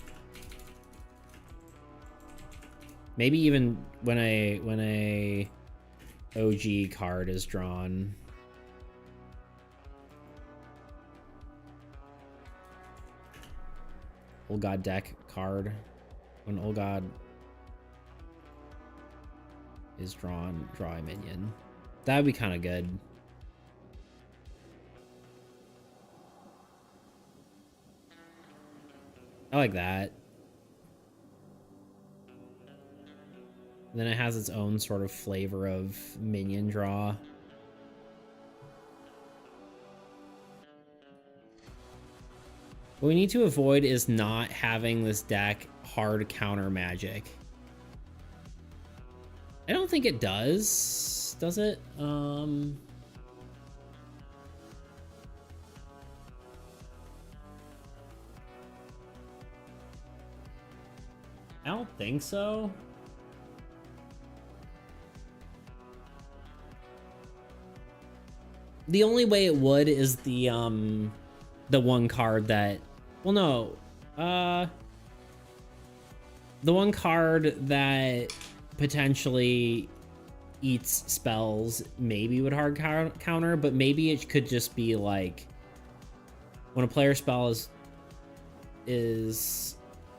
Maybe even when a OG card is drawn. Old God deck card. When Old God is draw a minion. That would be kind of good. I like that. Then it has its own sort of flavor of minion draw. What we need to avoid is not having this deck hard counter magic. I don't think it does it? I don't think so. The only way it would is the one card that, well, no, the one card that potentially eats spells maybe would hard counter, but maybe it could just be like when a player spell is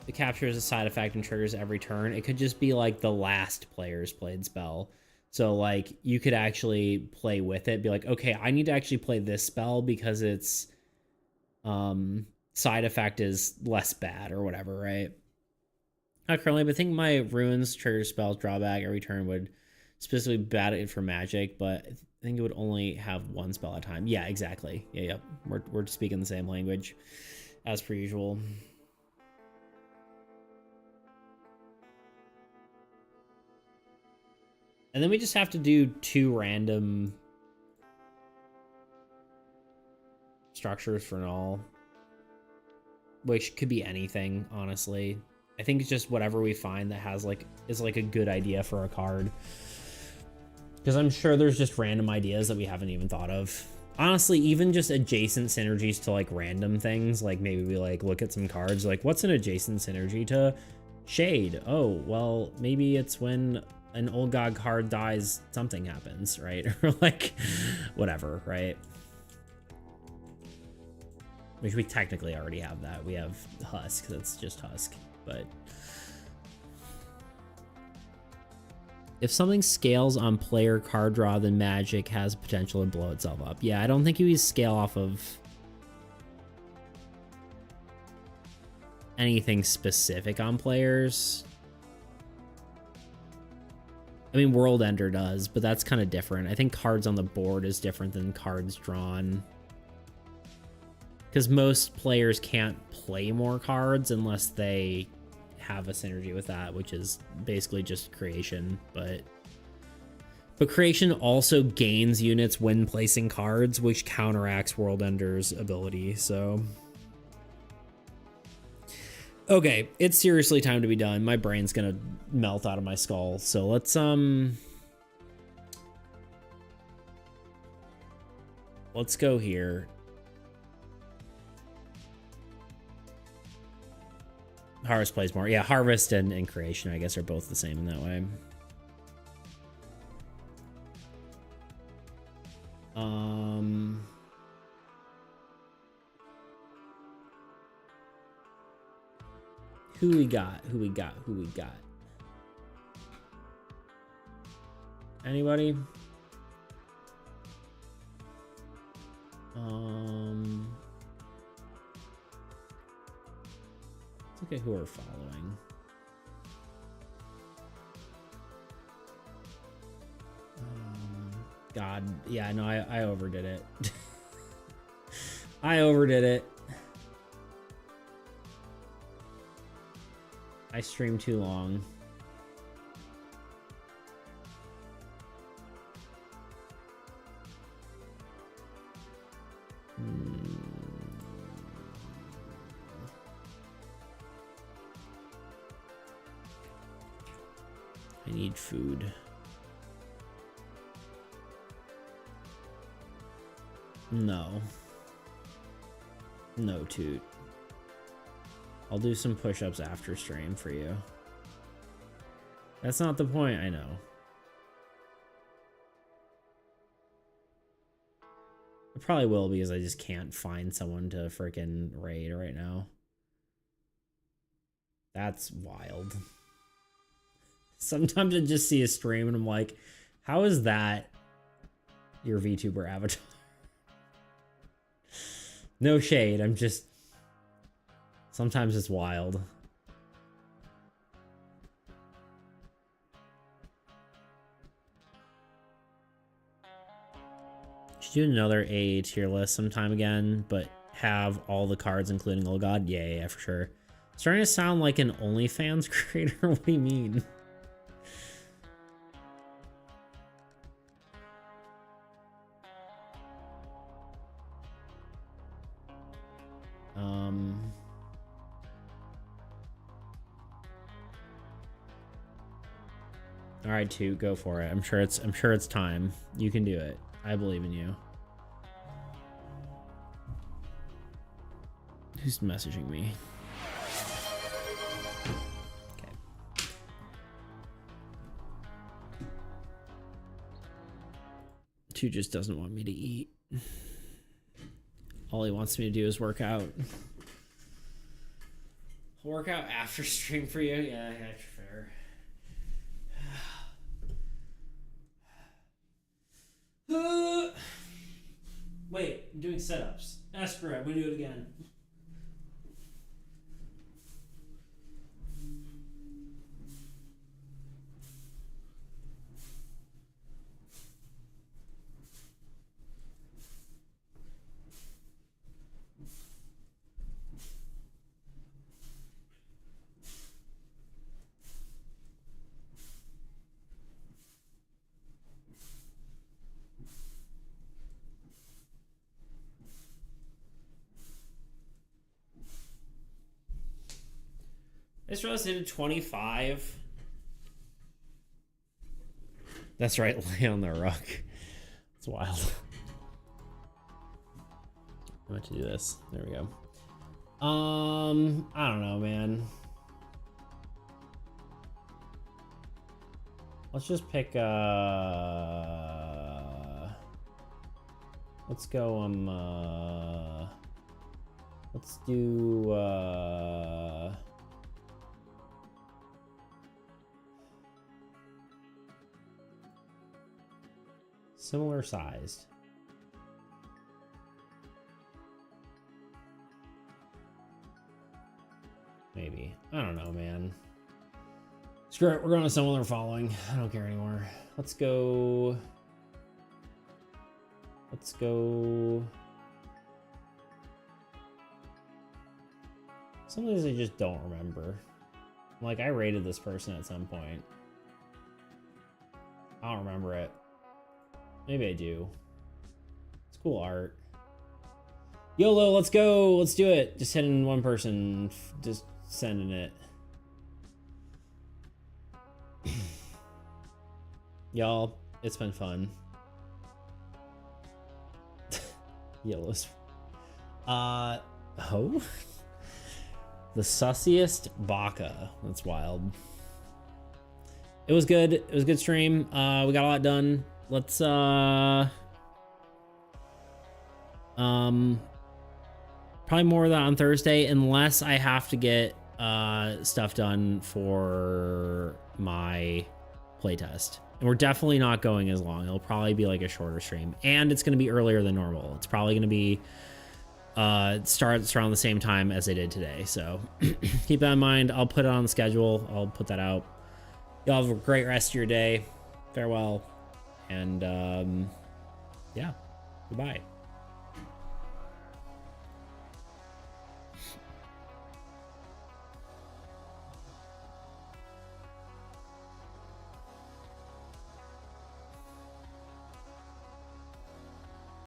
it captures a side effect and triggers every turn. It could just be like the last player's played spell. So like you could actually play with it, be like, okay, I need to actually play this spell because its side effect is less bad or whatever, right? Not currently, but I think my runes trigger spells drawback every turn would specifically bad it for magic, but I think it would only have one spell at a time. Yeah, exactly. Yeah, yep. We're speaking the same language as per usual. And then we just have to do 2 random structures for null, which could be anything, honestly. I think it's just whatever we find that has like is like a good idea for a card, because I'm sure there's just random ideas that we haven't even thought of. Honestly, even just adjacent synergies to like random things, like maybe we like look at some cards like, what's an adjacent synergy to Shade? Oh, well, maybe it's when an old god card dies, something happens, right? Or like whatever, right? Which we technically already have that. We have Husk, that's just Husk, but if something scales on player card draw, then Magic has potential to blow itself up. Yeah, I don't think you scale off of anything specific on players. I mean, World Ender does, but that's kind of different. I think cards on the board is different than cards drawn, because most players can't play more cards unless they have a synergy with that, which is basically just creation. But creation also gains units when placing cards, which counteracts World Ender's ability. So okay, it's seriously time to be done. My brain's gonna melt out of my skull. So let's go here. Harvest plays more. Yeah, Harvest and Creation, I guess, are both the same in that way. Who we got? Anybody? Let's look at who we're following. God, yeah, no, I overdid it. I overdid it. I streamed too long. I need food. No. No, Toot. I'll do some push-ups after stream for you. That's not the point, I know. I probably will, because I just can't find someone to freaking raid right now. That's wild. Sometimes I just see a stream and I'm like, how is that your VTuber avatar? No shade, I'm just... Sometimes it's wild. Should do another AAE tier list sometime again, but have all the cards including Old God? Yeah, for sure. Starting to sound like an OnlyFans creator? What do you mean? All right, Toot, go for it. I'm sure it's time. You can do it. I believe in you. Who's messaging me? Okay. Toot just doesn't want me to eat. All he wants me to do is work out. Work out after stream for you? Yeah, that's fair. Wait, I'm doing setups. Screw it, I'm gonna do it again. I just realized I did 25. That's right, lay on the rug. It's wild. I meant to do this. There we go. I don't know, man. Let's just pick let's go let's do similar sized. Maybe. I don't know, man. Screw it, we're going to similar following. I don't care anymore. Let's go. Let's go. Some of these I just don't remember. Like, I rated this person at some point. I don't remember it. Maybe I do. It's cool art. YOLO, let's go. Let's do it. Just sending one person. Just sending it. Y'all, it's been fun. YOLO's. Oh? The sussiest baka. That's wild. It was good. It was a good stream. We got a lot done. Let's probably more of that on Thursday, unless I have to get stuff done for my playtest. And we're definitely not going as long. It'll probably be like a shorter stream, and it's going to be earlier than normal. It's probably going to be starts around the same time as I did today. So keep that in mind. I'll put it on the schedule. I'll put that out. Y'all have a great rest of your day. Farewell. And yeah, goodbye.